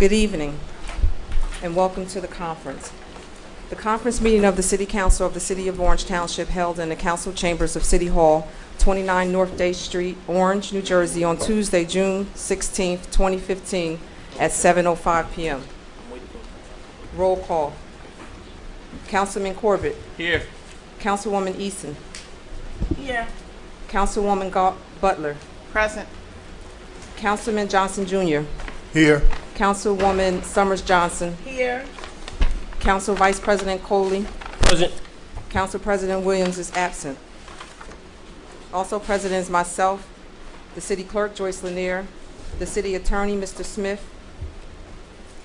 Good evening, and welcome to the conference. The conference meeting of the City Council of the City of Orange Township held in the council chambers of City Hall, 29 North Day Street, Orange, New Jersey, on Tuesday, June 16, 2015, at 7:05 p.m. Roll call. Councilman Corbett. Here. Councilwoman Eason. Here. Councilwoman Butler. Present. Councilman Johnson Jr. Here. Councilwoman Summers Johnson. Here. Council Vice President Coley. Present. Council President Williams is absent. Also present is myself, the City Clerk, Joyce Lanier, the City Attorney, Mr. Smith,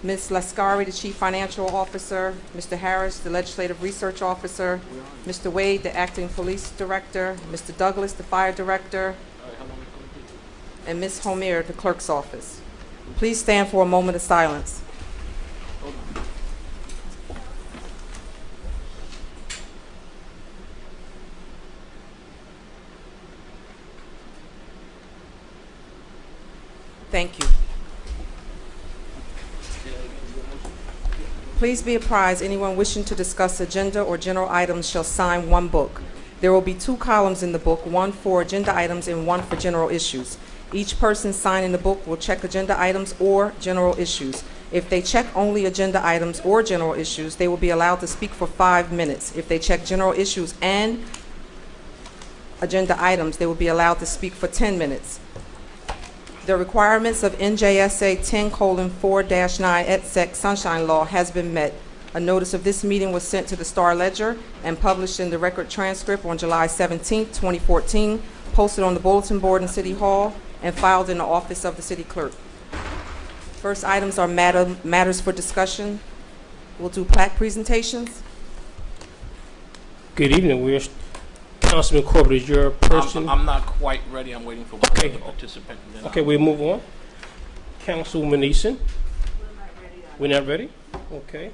Ms. Lascari, the Chief Financial Officer, Mr. Harris, the Legislative Research Officer, Mr. Wade, the Acting Police Director, Mr. Douglas, the Fire Director, and Ms. Homer, the Clerk's Office. Please stand for a moment of silence. Thank you. Please be apprised, anyone wishing to discuss agenda or general items shall sign one book. There will be 2 columns in the book, one for agenda items and one for general issues. Each person signing the book will check agenda items or general issues. If they check only agenda items or general issues, they will be allowed to speak for 5 minutes. If they check general issues and agenda items, they will be allowed to speak for 10 minutes. The requirements of NJSA 10:4-9 et sec Sunshine Law has been met. A notice of this meeting was sent to the Star Ledger and published in the record transcript on July 17, 2014, posted on the bulletin board in City Hall, and filed in the office of the City Clerk. First items are matters for discussion. We'll do plaque presentations. Good evening. Councilman Corbett is your person. I'm not quite ready. I'm waiting for one Okay. other participant. Okay, we'll move on. Councilwoman Eason. We're not ready? Okay.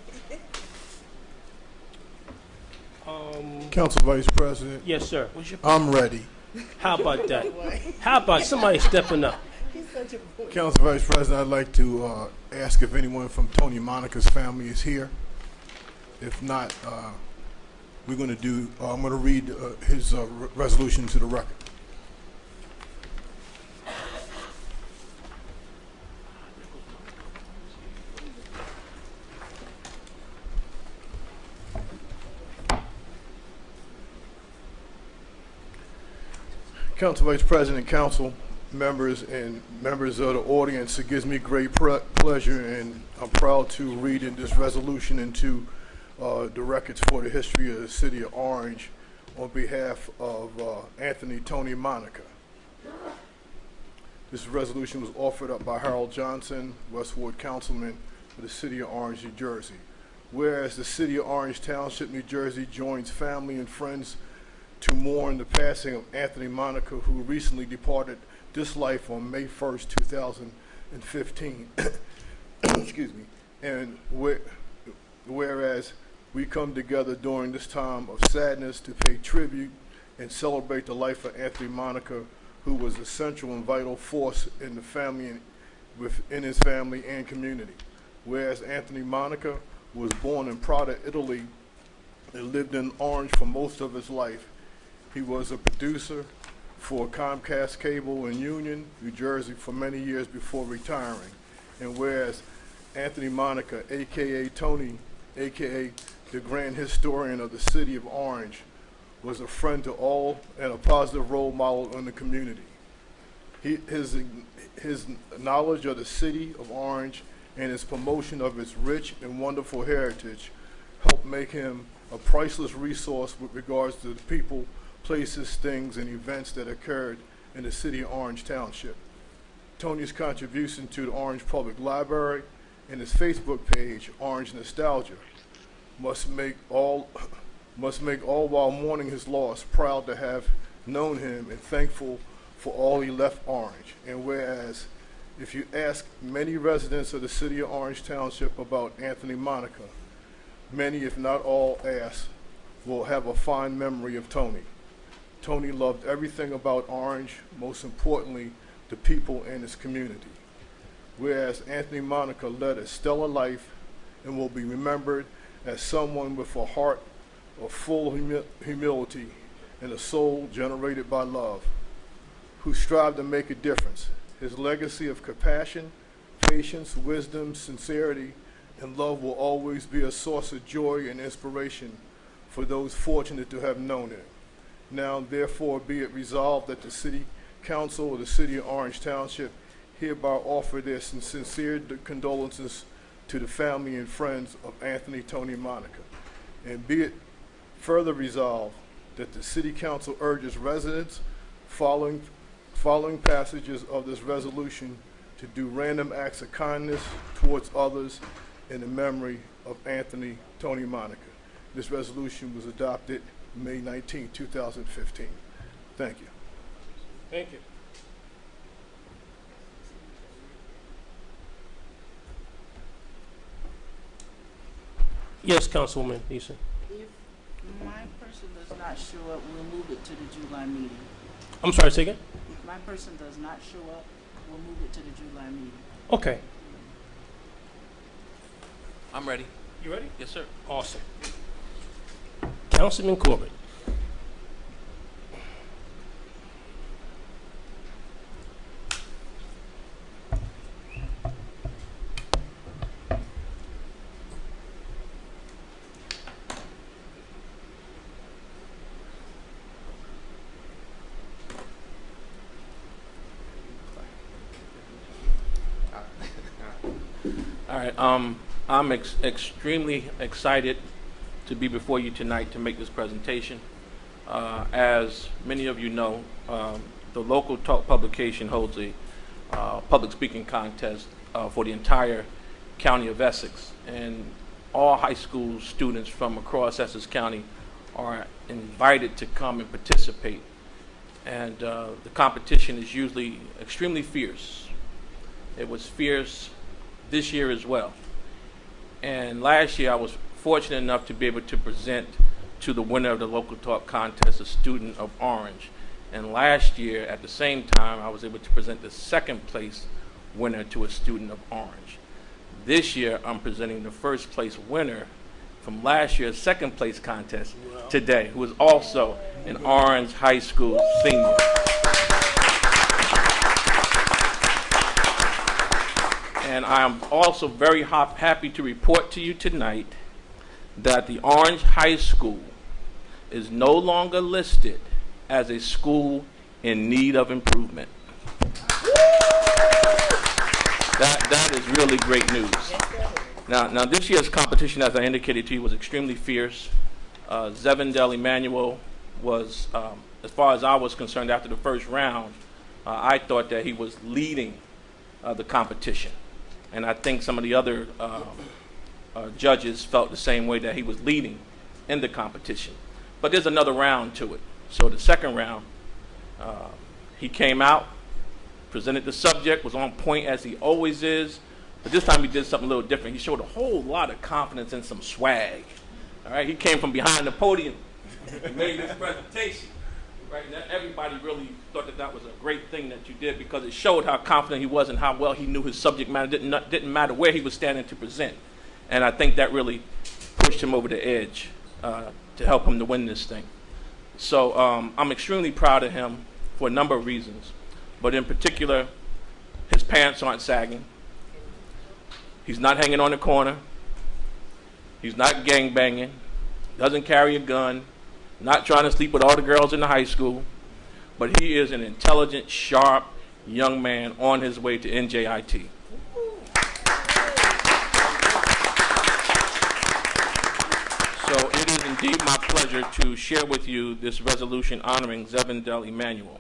Council Vice President, Yes, sir. I'm ready. How about that? How about somebody stepping up? Council Vice President, I'd like to ask if anyone from Tony Monica's family is here. If not, we're going to do, I'm going to read his resolution to the record. Council Vice President, Council members, and members of the audience, it gives me great pleasure, and I'm proud to read in this resolution into the records for the history of the City of Orange on behalf of Anthony Tony Monica. This resolution was offered up by Harold Johnson, West Ward Councilman for the City of Orange, New Jersey. Whereas the City of Orange Township, New Jersey joins family and friends to mourn the passing of Anthony Monica, who recently departed this life on May 1st, 2015. Excuse me. And whereas we come together during this time of sadness to pay tribute and celebrate the life of Anthony Monica, who was a central and vital force in the family and within his family and community. Whereas Anthony Monica was born in Prato, Italy, and lived in Orange for most of his life. He was a producer for Comcast Cable in Union, New Jersey for many years before retiring. And whereas Anthony Monica, aka Tony, aka the grand historian of the City of Orange, was a friend to all and a positive role model in the community. His knowledge of the City of Orange and his promotion of its rich and wonderful heritage helped make him a priceless resource with regards to the people, places, things, and events that occurred in the City of Orange Township. Tony's contribution to the Orange Public Library and his Facebook page, Orange Nostalgia, must make all while mourning his loss, proud to have known him and thankful for all he left Orange. And whereas, if you ask many residents of the City of Orange Township about Anthony Monica, many, if not all, will have a fond memory of Tony. Tony loved everything about Orange, most importantly, the people in his community. whereas Anthony Monica led a stellar life and will be remembered as someone with a heart of full humility and a soul generated by love, who strived to make a difference. His legacy of compassion, patience, wisdom, sincerity, and love will always be a source of joy and inspiration for those fortunate to have known him. Now, therefore, be it resolved that the City Council of the City of Orange Township hereby offer their sincere condolences to the family and friends of Anthony Tony Monica. And be it further resolved that the City Council urges residents following passages of this resolution to do random acts of kindness towards others in the memory of Anthony Tony Monica. This resolution was adopted May 19, 2015. Thank you. Thank you. Yes, Councilwoman Eason. If my person does not show up, we'll move it to the July meeting. I'm sorry, say again? If my person does not show up, we'll move it to the July meeting. Okay. I'm ready. You ready? Yes, sir. Awesome. Councilman Corbett. All right. I'm extremely excited to be before you tonight to make this presentation. As many of you know, the local talk publication holds a public speaking contest for the entire county of Essex, and all high school students from across Essex County are invited to come and participate. And the competition is usually extremely fierce. It was fierce this year as well. And last year I was fortunate enough to be able to present to the winner of the local talk contest, a student of Orange. And last year at the same time I was able to present the second place winner to a student of Orange. This year I'm presenting the first place winner from last year's second place contest today, who is also an Orange High School senior. And I am also very happy to report to you tonight that the Orange High School is no longer listed as a school in need of improvement. That is really great news. Now this year's competition, as I indicated to you, was extremely fierce. Zevindel Emmanuel was, as far as I was concerned, after the first round, I thought that he was leading the competition. And I think some of the other judges felt the same way, that he was leading in the competition. But there's another round to it. So the second round, he came out, presented the subject, was on point as he always is, but this time he did something a little different. He showed a whole lot of confidence and some swag. All right, he came from behind the podium and made this presentation. Right, and everybody really thought that that was a great thing that you did, because it showed how confident he was and how well he knew his subject matter. Didn't matter where he was standing to present. And I think that really pushed him over the edge to help him to win this thing. So I'm extremely proud of him for a number of reasons. But in particular, his pants aren't sagging. He's not hanging on the corner. He's not gangbanging. Doesn't carry a gun. Not trying to sleep with all the girls in the high school, but he is an intelligent, sharp young man on his way to NJIT. So it is indeed my pleasure to share with you this resolution honoring Zevindel Emmanuel.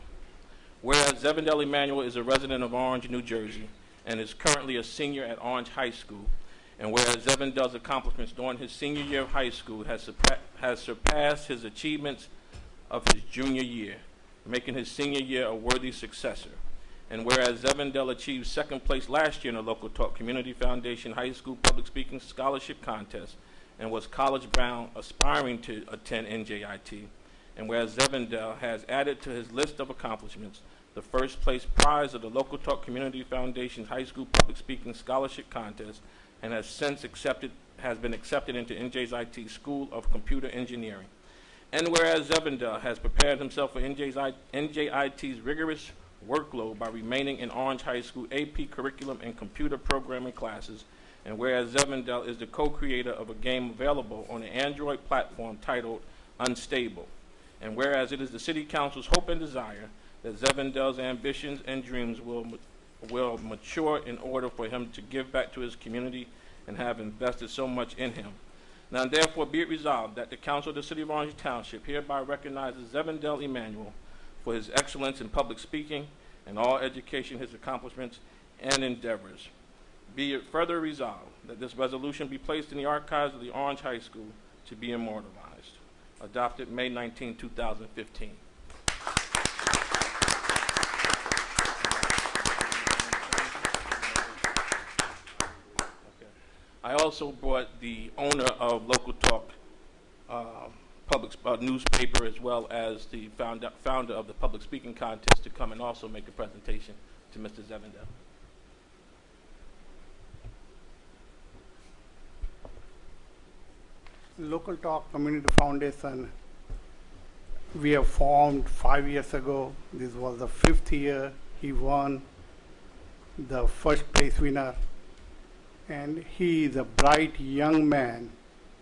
Whereas Zevindel Emmanuel is a resident of Orange, New Jersey, and is currently a senior at Orange High School, and whereas Zevindel's accomplishments during his senior year of high school has surpassed his achievements of his junior year, making his senior year a worthy successor. And whereas Zevindel achieved second place last year in the Local Talk Community Foundation High School Public Speaking Scholarship Contest and was college-bound aspiring to attend NJIT, and whereas Zevindel has added to his list of accomplishments the first place prize of the Local Talk Community Foundation's High School Public Speaking Scholarship Contest and has since been accepted into NJIT School of Computer Engineering. And whereas Zevendel has prepared himself for NJIT's rigorous workload by remaining in Orange High School AP curriculum and computer programming classes, and whereas Zevendel is the co-creator of a game available on the Android platform titled Unstable, and whereas it is the City Council's hope and desire that Zevendel's ambitions and dreams will mature in order for him to give back to his community and have invested so much in him. Now therefore be it resolved that the Council of the City of Orange Township hereby recognizes Zevendel Emmanuel for his excellence in public speaking and all education, his accomplishments and endeavors. Be it further resolved that this resolution be placed in the archives of the Orange High School to be immortalized. Adopted May 19, 2015. I also brought the owner of Local Talk public newspaper, as well as the founder of the public speaking contest, to come and also make a presentation to Mr. Zevendel. Local Talk Community Foundation, we have formed 5 years ago. This was the 5th year. He won the first place winner. And he is a bright young man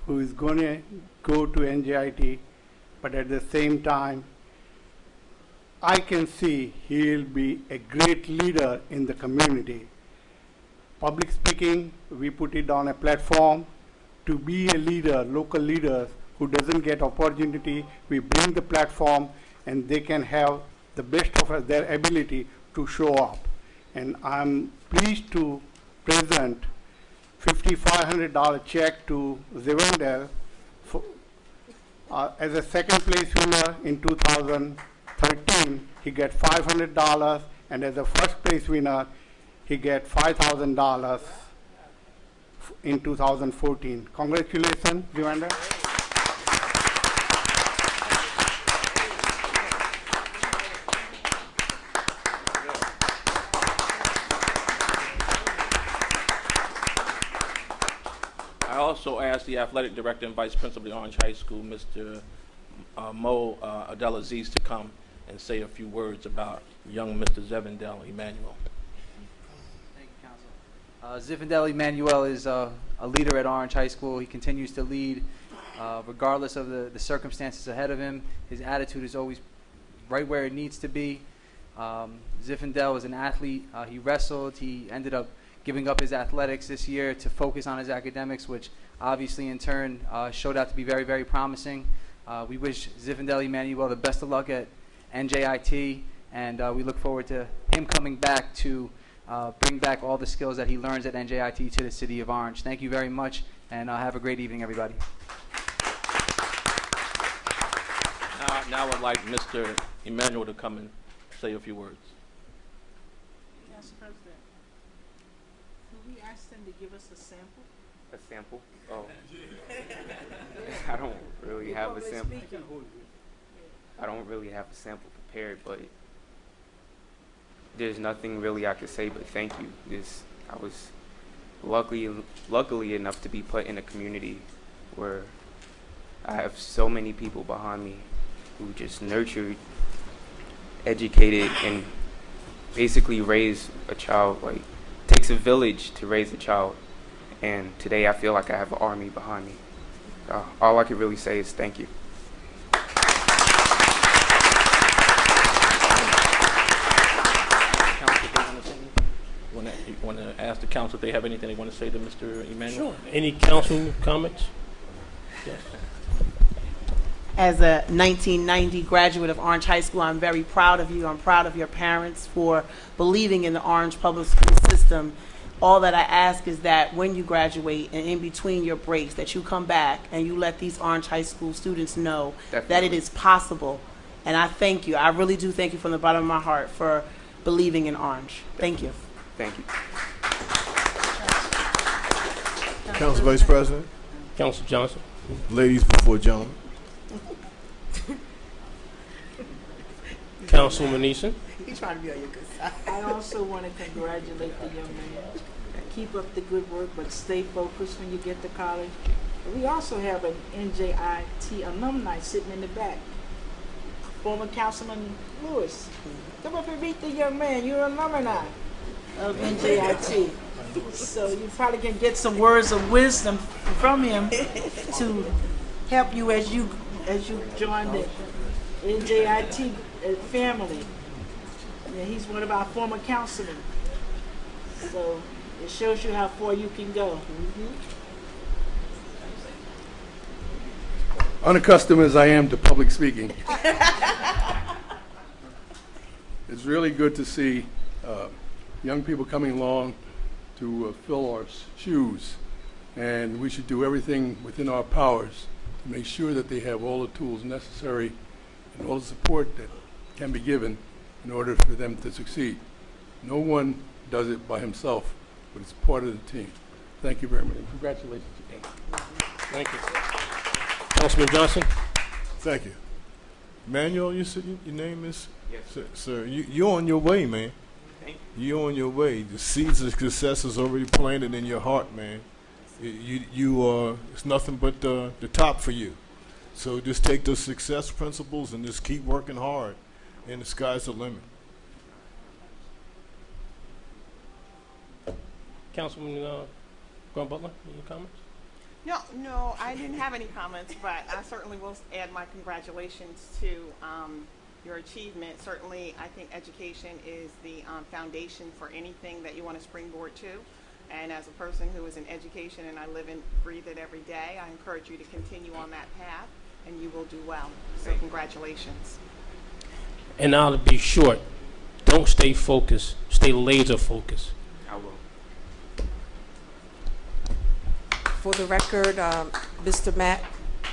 who is going to go to NJIT, but at the same time, I can see he'll be a great leader in the community. Public speaking, we put it on a platform to be a leader, local leaders who doesn't get opportunity. We bring the platform and they can have the best of their ability to show up. And I'm pleased to present $5,500 check to Zevendel as a second place winner in 2013. He get $500, and as a first place winner, he get $5,000 in 2014. Congratulations, Zevendel. I also asked the athletic director and vice principal of the Orange High School, Mr. Mo Abdelaziz, to come and say a few words about young Mr. Zevendel Emmanuel. Thank you, Council. Zevendel Emmanuel is a leader at Orange High School. He continues to lead regardless of the circumstances ahead of him. His attitude is always right where it needs to be. Zevendel is an athlete. He wrestled. He ended up giving up his athletics this year to focus on his academics, which obviously in turn showed out to be very, very promising. We wish Zevendel Emmanuel the best of luck at NJIT, and we look forward to him coming back to bring back all the skills that he learns at NJIT to the City of Orange. Thank you very much, and have a great evening, everybody. Now I'd like Mr. Emmanuel to come and say a few words. Council President, could we ask them to give us a sample? A sample? Oh. I don't really have a sample. I don't really have a sample prepared, but there's nothing really I could say but thank you. I was luckily enough to be put in a community where I have so many people behind me who just nurtured, educated, and basically raised a child. Like, it takes a village to raise a child, and today I feel like I have an army behind me. All I can really say is thank you. You want to ask the council if they have anything they want to say to Mr. Emmanuel? Sure. Any council comments? Yes. As a 1990 graduate of Orange High School, I'm very proud of you. I'm proud of your parents for believing in the Orange public school system. All that I ask is that when you graduate and in between your breaks, that you come back and you let these Orange High School students know that it is possible. And I thank you. I really do thank you from the bottom of my heart for believing in Orange. Thank you. Thank you. Council Vice President, Council Johnson. ladies before gentlemen. Councilwoman Eason. He's trying to be on your good side. I also want to congratulate the young man. Keep up the good work, but stay focused when you get to college. We also have an NJIT alumni sitting in the back. Former Councilman Lewis. Come up and meet the young man. You're an alumni of NJIT. So you probably can get some words of wisdom from him to help you as you join the NJIT family. Yeah, he's one of our former councilmen. So it shows you how far you can go. Unaccustomed as I am to public speaking, it's really good to see young people coming along to fill our shoes, and we should do everything within our powers to make sure that they have all the tools necessary and all the support that can be given in order for them to succeed. No one does it by himself, but it's part of the team. Thank you very much. Congratulations again. Thank you. Councilman Johnson. Thank you. Manuel, you said your name is? Yes. Sir, you're on your way, man. Thank You're on your way. The seeds of success is already planted in your heart, man. It's nothing but the top for you. So just take those success principles and just keep working hard, and the sky's the limit. Councilman Grant Butler, any comments? No, I didn't have any comments, but I certainly will add my congratulations to your achievement. Certainly, I think education is the foundation for anything that you want to springboard to. And as a person who is in education and I live and breathe it every day, I encourage you to continue on that path, and you will do well. So congratulations. And now to be short, don't stay focused, stay laser focused. I will. For the record, Mr. Matt,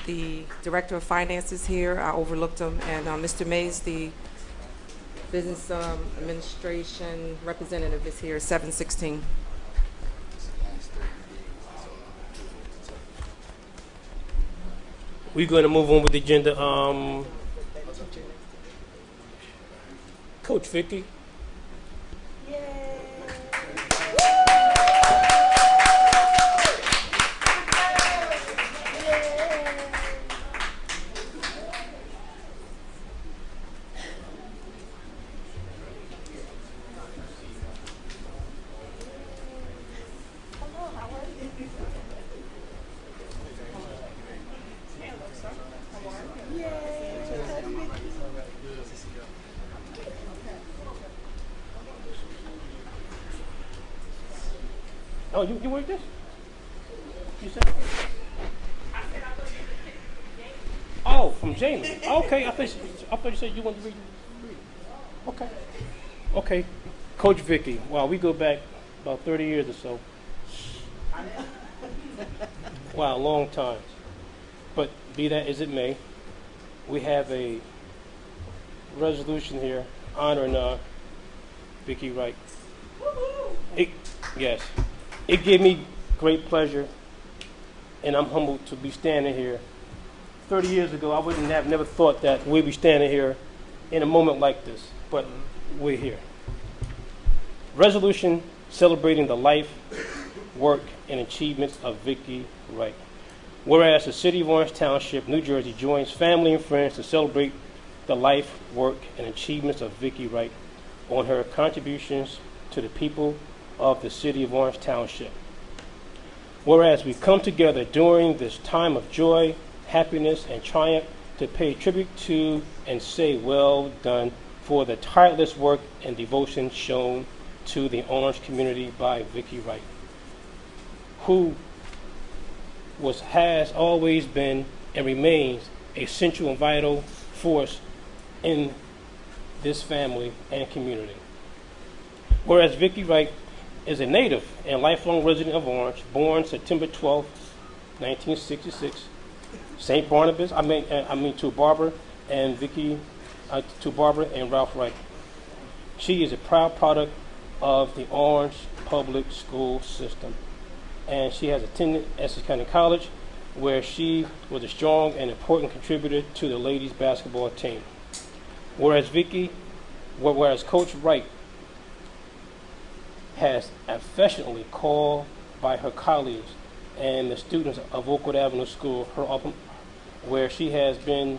the Director of Finance, is here. I overlooked him. And Mr. Mays, the Business Administration Representative, is here, 716. We're going to move on with the agenda. Coach Vicky. Oh, you work this? You said? Oh, from Jamie. Okay, I thought you said you wanted to read. Okay. Okay. Coach Vicky. Wow, we go back about 30 years or so. Wow, long time. But be that as it may, we have a resolution here honoring Vicky Wright. Yes. It gave me great pleasure, and I'm humbled to be standing here. 30 years ago, I wouldn't have never thought that we'd be standing here in a moment like this, but we're here. Resolution celebrating the life, work, and achievements of Vicky Wright. Whereas the City of Orange Township, New Jersey, joins family and friends to celebrate the life, work, and achievements of Vicky Wright on her contributions to the people of the City of Orange Township. Whereas we come together during this time of joy, happiness, and triumph to pay tribute to and say well done for the tireless work and devotion shown to the Orange community by Vicky Wright, who has always been and remains a central and vital force in this family and community. Whereas Vicky Wright is a native and lifelong resident of Orange, born September 12, 1966, St. Barnabas, to Barbara and Vicky, to Barbara and Ralph Wright. She is a proud product of the Orange public school system, and she has attended Essex County College, where she was a strong and important contributor to the ladies basketball team. Whereas Vicky Whereas Coach Wright has affectionately called by her colleagues and the students of Oakwood Avenue School, where she has been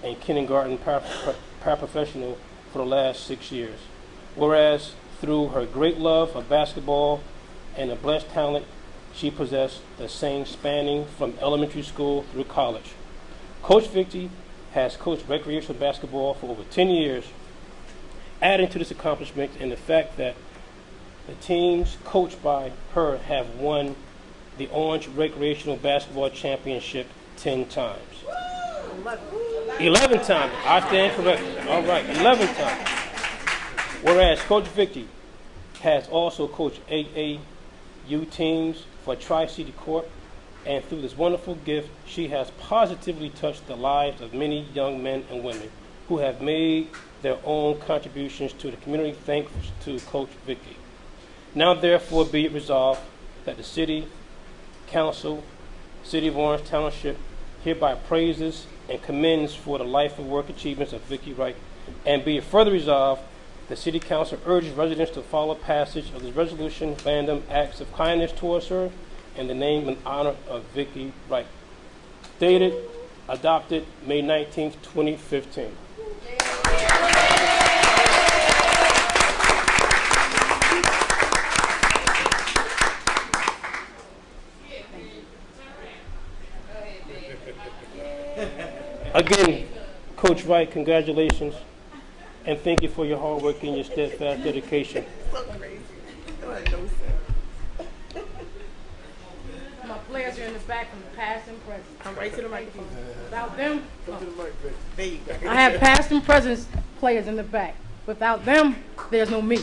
a kindergarten paraprofessional for the last 6 years. Whereas through her great love of basketball and the blessed talent she possessed, the same spanning from elementary school through college. Coach Vicky has coached recreational basketball for over 10 years, adding to this accomplishment in the fact that the teams coached by her have won the Orange Recreational Basketball Championship 10 times. 11 times. I stand corrected. All right, 11 times. Whereas Coach Vicky has also coached AAU teams for Tri-City Corp, and through this wonderful gift, she has positively touched the lives of many young men and women who have made their own contributions to the community thanks to Coach Vicky. Now therefore be it resolved that the City Council, City of Orange Township, hereby praises and commends for the life and work achievements of Vicky Wright, and be it further resolved, the City Council urges residents to follow passage of this resolution, random acts of kindness towards her, in the name and honor of Vicky Wright. Dated, adopted May 19th, 2015. Again, Coach Wright, congratulations, and thank you for your hard work and your steadfast dedication. So crazy. My players are in the back from the past and present. Come right to the microphone. Without them, There you go. I have past and present players in the back. Without them, there's no me.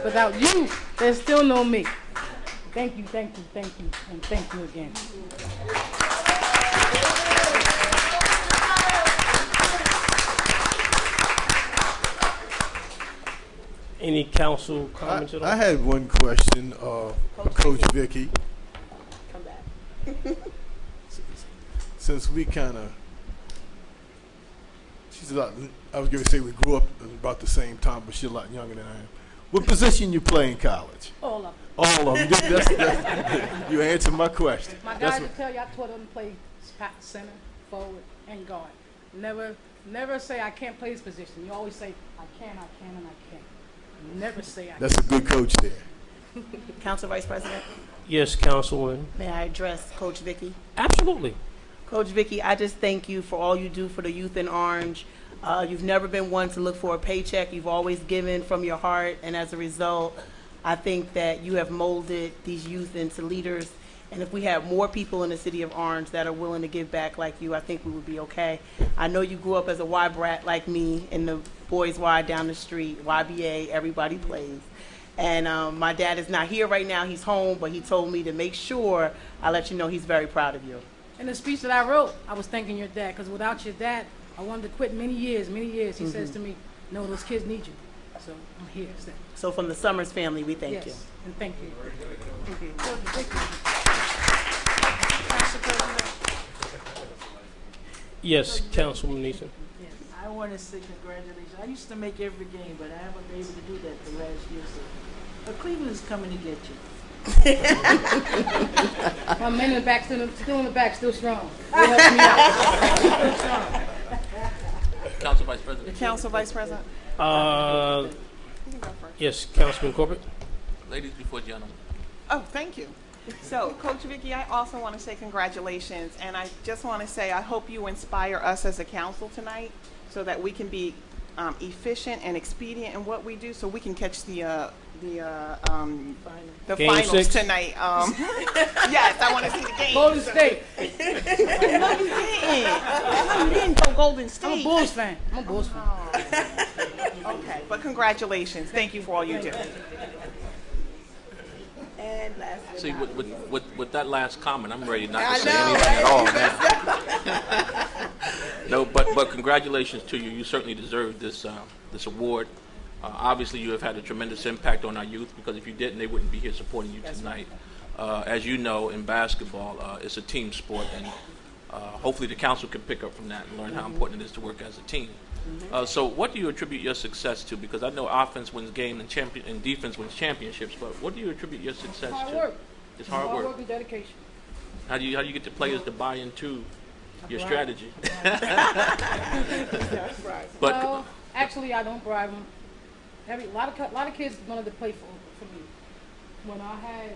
Without you, there's still no me. Thank you, thank you, thank you, and thank you again. Any council comments at all? I had one question, Coach Vicky. Come back. Since we kind of, she's a lot, I was going to say we grew up about the same time, but she's a lot younger than I am. What position you play in college? All of them. All of them. You answered my question. My guys will tell you I taught them to play center, forward, and guard. Never say I can't play this position. You always say I can, and I can't. Never say I That's a good coach there. Council Vice President, Yes, Councilwoman. may I address Coach Vicky? Absolutely. Coach Vicky, I just thank you for all you do for the youth in Orange. You've never been one to look for a paycheck. You've always given from your heart, and as a result, I think that you have molded these youth into leaders. And if we have more people in the city of Orange that are willing to give back like you, I think we would be okay. I know you grew up as a Y brat like me in the Boys Y down the street, YBA, everybody plays. And my dad is not here right now, he's home, but he told me to make sure I let you know he's very proud of you. In the speech that I wrote, I was thanking your dad, because without your dad, I wanted to quit many years. He says to me, no, those kids need you. So I'm here. So from the Summers family, we thank you. Yes, and thank you. Council President, Yes, Councilwoman Neeson. I want to say congratulations. I used to make every game, but I haven't been able to do that the last year. So, but Cleveland's coming to get you. My men in the back, still in the back, still strong. They help me out. Council Vice President. Council Vice President. Uh, You can go first. yes, Councilman Corbett. Ladies before gentlemen. Oh, thank you. So, Coach Vicky, I also want to say congratulations, and I just want to say I hope you inspire us as a council tonight so that we can be efficient and expedient in what we do, so we can catch the Game finals 6? tonight. Yes, I want to see the game. Golden State. No, you didn't. No, you didn't go Golden State. I'm a Bulls fan. Okay, but congratulations. Thank you for all you do. And last See, with that last comment, I'm ready not to say anything at all now. No, but congratulations to you. You certainly deserve this this award. Obviously, you have had a tremendous impact on our youth, because if you didn't, they wouldn't be here supporting you tonight. As you know, in basketball, it's a team sport, and hopefully the council can pick up from that and learn how important it is to work as a team. So what do you attribute your success to? Because I know offense wins games and defense wins championships, but what do you attribute your success Hard to? work. It's hard work. and dedication. How do you get the players to buy into your strategy? But Well, actually, I don't bribe them. A lot of kids wanted to play for me. When I had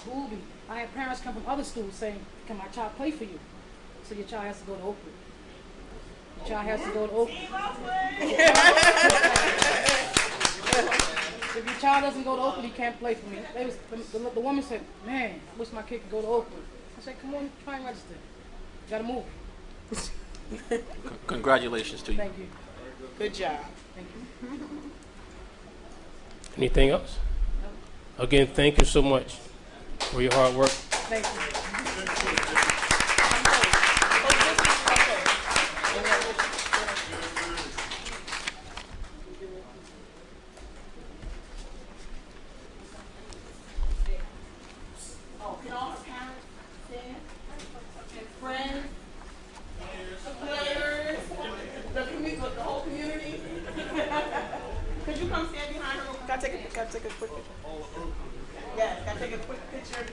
Booby, I had parents come from other schools saying, "Can my child play for you?" So your child has to go to Oakwood. Your child has to go to Oakwood. If your child doesn't go to Oakwood, he can't play for me. The woman said, "Man, I wish my kid could go to Oakwood." I said, "Come on, try and register. You gotta move." congratulations to you. Thank you. Good job. Thank you. Anything else? Again, thank you so much for your hard work. Thank you. Oh, can all the parents stand? And friends, players, the whole community? Could you come stand behind her? Gotta take a quick picture. Yes, gotta take a quick picture.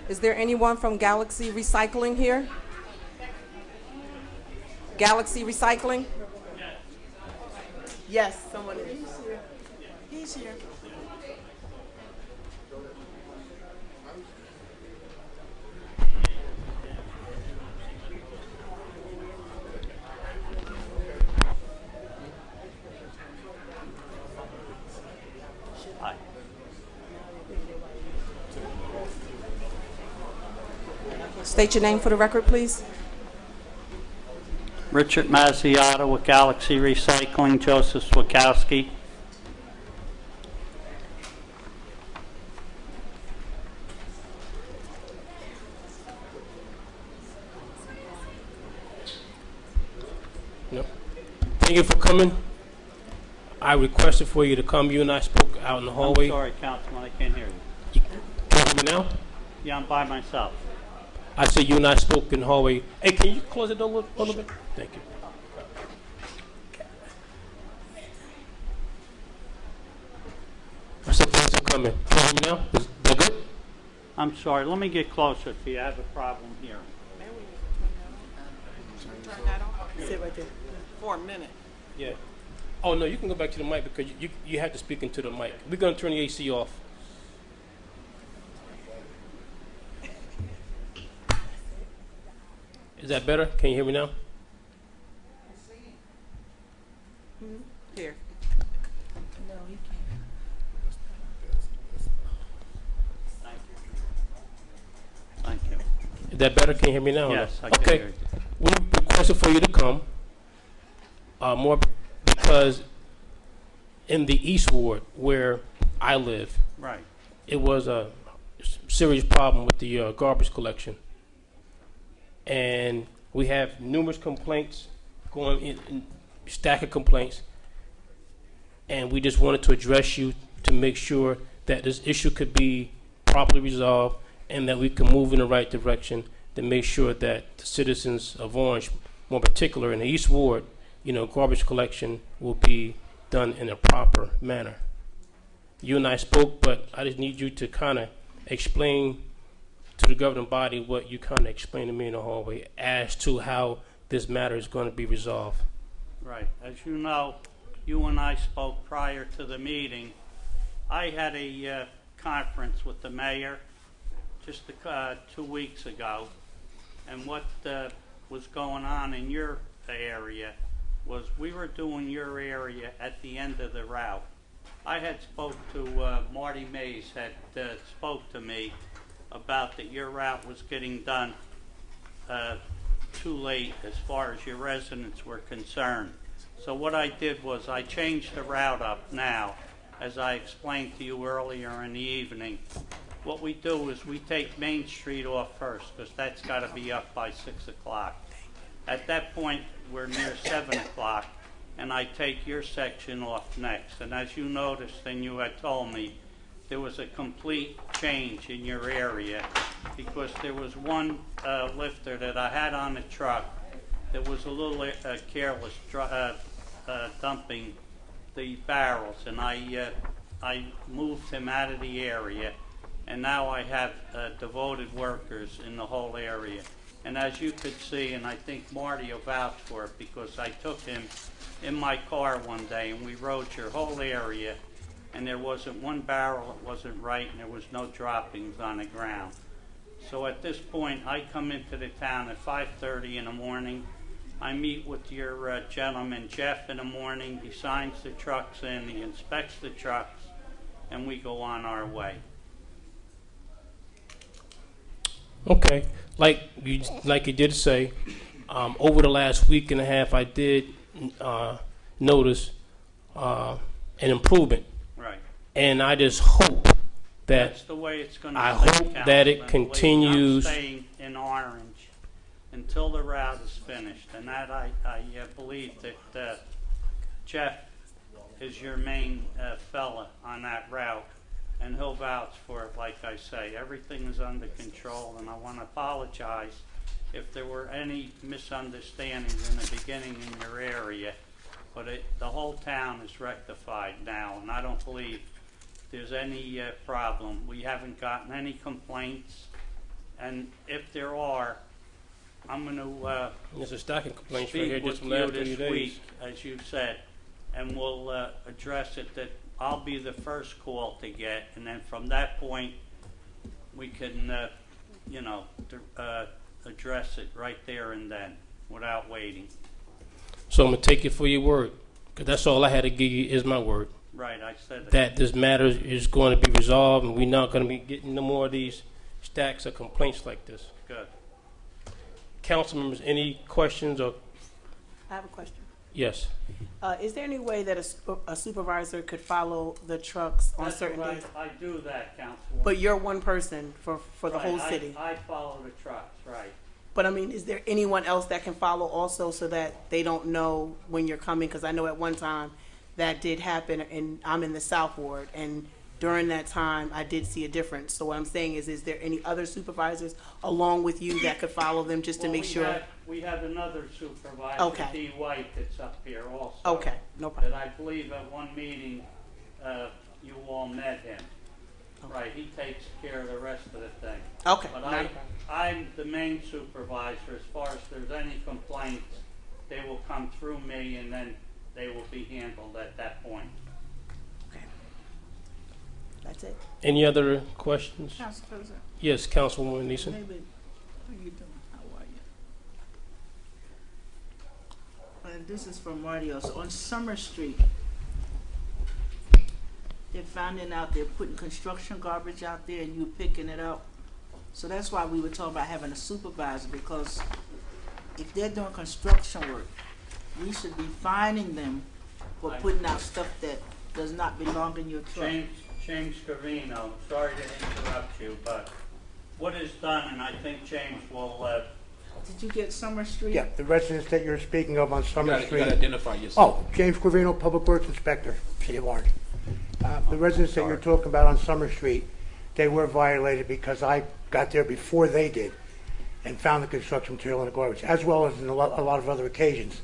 Is there anyone from Galaxy Recycling here? Galaxy Recycling? Yes, someone is. He's here. State your name for the record, please. Richard Mazziata with Galaxy Recycling, Joseph Swakowski. No. Thank you for coming. I requested for you to come. You and I spoke out in the hallway. I'm sorry, Councilman, I can't hear you. Can you hear me now? Yeah, I'm by myself. I said you and I spoke in the hallway. Hey, can you close the door a little bit? Thank you. I said thanks for coming. Can you hear me now? Is that good? I'm sorry, let me get closer to you. I have a problem here. Turn that off Sit right there. for a minute. Yeah. Oh, no, you can go back to the mic because you have to speak into the mic. We're going to turn the AC off. Is that better? Can you hear me now? Here. No, he can't. Thank you. Is that better? Can you hear me now? or no? Yes, I can Okay. hear you. We requested for you to come. More because in the East Ward where I live, Right. it was a serious problem with the garbage collection. And we have numerous complaints going in stack of complaints. And we just wanted to address you to make sure that this issue could be properly resolved and that we can move in the right direction to make sure that the citizens of Orange, more particular in the East Ward, garbage collection will be done in a proper manner. You and I spoke, but I just need you to kind of explain to the governing body what you kind of explained to me in the hallway as to how this matter is going to be resolved. Right. As you know, you and I spoke prior to the meeting. I had a conference with the mayor just 2 weeks ago, and what was going on in your area was we were doing your area at the end of the route. I had spoke to Marty Mays had spoke to me about that your route was getting done too late as far as your residents were concerned. So what I did was I changed the route up now, as I explained to you earlier in the evening, what we do is we take Main Street off first, because that's got to be up by 6 o'clock. At that point, we're near 7 o'clock, and I take your section off next. And as you noticed, and you had told me, there was a complete change in your area, because there was one lifter that I had on the truck that was a little careless dumping the barrels, and I moved him out of the area, and now I have devoted workers in the whole area. And as you could see, and I think Marty will vouch for it, because I took him in my car one day and we rode your whole area, and there wasn't one barrel that wasn't right, and there was no droppings on the ground. So at this point, I come into the town at 5:30 in the morning. I meet with your gentleman, Jeff, in the morning. He signs the trucks in, he inspects the trucks, and we go on our way. Okay, like you did say, over the last week and a half, I did notice an improvement. Right. And I just hope that That's the way it's going to I stay, hope that it Councilman. continues. I'm staying in Orange until the route is finished, and that I believe that Jeff is your main fella on that route, and he'll vouch for it. Like I say, everything is under control, and I want to apologize if there were any misunderstandings in the beginning in your area, but the whole town is rectified now, and I don't believe there's any problem. We haven't gotten any complaints, and if there are, I'm going to There's a stacking complaints right here speak just with from you last 30 this days. week, as you said, and we'll address it. That I'll be the first call to get, and then from that point, we can, address it right there and then, without waiting. So I'm going to take it for your word, because that's all I had to give you is my word. Right, I said That this matter is going to be resolved, and we're not going to be getting no more of these stacks of complaints like this. Good. Council members, any questions or I have a question. yes? Is there any way that a supervisor could follow the trucks on That's certain right. days? I do that, Councilwoman. But you're one person for the Right, whole city. I follow the trucks, right. But I mean, is there anyone else that can follow also so that they don't know when you're coming? Because I know at one time that did happen, and I'm in the South Ward, and during that time I did see a difference. So what I'm saying is there any other supervisors along with you that could follow them just to make sure? We have another supervisor, Okay. D. White, that's up here also. Okay, no problem. That I believe at one meeting, you all met him. Right, he takes care of the rest of the thing. Okay, But not a problem. I'm the main supervisor. As far as there's any complaints, they will come through me, and then they will be handled at that point. Okay. That's it. Any other questions? Council President, Yes, Councilwoman Neeson. maybe, how you doing? How are you? And this is from Marty also. On Summer Street, they're finding out they're putting construction garbage out there and you picking it up. So that's why we were talking about having a supervisor, because if they're doing construction work, we should be fining them for putting out stuff that does not belong in your truck. James Covino, sorry to interrupt you, but what is done, and I think James will, Did you get Summer Street? Yeah, the residence that you're speaking of on Summer You Street. got to identify yourself. Oh, James Covino, Public Works Inspector, City of Orange. The residents that you're talking about on Summer Street, they were violated because I got there before they did and found the construction material in the garbage, as well as in a lot of other occasions.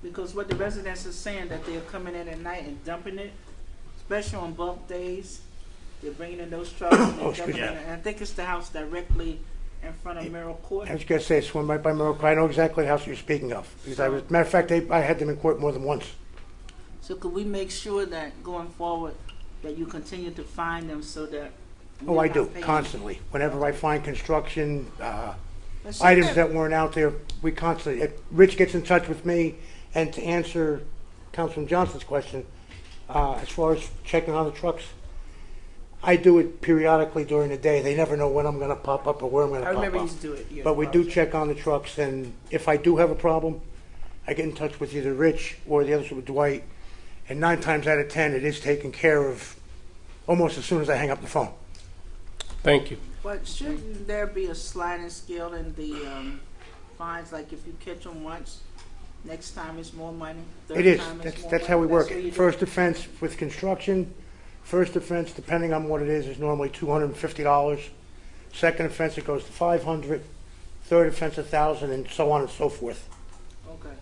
Because what the residents are saying, that they're coming in at night and dumping it, especially on bulk days. They're bringing in those trucks and they're dumping it. And I think it's the house directly in front of Merrill Court. I was going to say, it's one right by Merrill Court. I know exactly the house you're speaking of. Because matter of fact, I had them in court more than once. So could we make sure that going forward, that you continue to find them so that Oh, they're I not do, paying? constantly. Whenever I find construction, That's items it. that weren't out there, we constantly, Rich gets in touch with me, and to answer Councilman Johnson's question, as far as checking on the trucks, I do it periodically during the day. They never know when I'm going to pop up or where I'm going to I pop up. remember you used to do it. years But we ago. do check on the trucks, and if I do have a problem, I get in touch with either Rich or the others with Dwight, and 9 times out of 10, it is taken care of almost as soon as I hang up the phone. Thank you. But shouldn't there be a sliding scale in the fines? Like if you catch them once, next time it's more money. It is. Time it's more That's how money? we work what you it. do? First offense with construction, first offense, depending on what it is normally $250. Second offense, it goes to $500. Third offense, $1,000, and so on and so forth. Okay.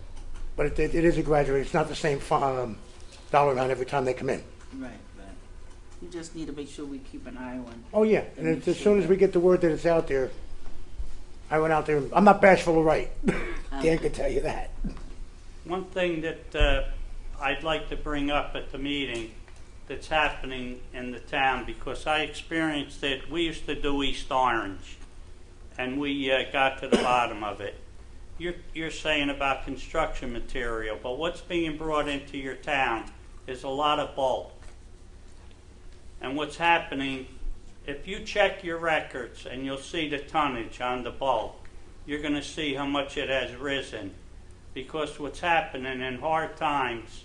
But it is a graduate. It's not the same dollar amount every time they come in. Right. You just need to make sure we keep an eye on. Oh, yeah. And as soon as we get the word that it's out there, I went out there. I'm not bashful to write. Dan can tell you that. One thing that I'd like to bring up at the meeting that's happening in the town, because I experienced it. We used to do East Orange, and we got to the bottom of it. You're saying about construction material, but what's being brought into your town is a lot of bulk. And what's happening, if you check your records and you'll see the tonnage on the bulk, you're going to see how much it has risen. Because what's happening in hard times,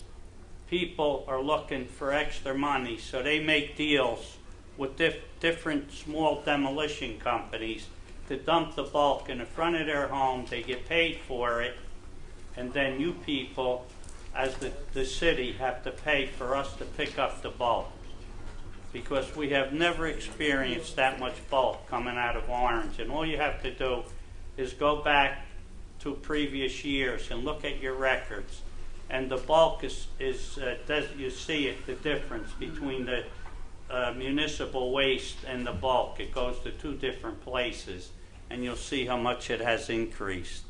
people are looking for extra money, so they make deals with different small demolition companies to dump the bulk in the front of their home. They get paid for it, and then you people, as the city, have to pay for us to pick up the bulk. Because we have never experienced that much bulk coming out of Orange. And all you have to do is go back to previous years and look at your records. And the bulk is you see it, the difference between the municipal waste and the bulk. It goes to two different places, and you'll see how much it has increased.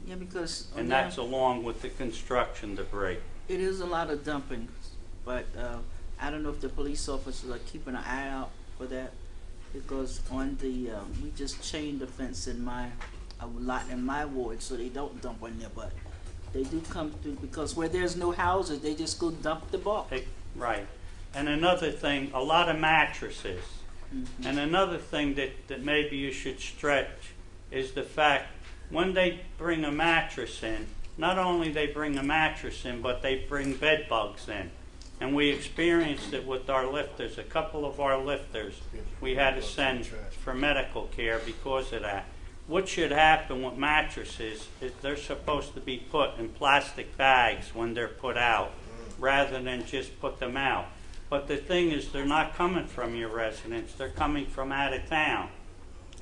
Yeah, because And that's along with the construction debris. it is a lot of dumping, but I don't know if the police officers are keeping an eye out for that, because on the we just chained the fence in my lot in my ward, so they don't dump on there, but they do come through, because where there's no houses, they just go dump the bulk. Right. And another thing, a lot of mattresses. Mm-hmm. And another thing that maybe you should stretch is the fact when they bring a mattress in, not only they bring a mattress in, but they bring bed bugs in. And we experienced it with our lifters. A couple of our lifters we had to send for medical care because of that. What should happen with mattresses is they're supposed to be put in plastic bags when they're put out, rather than just put them out. But the thing is, they're not coming from your residence. They're coming from out of town.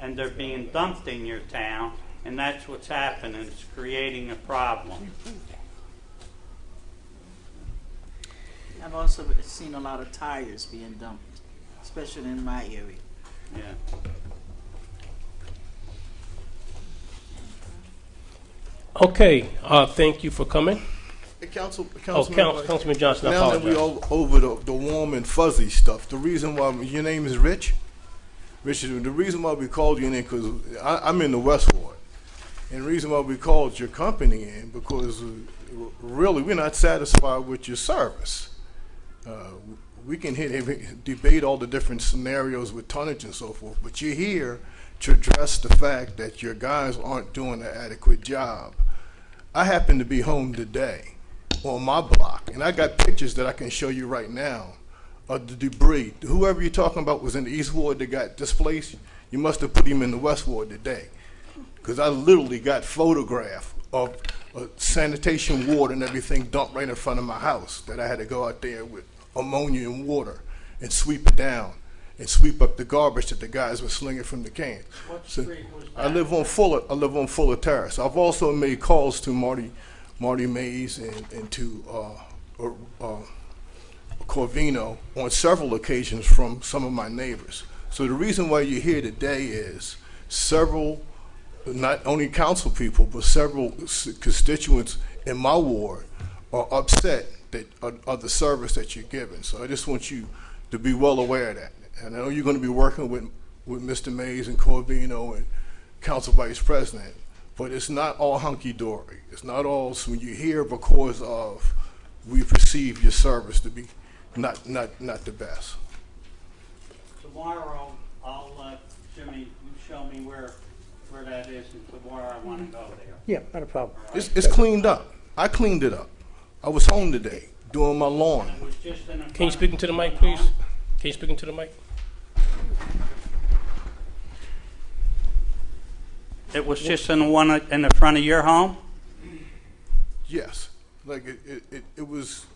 And they're being dumped in your town, and that's what's happening. It's creating a problem. I've also seen a lot of tires being dumped, especially in my area. Yeah. Okay, thank you for coming. Hey, Councilman Councilman Johnson, I now that apologize. we all over the warm and fuzzy stuff, the reason why your name is Rich, Richard, the reason why we called you in because I'm in the West Ward, and the reason why we called your company in because really we're not satisfied with your service. We can debate all the different scenarios with tonnage and so forth, but you're here to address the fact that your guys aren't doing an adequate job. I happen to be home today on my block, and I got pictures that I can show you right now of the debris. Whoever you're talking about was in the East Ward that got displaced. You must have put him in the West Ward today, because I literally got photograph of sanitation water and everything dumped right in front of my house that I had to go out there with ammonia and water and sweep it down and sweep up the garbage that the guys were slinging from the cans. What So, street was that? I live on Fuller Terrace. I've also made calls to Marty Mays and to Corvino on several occasions from some of my neighbors. So the reason why you're here today is several, not only council people, but several constituents in my ward are upset that of the service that you're giving. So I just want you to be well aware of that. And I know you're going to be working with Mr. Mays and Corvino and Council Vice President, but it's not all hunky-dory. It's not all when you're here because of we perceive your service to be not the best. Tomorrow, Jimmy, you show me where that is, and tomorrow I want to go there. Yeah, not a problem. It's cleaned up. I cleaned it up. I was home today doing my lawn. It was just in Can you speak into the mic, please? Can you speak into the mic? It was just in the one in the front of your home? Yes, like it was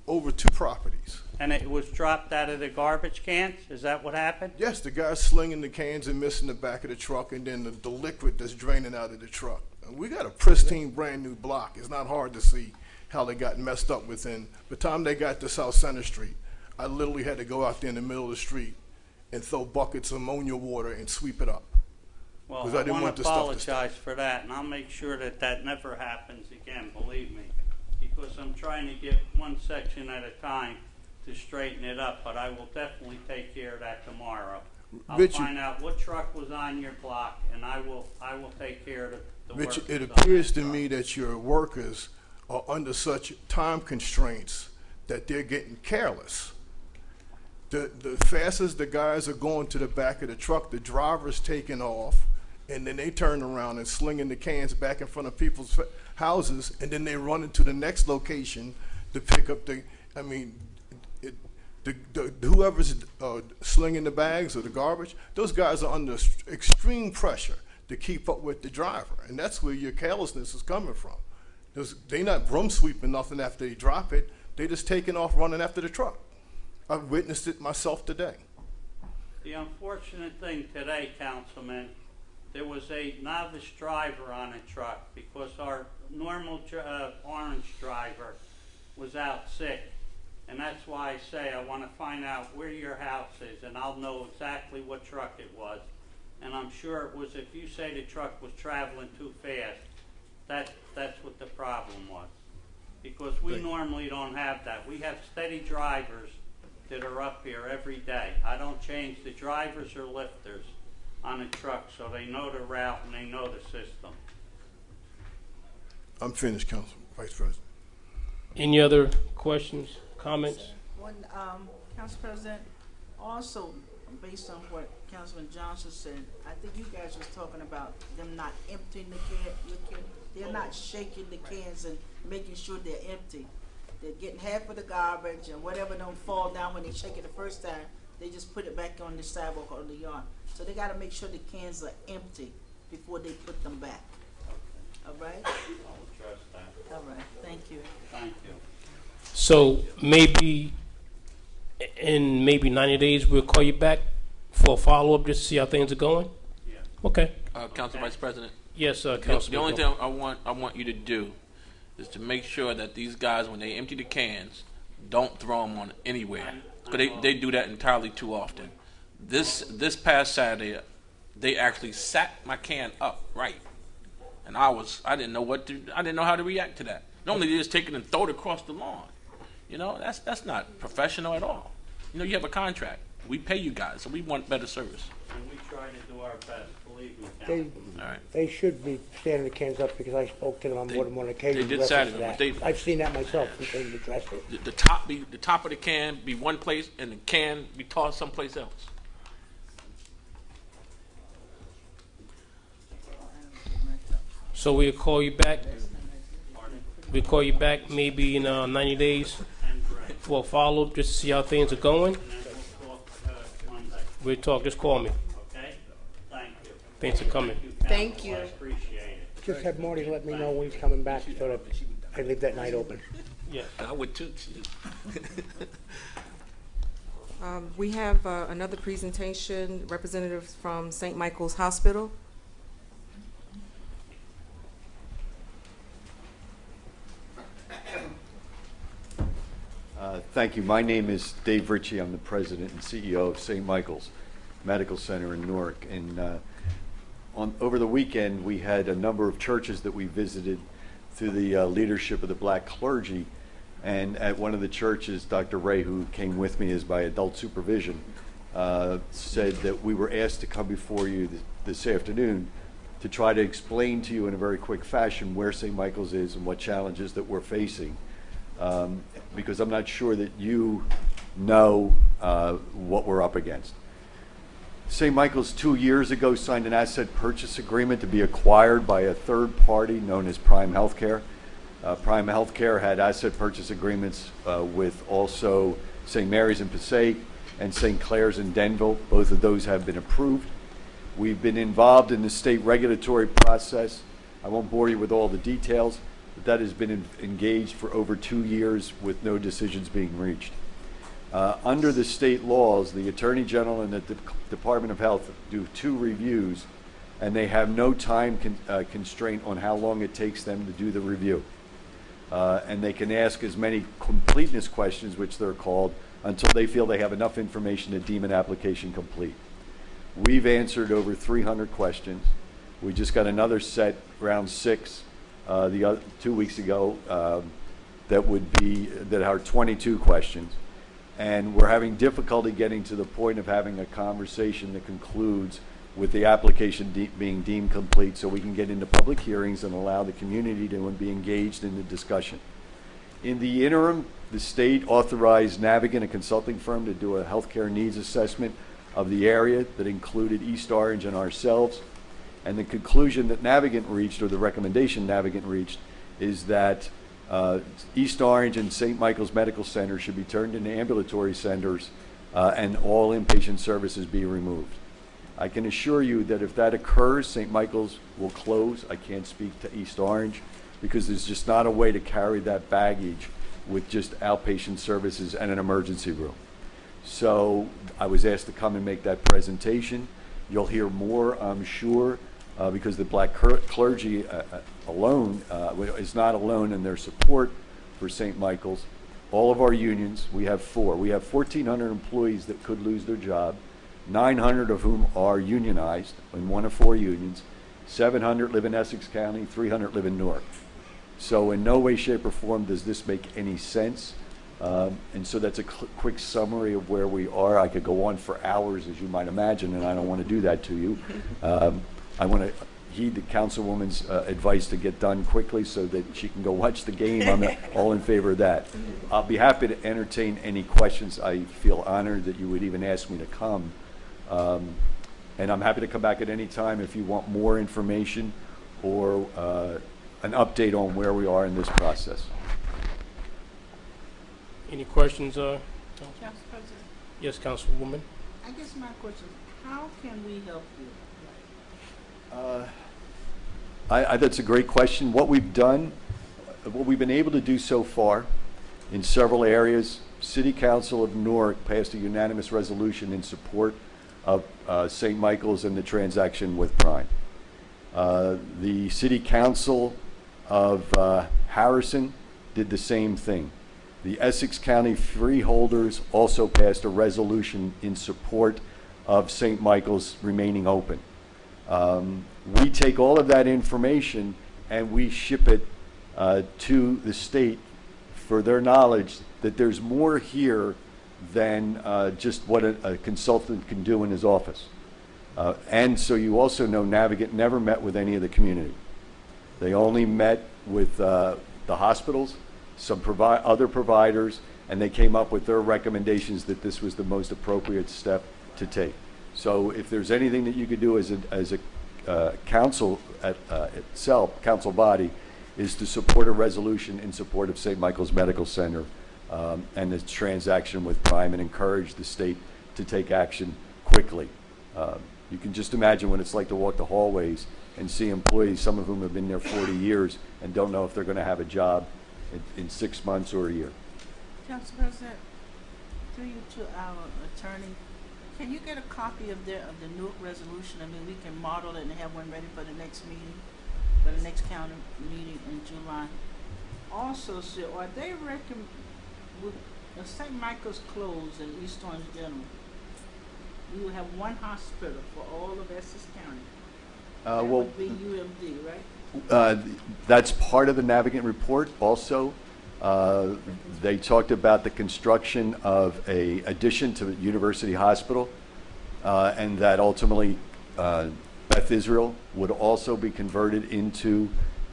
over 2 properties. And it was dropped out of the garbage cans? Is that what happened? Yes, the guy's slinging the cans and missing the back of the truck, and then the liquid that's draining out of the truck. And we got a pristine, brand new block. It's not hard to see how they got messed up within. By the time they got to South Center Street, I literally had to go out there in the middle of the street and throw buckets of ammonia water and sweep it up. Well, Because I didn't want to the stuff to stay. apologize for that, and I'll make sure that that never happens again, believe me. Because I'm trying to get one section at a time to straighten it up, but I will definitely take care of that tomorrow. I'll Richard- find out what truck was on your block, and I will take care of the work. Richard, it that's on appears that to truck. me that your workers are under such time constraints that they're getting careless. The fastest the guys are going to the back of the truck, the driver's taking off, and then they turn around and slinging the cans back in front of people's houses, and then they run into the next location to pick up whoever's slinging the bags or the garbage, those guys are under extreme pressure to keep up with the driver, and that's where your carelessness is coming from. They're not broom sweeping nothing after they drop it. They just taking off running after the truck. I've witnessed it myself today. The unfortunate thing today, Councilman, there was a novice driver on a truck because our normal orange driver was out sick. And that's why I say I want to find out where your house is, and I'll know exactly what truck it was. And I'm sure it was, if you say the truck was traveling too fast, that's what the problem was. Because we normally don't have that. We have steady drivers that are up here every day. I don't change the drivers or lifters on a truck, so they know the route and they know the system. I'm finished, Council Vice President. Any other questions, comments? One, Council President, also based on what Councilman Johnson said, I think you guys was talking about them not emptying the can. They're not shaking the cans and making sure they're empty. They're getting half of the garbage and whatever don't fall down when they shake it the first time, they just put it back on the sidewalk or the yard. So they gotta make sure the cans are empty before they put them back. All right? I'll trust that. All right, thank you. Thank you. So maybe in 90 days, we'll call you back for a follow-up just to see how things are going? Yeah. Okay. Council Vice President. Yes, The Councilman. only thing I want you to do is to make sure that these guys, when they empty the cans, don't throw them on anywhere. Because they do that entirely too often. This past Saturday, they actually sat my can up right, and I didn't know how to react to that. Normally they just take it and throw it across the lawn. You know, that's not professional at all. You know, you have a contract. We pay you guys, so we want better service. And we try to do our best, believe me, They, Councilman. All right. they should be standing the cans up because I spoke to them on more than one occasion. they did in reference Saturday, to that. but I've seen that myself and they've addressed it. The top of the can be one place, and the can be tossed someplace else. So we'll call you back. We'll call you back maybe in 90 days for a follow-up just to see how things are going. And then we'll talk Monday, We'll talk. Just call me. okay? Thank you. Thanks for coming. Thank Council. you. I appreciate it. Just have Marty let me know when he's coming back so that I leave that night open. Yeah. I would too. We have another presentation, representatives from St. Michael's Hospital. Thank you. My name is Dave Ritchie. I'm the president and CEO of St. Michael's Medical Center in Newark. And over the weekend, we had a number of churches that we visited through the leadership of the black clergy. And at one of the churches, Dr. Ray, who came with me as by adult supervision, said that we were asked to come before you this afternoon to try to explain to you in a very quick fashion where St. Michael's is and what challenges that we're facing. Because I'm not sure that you know what we're up against. St. Michael's 2 years ago signed an asset purchase agreement to be acquired by a third party known as Prime Healthcare. Prime Healthcare had asset purchase agreements with also St. Mary's in Passaic and St. Clair's in Denville. Both of those have been approved. We've been involved in the state regulatory process. I won't bore you with all the details, but that has been engaged for over 2 years with no decisions being reached. Under the state laws, the Attorney General and the Department of Health do 2 reviews, and they have no time constraint on how long it takes them to do the review. And they can ask as many completeness questions, which they're called, until they feel they have enough information to deem an application complete. We've answered over 300 questions. We just got another set, round 6, 2 weeks ago, that are 22 questions. And we're having difficulty getting to the point of having a conversation that concludes with the application being deemed complete, so we can get into public hearings and allow the community to be engaged in the discussion. In the interim, the state authorized Navigant, a consulting firm, to do a healthcare needs assessment of the area that included East Orange and ourselves. And the conclusion that Navigant reached, or the recommendation Navigant reached, is that East Orange and St. Michael's Medical Center should be turned into ambulatory centers and all inpatient services be removed. I can assure you that if that occurs, St. Michael's will close. I can't speak to East Orange because there's just not a way to carry that baggage with just outpatient services and an emergency room. So I was asked to come and make that presentation. You'll hear more, I'm sure, because the black clergy alone is not alone in their support for St. Michael's. All of our unions, we have 4. We have 1,400 employees that could lose their job, 900 of whom are unionized in 1 of 4 unions. 700 live in Essex County, 300 live in Newark. So in no way, shape, or form does this make any sense. And so that's a quick summary of where we are. I could go on for hours, as you might imagine, and I don't want to do that to you. I want to heed the councilwoman's advice to get done quickly so that she can go watch the game. I'm all in favor of that. I'll be happy to entertain any questions. I feel honored that you would even ask me to come. And I'm happy to come back at any time if you want more information or an update on where we are in this process. Any questions, Council President? Yes, Councilwoman. I guess my question is, how can we help you? That's a great question. What we've done, what we've been able to do so far in several areas, City Council of Newark passed a unanimous resolution in support of St. Michael's and the transaction with Prime. The City Council of Harrison did the same thing. The Essex County Freeholders also passed a resolution in support of St. Michael's remaining open. We take all of that information and we ship it to the state for their knowledge that there's more here than just what a consultant can do in his office. And so you also know Navigant never met with any of the community. They only met with the hospitals, some other providers, and they came up with their recommendations that this was the most appropriate step to take. So if there's anything that you could do as a council itself, council body, is to support a resolution in support of St. Michael's Medical Center and the transaction with Prime, and encourage the state to take action quickly. You can just imagine what it's like to walk the hallways and see employees, some of whom have been there 40 years, and don't know if they're going to have a job in 6 months or a year. Council President, through you to our attorney, can you get a copy of the Newark resolution? I mean, we can model it and have one ready for the next meeting, for the next county meeting in July. Also, sir, are they would St. Michael's closed in East Orange General? We will have one hospital for all of Essex County. That would be UMD, right? That's part of the Navigant report also. They talked about the construction of a addition to University Hospital, and that ultimately Beth Israel would also be converted into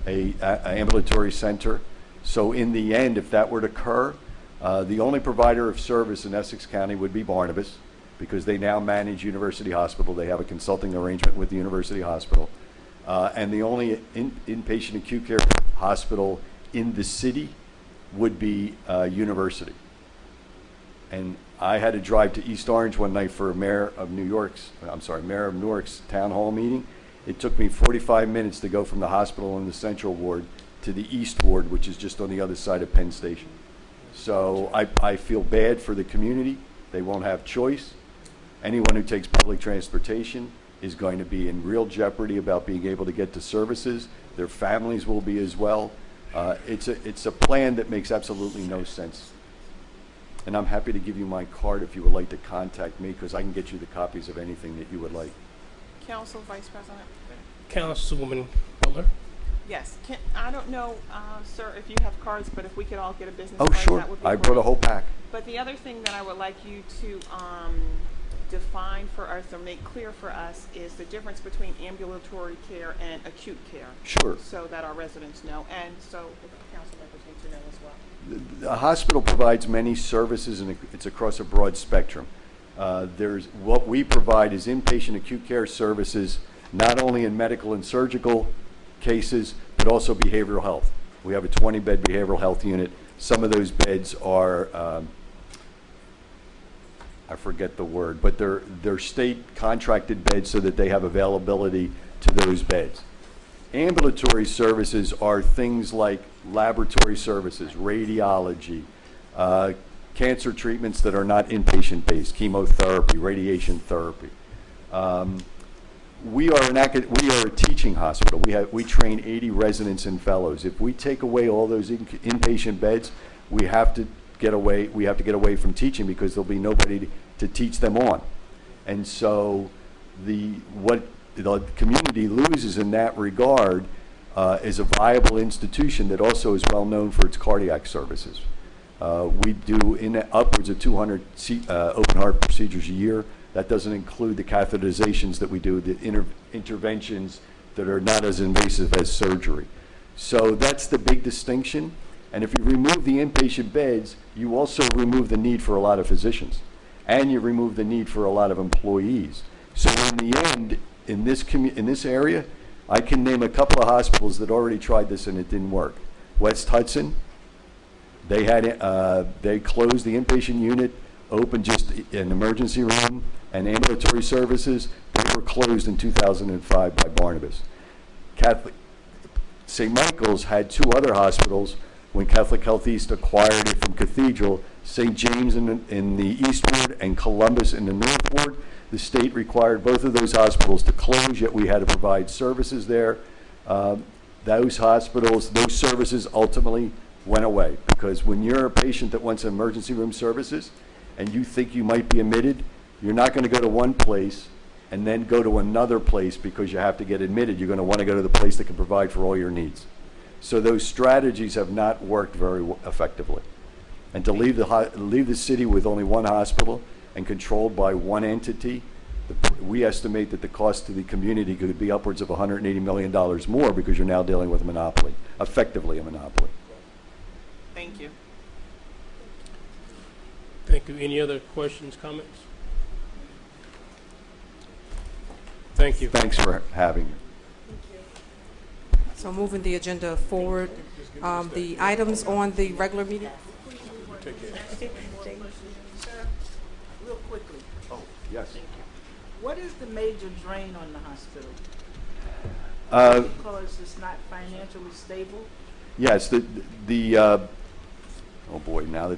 a ambulatory center. So in the end, if that were to occur, the only provider of service in Essex County would be Barnabas, because they now manage University Hospital. They have a consulting arrangement with the University Hospital. And the only inpatient acute care hospital in the city would be University. And I had to drive to East Orange one night for a Mayor of Newark's town hall meeting. It took me 45 minutes to go from the hospital in the Central Ward to the East Ward, which is just on the other side of Penn Station. So I feel bad for the community. They won't have choice. Anyone who takes public transportation is going to be in real jeopardy about being able to get to services. Their families will be as well. It's a plan that makes absolutely no sense. And I'm happy to give you my card if you would like to contact me, because I can get you the copies of anything that you would like. Council Vice President. Councilwoman Butler. Yes. I don't know, sir, if you have cards, but if we could all get a business Oh, card, sure. that would be I great. brought a whole pack. But the other thing that I would like you to define for us or make clear for us is the difference between ambulatory care and acute care. Sure. So that our residents know, and so the council members need to know as well. The hospital provides many services, and it's across a broad spectrum. What we provide is inpatient acute care services, not only in medical and surgical cases, but also behavioral health. We have a 20-bed behavioral health unit. Some of those beds are, I forget the word, but they're state contracted beds so that they have availability to those beds. Ambulatory services are things like laboratory services, radiology, cancer treatments that are not inpatient based, chemotherapy, radiation therapy. We are a teaching hospital. We train 80 residents and fellows. If we take away all those inpatient beds, we have to get away from teaching, because there'll be nobody to teach them on. And so what the community loses in that regard is a viable institution that also is well known for its cardiac services. We do upwards of 200 open heart procedures a year. That doesn't include the catheterizations that we do, the interventions that are not as invasive as surgery. So that's the big distinction. And if you remove the inpatient beds, you also remove the need for a lot of physicians, and you remove the need for a lot of employees. So in the end, in this area, I can name a couple of hospitals that already tried this and it didn't work. West Hudson, they closed the inpatient unit, opened just an emergency room and ambulatory services. They were closed in 2005 by Barnabas. St. Michael's had two other hospitals when Catholic Health East acquired it from Cathedral, St. James in the East Ward and Columbus in the North Ward. The state required both of those hospitals to close, yet we had to provide services there. Those services ultimately went away, because when you're a patient that wants emergency room services and you think you might be admitted, you're not going to go to one place and then go to another place because you have to get admitted. You're going to want to go to the place that can provide for all your needs. So those strategies have not worked very effectively. And to leave the city with only one hospital and controlled by one entity, we estimate that the cost to the community could be upwards of $180 million more, because you're now dealing with a monopoly, effectively a monopoly. Thank you. Thank you. Any other questions, comments? Thank you. Thanks for having me. So moving the agenda forward, the items on the regular meeting. Sir, real quickly, Oh, yes. what is the major drain on the hospital? Because it's not financially stable? Yes, oh boy, now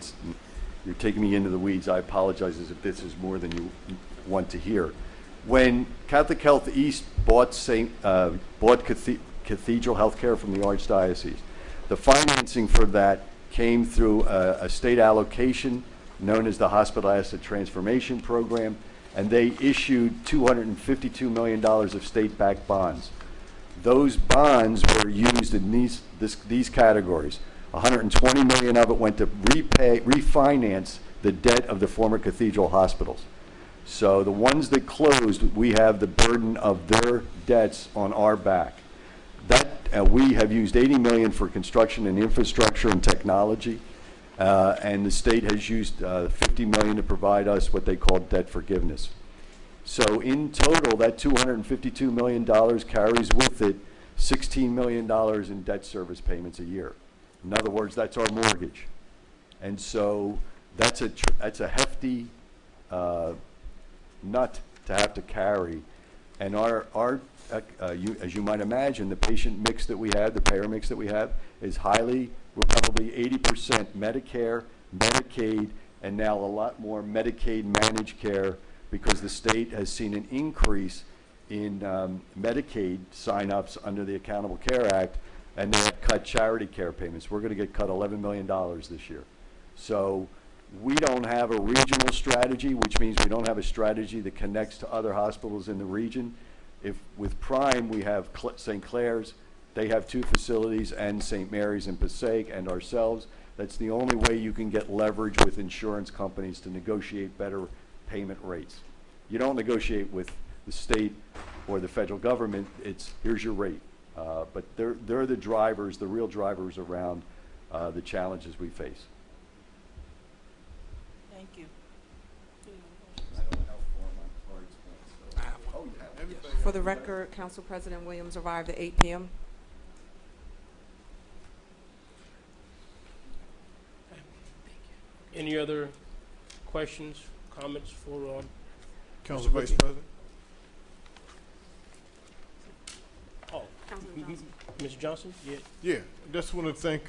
you're taking me into the weeds. I apologize as if this is more than you want to hear. When Catholic Health East bought Cathedral Healthcare from the Archdiocese, the financing for that came through a state allocation known as the Hospital Asset Transformation Program, and they issued $252 million of state-backed bonds. Those bonds were used in these categories. $120 million of it went to refinance the debt of the former Cathedral hospitals. So the ones that closed, we have the burden of their debts on our back. We have used $80 million for construction and infrastructure and technology, and the state has used $50 million to provide us what they call debt forgiveness. So in total, that $252 million carries with it $16 million in debt service payments a year. In other words, that's our mortgage. And so that's a hefty nut to have to carry. And as you might imagine, the patient mix that we have, the payer mix that we have, is we're probably 80% Medicare, Medicaid, and now a lot more Medicaid managed care, because the state has seen an increase in Medicaid sign-ups under the Accountable Care Act, and they have cut charity care payments. We're going to get cut $11 million this year. So we don't have a regional strategy, which means we don't have a strategy that connects to other hospitals in the region. If with Prime we have St. Clair's, they have 2 facilities, and St. Mary's and Passaic, and ourselves. That's the only way you can get leverage with insurance companies to negotiate better payment rates. You don't negotiate with the state or the federal government. It's here's your rate. But they're the drivers, the real drivers around the challenges we face. Thank you. For the record, Council President Williams arrived at 8 p.m. Any other questions, comments for Council Vice President? Oh, Mr. Johnson? Yeah. Yeah, just want to thank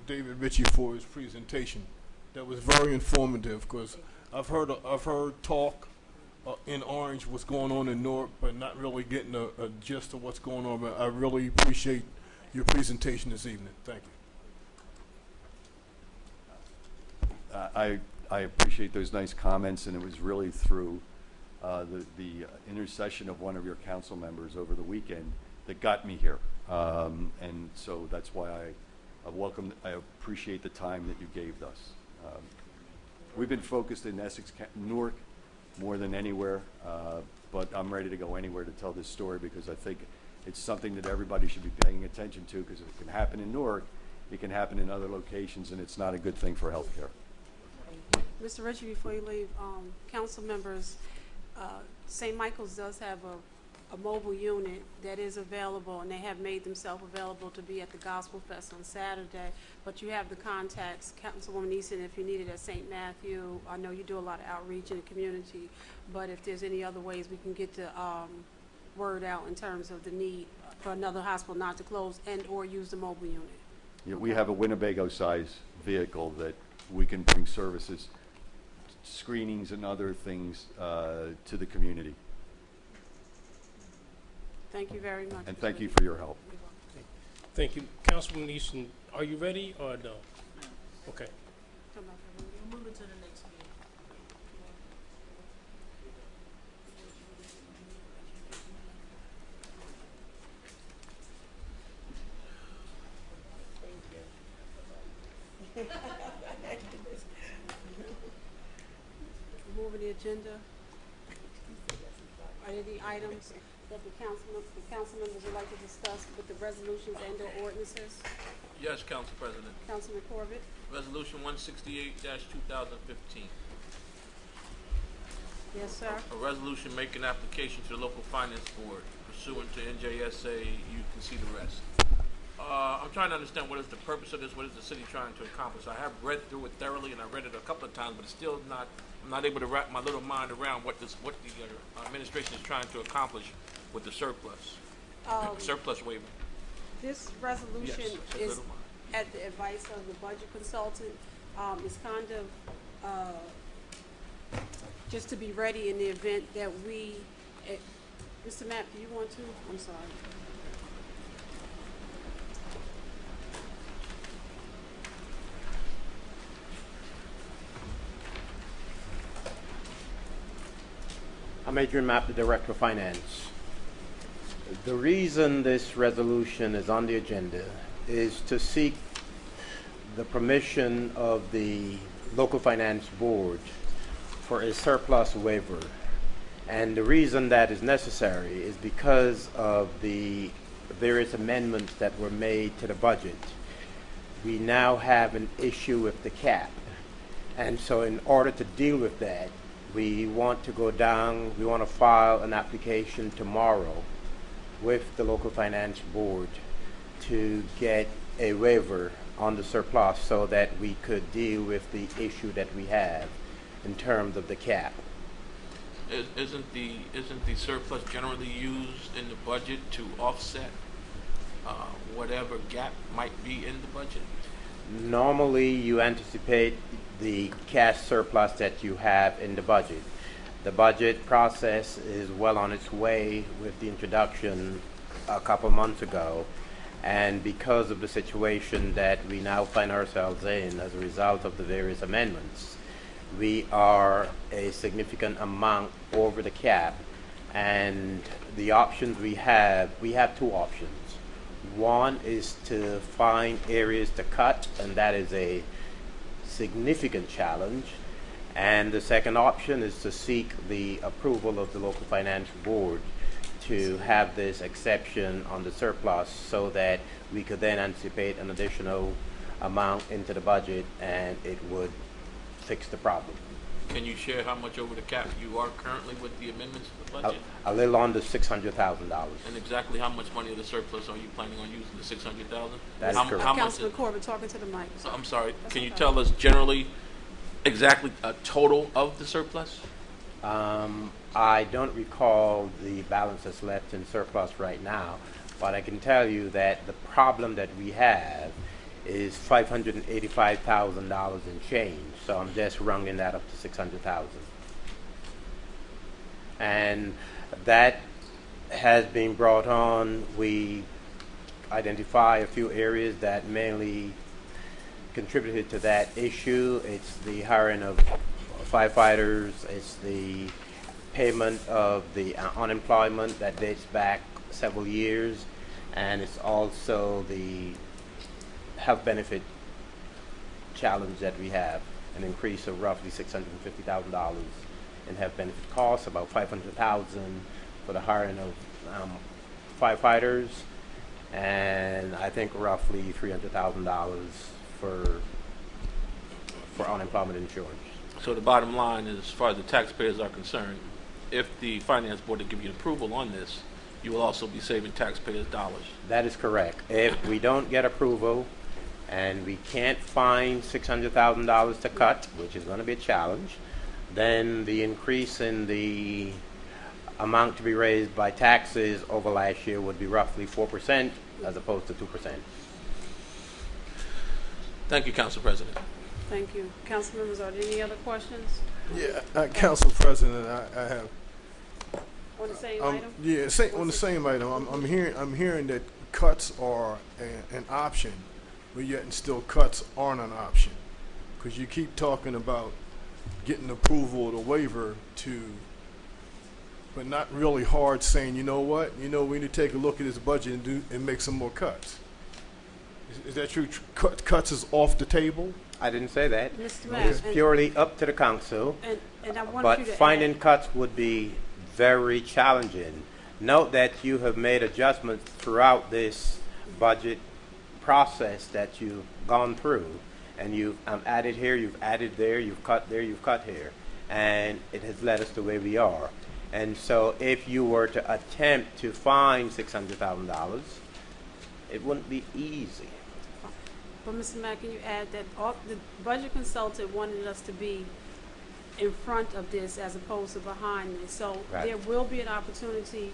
David Ritchie for his presentation. That was very informative, because I've heard talk in Orange what's going on in Newark, but not really getting a gist of what's going on. But I really appreciate your presentation this evening. Thank you. I appreciate those nice comments, and it was really through the intercession of one of your council members over the weekend that got me here. And so that's why I appreciate the time that you gave us. We've been focused in Essex, Newark, more than anywhere, but I'm ready to go anywhere to tell this story, because I think it's something that everybody should be paying attention to, because if it can happen in Newark, it can happen in other locations, and it's not a good thing for healthcare. Mr. Ritchie, before you leave, council members, St. Michael's does have a mobile unit that is available, and they have made themselves available to be at the Gospel Fest on Saturday. But you have the contacts, Councilwoman Easton, if you need it at St. Matthew. I know you do a lot of outreach in the community, but if there's any other ways we can get the word out in terms of the need for another hospital not to close and or use the mobile unit. Yeah, we have a Winnebago-size vehicle that we can bring services, screenings and other things to the community. Thank you very much. And thank you for your help. Thank you. Councilman Easton, are you ready or no? Okay. We'll move it to the next meeting. Moving the agenda. Are there any items that the council members would like to discuss with the resolutions and or ordinances? Yes, Council President. Councilman Corbett? Resolution 168-2015. Yes, sir. A resolution making application to the local finance board pursuant to NJSA. You can see the rest. I'm trying to understand what is the purpose of this. What is the city trying to accomplish? I have read through it thoroughly, and I read it a couple of times, but it's still not. I'm not able to wrap my little mind around what the administration is trying to accomplish with the surplus waiver. This resolution is at the advice of the budget consultant. It's kind of just to be ready in the event that we. Mr. Mapp, do you want to? I'm sorry. I'm Adrian Mapp, the Director of Finance. The reason this resolution is on the agenda is to seek the permission of the local finance board for a surplus waiver. And the reason that is necessary is because of the various amendments that were made to the budget. We now have an issue with the cap. And so in order to deal with that, we want to go down, we want to file an application tomorrow with the local finance board to get a waiver on the surplus so that we could deal with the issue that we have in terms of the cap. Isn't the surplus generally used in the budget to offset whatever gap might be in the budget? Normally, you anticipate the cash surplus that you have in the budget. The budget process is well on its way with the introduction a couple months ago, and because of the situation that we now find ourselves in as a result of the various amendments, we are a significant amount over the cap, and the options we have two options. One is to find areas to cut, and that is a significant challenge. And the second option is to seek the approval of the local financial board to have this exception on the surplus so that we could then anticipate an additional amount into the budget and it would fix the problem. Can you share how much over the cap you are currently with the amendments to the budget? A little under $600,000. And exactly how much money of the surplus are you planning on using, the $600,000? That is correct. Councilman Corbett talking to the mic. I'm sorry, can you tell us generally exactly a total of the surplus? I don't recall the balance that's left in surplus right now, but I can tell you that the problem that we have is $585,000 in change. So I'm just rounding that up to 600,000. And that has been brought on. We identify a few areas that mainly contributed to that issue. It's the hiring of firefighters, it's the payment of the unemployment that dates back several years, and it's also the health benefit challenge that we have, an increase of roughly $650,000 in health benefit costs, about $500,000 for the hiring of firefighters, and I think roughly $300,000 for unemployment insurance. So the bottom line is, as far as the taxpayers are concerned, if the finance board to give you approval on this, you will also be saving taxpayers dollars. That is correct. If we don't get approval and we can't find $600,000 to cut, which is going to be a challenge, then the increase in the amount to be raised by taxes over last year would be roughly 4% as opposed to 2%. Thank you, Council President. Thank you. Council members, are there any other questions? Yeah, Council President, I have. On the same item? Yeah, on the same item. I'm hearing that cuts are an option, but yet still cuts aren't an option, because you keep talking about getting approval or the waiver but not really hard saying, you know what, we need to take a look at this budget and make some more cuts. Is that true? Cuts is off the table? I didn't say that. Mr. Mayor, it's purely up to the council. And I wanted but you to finding cuts would be very challenging. Note that you have made adjustments throughout this budget process that you've gone through, and you've added here, you've added there, you've cut there, you've cut here, and it has led us to where we are. And so if you were to attempt to find $600,000, it wouldn't be easy. But Mr. Mack, can you add that the budget consultant wanted us to be in front of this as opposed to behind this. So there will be an opportunity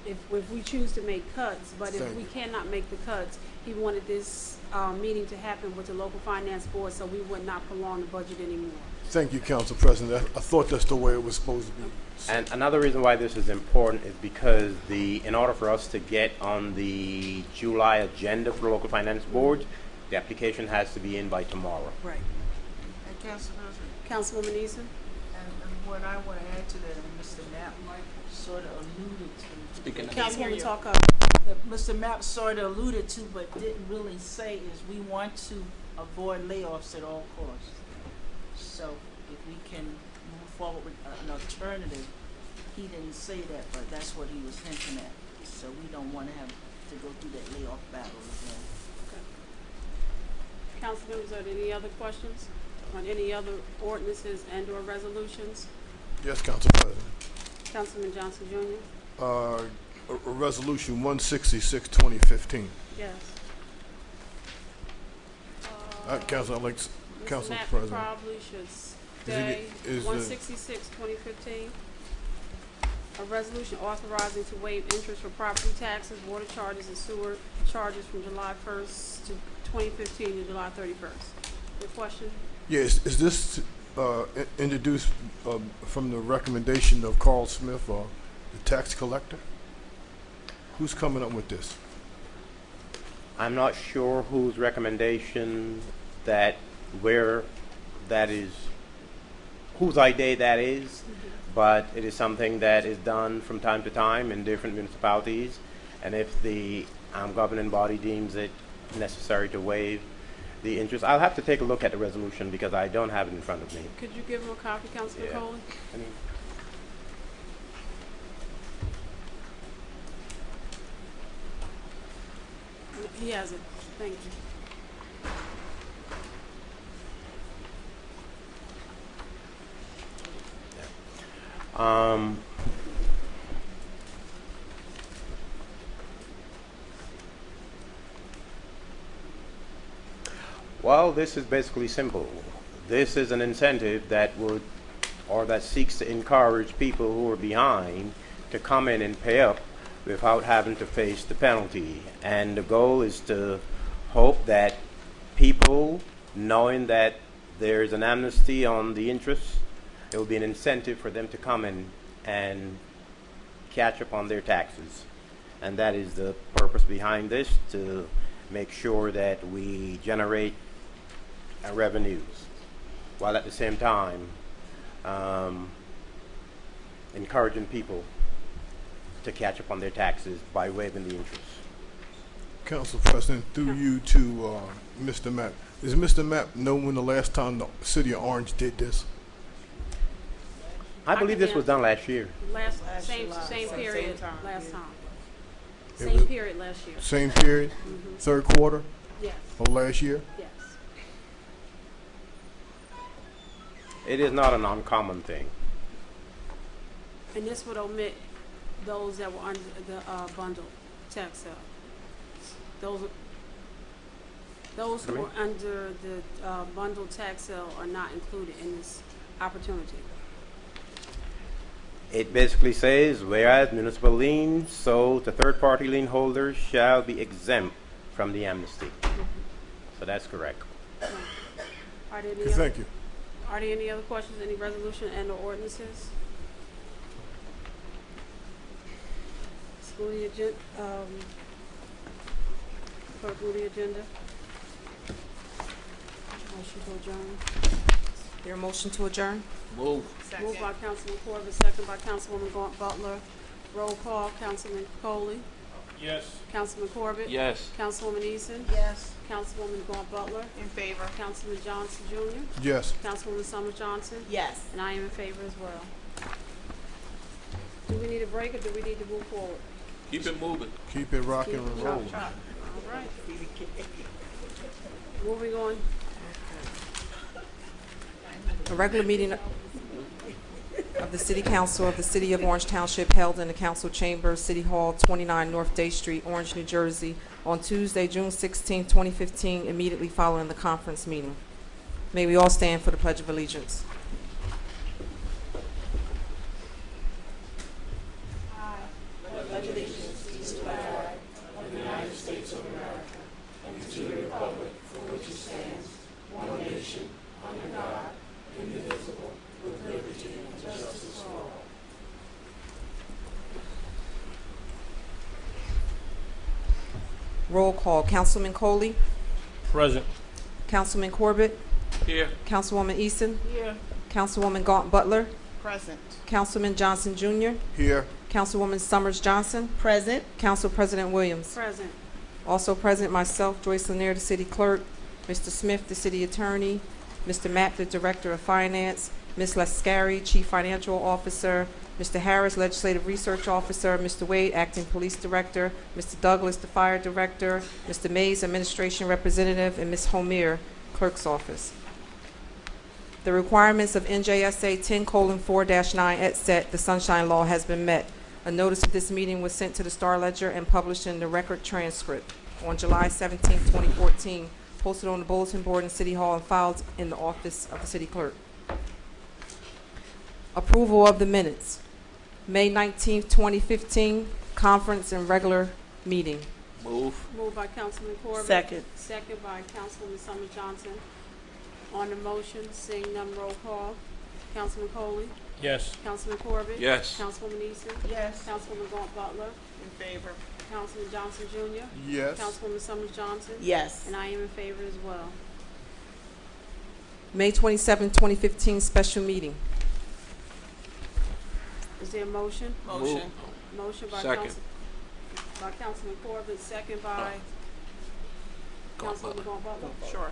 if we choose to make cuts, but if we cannot make the cuts, he wanted this meeting to happen with the local finance board so we would not prolong the budget anymore. Thank you, Council President. I thought that's the way it was supposed to be. And another reason why this is important is because in order for us to get on the July agenda for the local finance board, the application has to be in by tomorrow. Right. And Council President. Councilwoman Eason. And what I want to add to that, and Mr. Knapp sort of alluded to. Councilwoman talk up. That Mr. Knapp sort of alluded to, but didn't really say, is we want to avoid layoffs at all costs. So if we can move forward with an alternative, he didn't say that, but that's what he was hinting at. So we don't want to have to go through that layoff battle again. Council members, are there any other questions on any other ordinances and or resolutions? Yes, Council President. Councilman Johnson Jr. Resolution 166, 2015. Yes. Council, I'd like Council Matt President. probably should stay. is the- 166, 2015. A resolution authorizing to waive interest for property taxes, water charges, and sewer charges from July 1st to 2015 to July 31st. Your question? Yes, is this introduced from the recommendation of Carl Smith, the tax collector? Who's coming up with this? I'm not sure whose recommendation that, where that is, whose idea that is, but it is something that is done from time to time in different municipalities. And if the governing body deems it necessary to waive the interest, I'll have to take a look at the resolution because I don't have it in front of me. Could you give him a copy, Councilman Yeah. Coley? He has it. Thank you. Well, this is basically simple. This is an incentive that would, or that seeks to encourage people who are behind to come in and pay up without having to face the penalty. And the goal is to hope that people, knowing that there's an amnesty on the interest, it will be an incentive for them to come in and catch up on their taxes. And that is the purpose behind this, to make sure that we generate revenues, while at the same time encouraging people to catch up on their taxes by waiving the interest. Council President, through you to Mr. Mapp. Does Mr. Mapp know when the last time the City of Orange did this? I believe this was done last year. Same Same period time, last time. It Same was- period last year. Same period? Third quarter Yes. of last year? Yes. It is not an uncommon thing. And this would omit those that were under the bundle tax sale. Those who were under the bundle tax sale are not included in this opportunity. It basically says, whereas municipal liens sold to third-party lien holders shall be exempt from the amnesty. So that's correct. Are there any Okay, thank you. Are there any other questions, any resolution and or ordinances? Let's move the agenda, clerk, move the agenda. Motion to adjourn. Your motion to adjourn? Move. Moved by Councilman Corbett, second by Councilwoman Gaunt Butler. Roll call, Councilman Coley. Yes. Councilman Corbett. Yes. Councilwoman Eason. Yes. Councilwoman Gaunt Butler. In favor. Councilman Johnson Jr. Yes. Councilwoman Summers Johnson. Yes. And I am in favor as well. Do we need a break or do we need to move forward? Keep it moving. Keep it rocking and Keep it rolling. All right. Moving on. A regular meeting of the City Council of the City of Orange Township held in the Council Chamber, City Hall, 29 North Day Street, Orange, New Jersey, on Tuesday, June 16, 2015, immediately following the conference meeting. May we all stand for the Pledge of Allegiance. Roll call. Councilman Coley, Present. Councilman Corbett, Here. Councilwoman Eason, Here. Councilwoman Gaunt Butler, Present. Councilman Johnson Jr., Here. Councilwoman Summers Johnson, Present. Council President Williams. Present. Also present, myself, Joyce Lanier, the City Clerk, Mr. Smith, the City Attorney, Mr. Mapp, the Director of Finance, Ms. Lascari, Chief Financial Officer, Mr. Harris, Legislative Research Officer, Mr. Wade, Acting Police Director, Mr. Douglas, the Fire Director, Mr. Mays, Administration Representative, and Ms. Homier, Clerk's Office. The requirements of NJSA 10:4-9 et seq., the Sunshine Law, has been met. A notice of this meeting was sent to the Star Ledger and published in the Record Transcript on July 17, 2014, posted on the bulletin board in City Hall and filed in the office of the city clerk. Approval of the minutes. May 19th, 2015, conference and regular meeting. Move. Moved by Councilman Corbett. Second. Second by Councilwoman Summers Johnson. On the motion, seeing none, roll call. Councilman Coley. Yes. Councilman Corbett. Yes. Councilwoman Easton. Yes. Councilwoman Galt Butler. In favor. Councilman Johnson Jr. Yes. Councilwoman Summers Johnson. Yes. And I am in favor as well. May 27th, 2015, special meeting. Is there a motion? Motion. Motion by Second. Councilman Corbett, second by Councilwoman Galt Butler. Sure.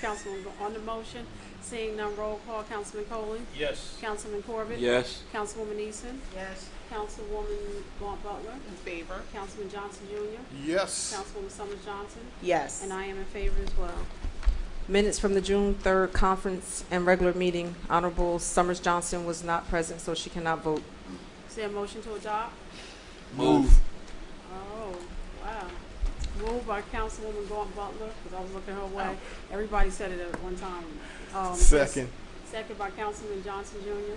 Councilwoman, on the motion, seeing none, roll call. Councilman Coley. Yes. Councilman Corbett. Yes. Councilwoman Easton. Yes. Councilwoman Galt Butler. In favor. Councilman Johnson Jr. Yes. Councilwoman Summers Johnson. Yes. And I am in favor as well. Minutes from the June 3rd conference and regular meeting. Honorable Summers Johnson was not present, so she cannot vote. Is there a motion to adopt? Move. Oh, wow. Moved by Councilwoman Galt Butler, because I was looking her way. Everybody said it at one time. Second. Second by Councilman Johnson Jr.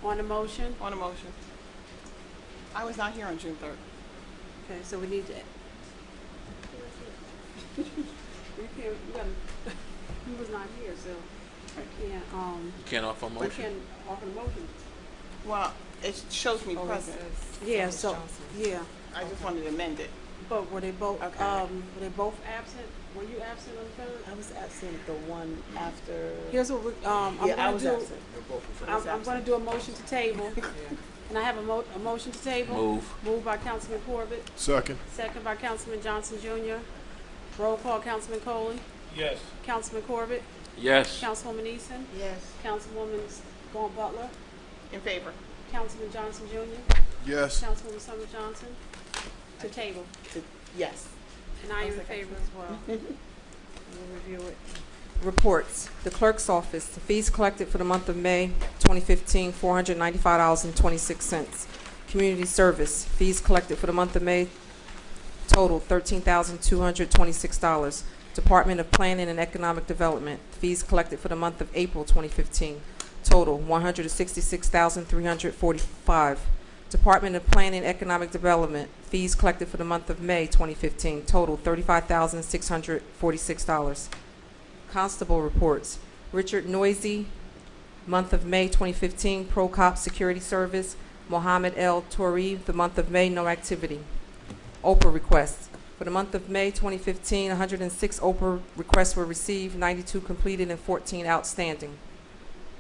On the motion? On the motion. I was not here on June 3rd. Okay, so we need to. He was not here, so I can't, You can't offer a we motion. can't offer the motion. Well, it shows me present. Yeah, so, yeah, I just wanted to amend it. but were they both, Okay. were they both absent? Were you absent on the third? I was absent the one after. Here's what we, I'm Yeah, I gonna was do, absent. I'm gonna do a motion to table. And I have a motion to table. Move. Moved by Councilman Corbett, Second. second by Councilman Johnson Jr. Roll call, Councilman Coley, Yes. Councilman Corbett, Yes. Councilwoman Easton, Yes. Councilwoman Galt Butler, In favor. Councilman Johnson Jr., Yes. Councilwoman Summers Johnson, to table. Yes. And I am in favor as well. We'll review it. Reports. The clerk's office. The fees collected for the month of May 2015, $495.26. Community service. Fees collected for the month of May total $13,226. Department of Planning and Economic Development. Fees collected for the month of April 2015 total $166,345. Department of Planning and Economic Development. Fees collected for the month of May 2015 total $35,646. Constable reports. Richard Noisy, month of May 2015, Pro Cop Security Service. Mohammed L. Touri, the month of May, no activity. OPA requests. For the month of May 2015, 106 OPA requests were received, 92 completed, and 14 outstanding.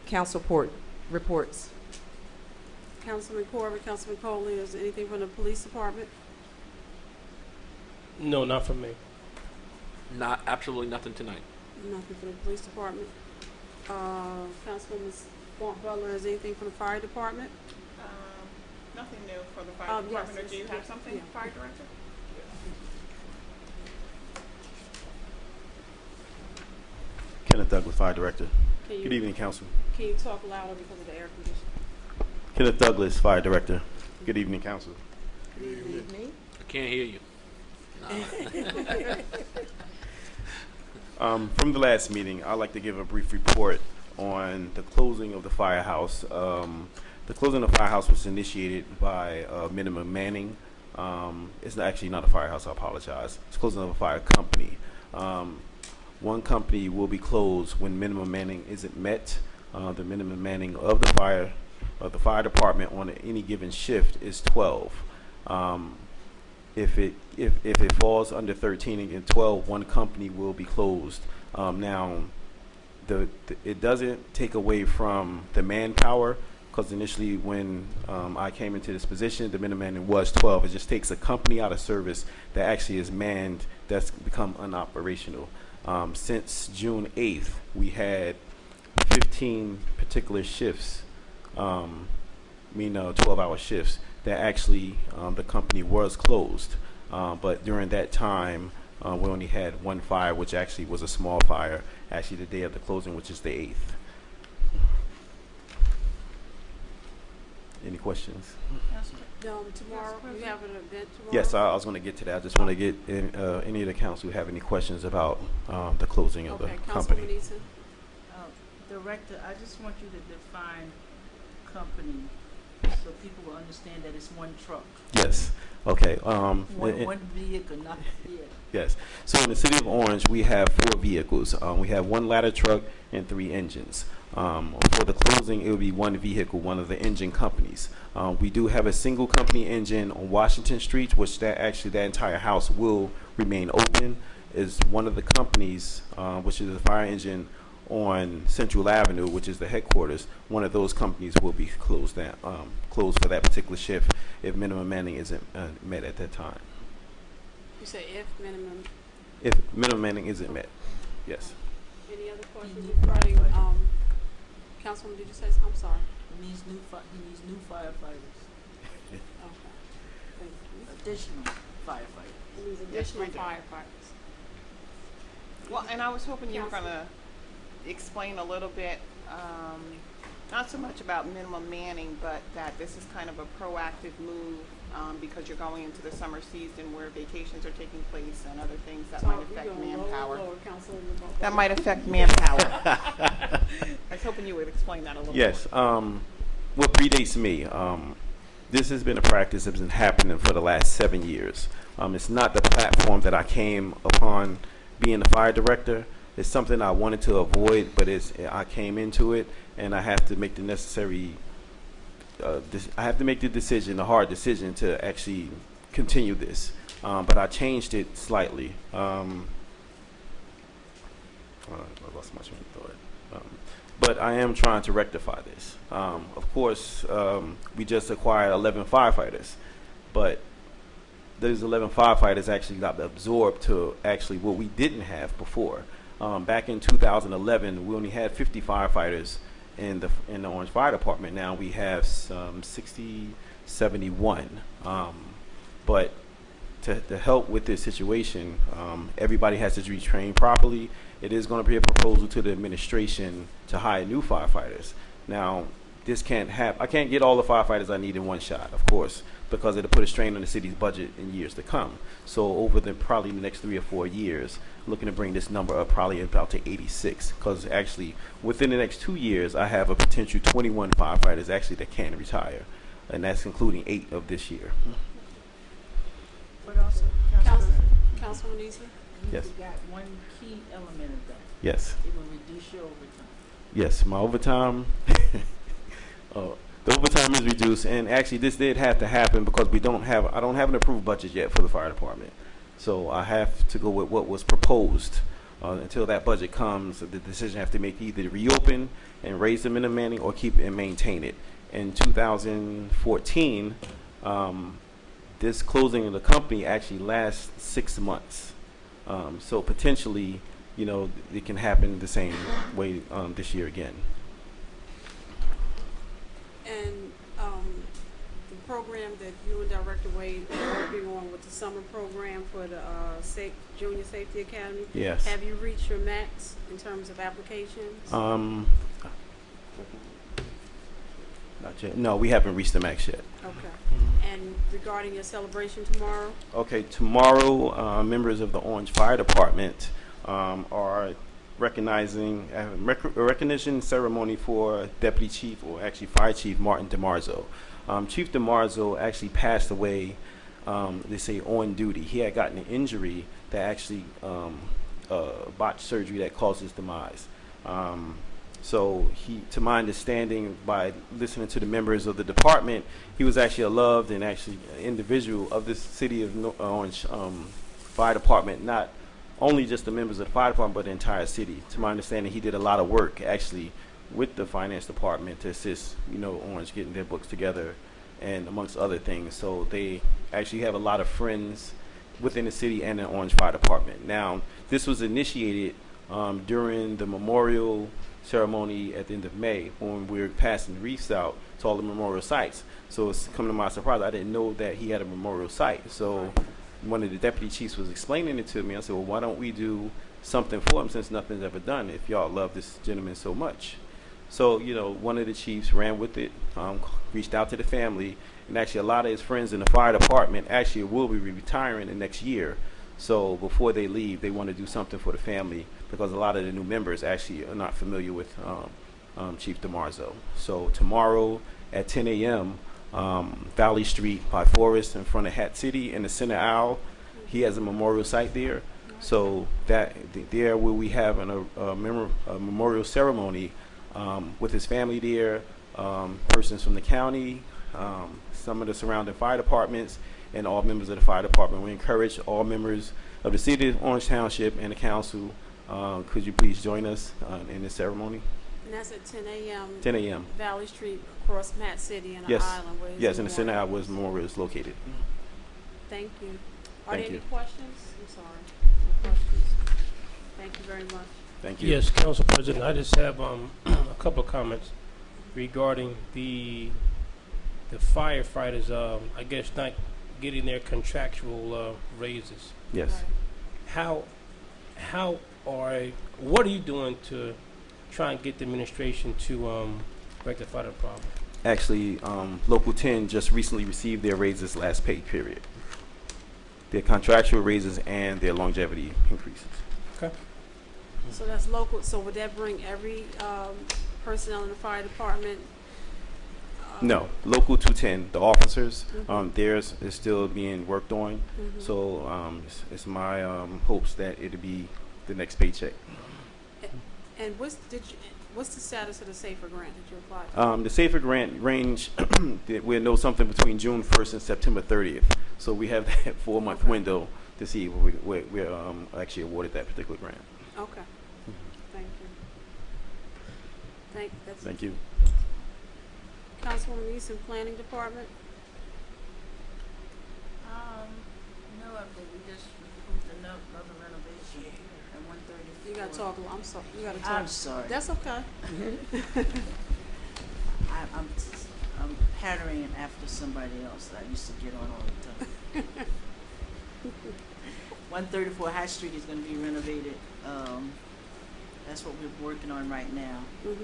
Council reports. Councilman Corbett, Councilman Coley, is there anything from the police department? No, not for me. Not absolutely nothing tonight. Nothing from the police department. Councilwoman Galt Butler, is there anything from the fire department? Nothing new for the fire Yes, department, or do you yes, have something, yeah. fire director? Kenneth Douglas, Fire Director. Can you- Good evening, Council. Can you talk louder because of the air conditioning? Kenneth Douglas, Fire Director. Good evening, Council. Good evening. I can't hear you. From the last meeting, I'd like to give a brief report on the closing of the firehouse. The closing of the firehouse was initiated by Minimum Manning. It's actually not a firehouse, I apologize. It's closing of a fire company. One company will be closed when minimum manning isn't met. The minimum manning of the fire department on any given shift is 12. If it falls under 13 and 12, one company will be closed. Now, it doesn't take away from the manpower, because initially when I came into this position, the minimum manning was 12. It just takes a company out of service that actually is manned that's become unoperational. Since June 8th, we had 15 particular shifts, 12-hour shifts, that actually the company was closed. But during that time, we only had one fire, which actually was a small fire, actually the day of the closing, which is the 8th. Any questions? Tomorrow, we have an event tomorrow? Yes, I was going to get to that. I just want to get any of the council who have any questions about the closing of the company. Councilwoman Eason? Director, I just want you to define company so people will understand that it's one truck. Yes. Okay. One vehicle, not Yes. So in the city of Orange, we have 4 vehicles. We have 1 ladder truck and 3 engines. For the closing, it will be 1 vehicle, one of the engine companies. We do have a single company engine on Washington Street, which that entire house will remain open. Is one of the companies, which is the fire engine on Central Avenue, which is the headquarters. One of those companies will be closed down, closed for that particular shift if minimum manning isn't met at that time. You say if minimum. If minimum manning isn't met, yes. Any other questions regarding, Councilwoman, did you say, I'm sorry? He needs new firefighters. Okay. Thank you. Additional firefighters. It means additional firefighters. Well, and I was hoping you were going to explain a little bit, not so much about minimum manning, but that this is kind of a proactive move because you're going into the summer season where vacations are taking place and other things that might affect manpower. That might affect manpower. I was hoping you would explain that a little Yes. more. What predates me, this has been a practice that's been happening for the last 7 years. It's not the platform that I came upon being the fire director. It's something I wanted to avoid, but I came into it, and I have to make the necessary. I have to make the hard decision to actually continue this. But I changed it slightly. I lost my train of thought. But I am trying to rectify this. Of course, we just acquired 11 firefighters, but those 11 firefighters actually got absorbed to actually what we didn't have before. Back in 2011, we only had 50 firefighters in the Orange Fire Department. Now we have 71. But to help with this situation, everybody has to be trained properly. It is going to be a proposal to the administration to hire new firefighters. Now, this can't happen. I can't get all the firefighters I need in one shot, of course, because it'll put a strain on the city's budget in years to come. So over probably the next 3 or 4 years, looking to bring this number up probably about to 86. Because actually, within the next 2 years, I have a potential 21 firefighters actually that can retire, and that's including 8 of this year. But also, Councilwoman Eason? Yes. You got one key element of that. Yes. It will reduce your overtime. Yes, my overtime. The overtime is reduced, and actually this did have to happen because I don't have an approved budget yet for the fire department. So I have to go with what was proposed. Until that budget comes, the decision I have to make either to reopen and raise the minimum manning or keep and maintain it. In 2014, this closing of the company actually lasts 6 months. So potentially, it can happen the same way this year again. And the program that you and Director Wade are working on with the summer program for the Junior Safety Academy. Yes. Have you reached your max in terms of applications? Not yet. No, we haven't reached the max yet. Okay. And regarding your celebration tomorrow? Okay, tomorrow, members of the Orange Fire Department are recognizing a recognition ceremony for Deputy Chief, or actually Fire Chief Martin DeMarzo. Chief DeMarzo actually passed away, they say, on duty. He had gotten an injury that actually botched surgery that caused his demise. So he, to my understanding, by listening to the members of the department, he was actually a loved and actually individual of the city of Orange Fire Department, not only just the members of the fire department, but the entire city. To my understanding, he did a lot of work actually with the finance department to assist, Orange getting their books together and amongst other things. So they actually have a lot of friends within the city and the Orange Fire Department. Now, this was initiated during the memorial ceremony at the end of May when we were passing wreaths out to all the memorial sites. So it's come to my surprise, I didn't know that he had a memorial site. So one of the deputy chiefs was explaining it to me. I said, well, why don't we do something for him since nothing's ever done if y'all love this gentleman so much? So, you know, one of the chiefs ran with it, reached out to the family, and actually a lot of his friends in the fire department actually will be retiring the next year. So before they leave, they want to do something for the family because a lot of the new members actually are not familiar with Chief DeMarzo. So tomorrow at 10 a.m., Valley Street by Forest in front of Hat City in the Center Aisle, he has a memorial site there. So that there will we have a memorial ceremony with his family there, persons from the county, some of the surrounding fire departments, and all members of the fire department. We encourage all members of the City of Orange Township and the council, could you please join us in this ceremony? And that's at 10 a.m. 10 a.m. Valley Street across Matt City and Yes. the island. Where Yes, in the Center Aisle where his memorial is located. Thank you. Are Thank there you. any questions? I'm sorry. No questions. Thank you very much. Thank you. Yes, Council President, I just have a couple of comments regarding the firefighters, I guess not getting their contractual raises. Yes. What are you doing to try and get the administration to rectify the problem? Actually, Local 10 just recently received their raises last pay period. Their contractual raises and their longevity increases. Okay. So that's local. So would that bring every personnel in the fire department? No, Local 210, the officers, Mhm. theirs is still being worked on. Mhm. So it's my hopes that it'll be the next paycheck. And what's the status of the SAFER grant that you applied for? The SAFER grant range, we'll know something between June 1st and September 30th. So we have that 4-month window to see if we're actually awarded that particular grant. Okay. Thank you. Thank you. Councilwoman Easton, Planning Department. No update, we just approved another renovation at 134. You gotta talk. I'm sorry. You gotta talk. I'm sorry. That's okay. I'm pattering after somebody else that I used to get on all the time. 134 High Street is going to be renovated. That's what we're working on right now. And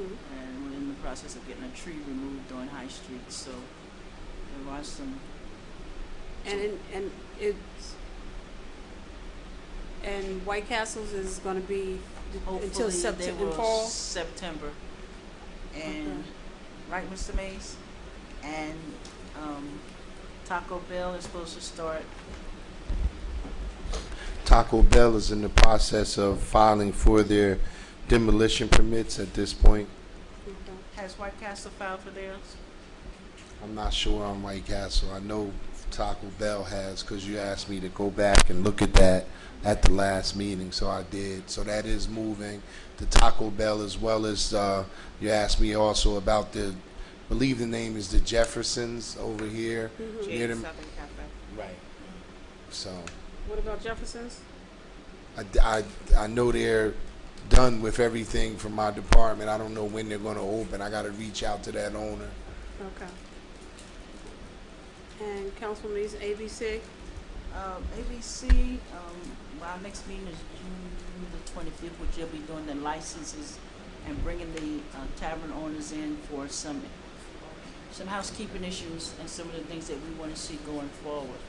we're in the process of getting a tree removed on High Street. So there are some. And White Castles is going to be until Hopefully September they will fall. September. And right, Mr. Mays? And Taco Bell is supposed to start. Taco Bell is in the process of filing for their demolition permits at this point. Has White Castle filed for theirs? I'm not sure on White Castle. I know Taco Bell has because you asked me to go back and look at that at the last meeting, so I did. So that is moving. The Taco Bell, as well as you asked me also about I believe the name is the Jeffersons over here. Near them. Southern Cafe. Right. So What about Jefferson's? I know they're done with everything from my department. I don't know when they're going to open. I got to reach out to that owner. Okay. And Councilwoman Easton, ABC. ABC, our next meeting is June the 25th, which you'll be doing the licenses and bringing the tavern owners in for some housekeeping issues and some of the things that we want to see going forward.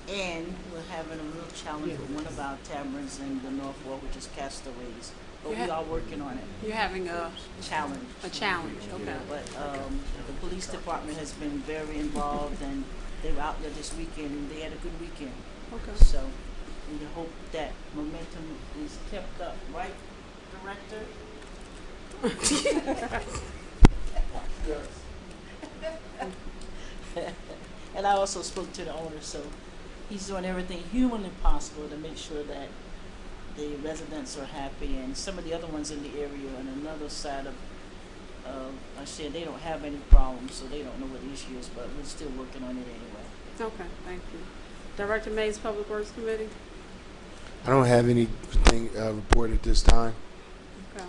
And we're having a real challenge with one of our taverns in the North Ward, which is Castaways. But we are working on it. You're having a challenge. A challenge, okay. But the police department has been very involved, and they were out there this weekend, and they had a good weekend. Okay. So we hope that momentum is kept up, right, Director? And I also spoke to the owner, so he's doing everything humanly possible to make sure that the residents are happy, and some of the other ones in the area on another side of I said they don't have any problems, so they don't know what the issue is, but we're still working on it anyway. Okay, thank you. Director Mays, Public Works Committee. I don't have anything reported at this time. Okay.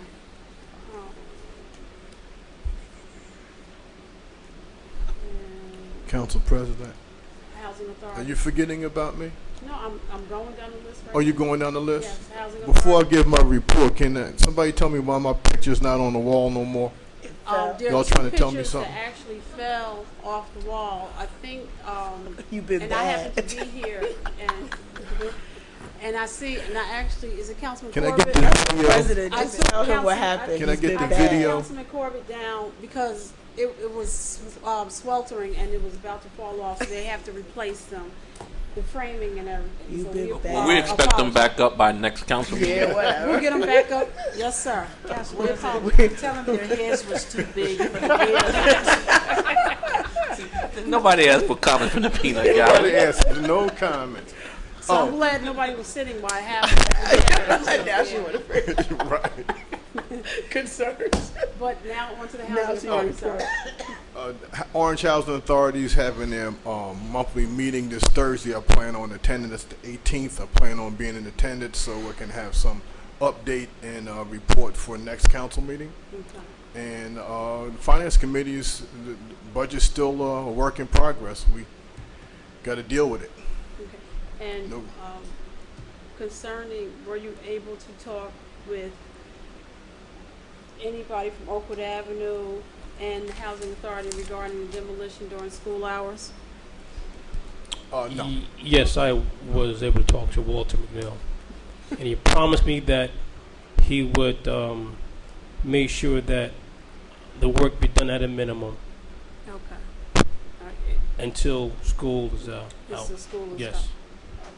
Council President, Housing Authority. are you forgetting about me? No, I'm going down the list right Are you now. going down the list? Yes, Housing Before I Authority. give my report, can somebody tell me why my picture's not on the wall no more? There Y'all are trying two to tell me pictures something? that actually fell off the wall. I think, You've been and I bad. happen to be here, and I see, and I actually, is it Councilman Can I Corbett? get the video? President, I just took tell him what Councilman- happened. Can I He's get been the bad. video? Councilman Corbett down because it was sweltering and it was about to fall off, so they have to replace them, the framing and everything. You've So been we, bad. Well, we expect them apologize. back up by next council meeting. Yeah, whatever. We'll get them back up. Yes, sir. Councilman, tell them their heads was too big for the head. Nobody asked for comments from the peanut Nobody gallery. asked for no comments. So I'm glad nobody was sitting while it happened. Now she want to Right. concerns. But now onto the Now housing she authority, want sir. Orange Housing Authority is having their monthly meeting this Thursday. I plan on attending. It's the 18th. I plan on being in attendance so we can have some update and report for next council meeting. And the Finance Committee's the budget's still a work in progress. We got to deal with it. Okay. And No. concerning, were you able to talk with anybody from Oakwood Avenue and the Housing Authority regarding the demolition during school hours? No. Yes, I was able to talk to Walter McNeil, and he promised me that he would make sure that the work be done at a minimum Okay. until school is out. Until school is Yes. out.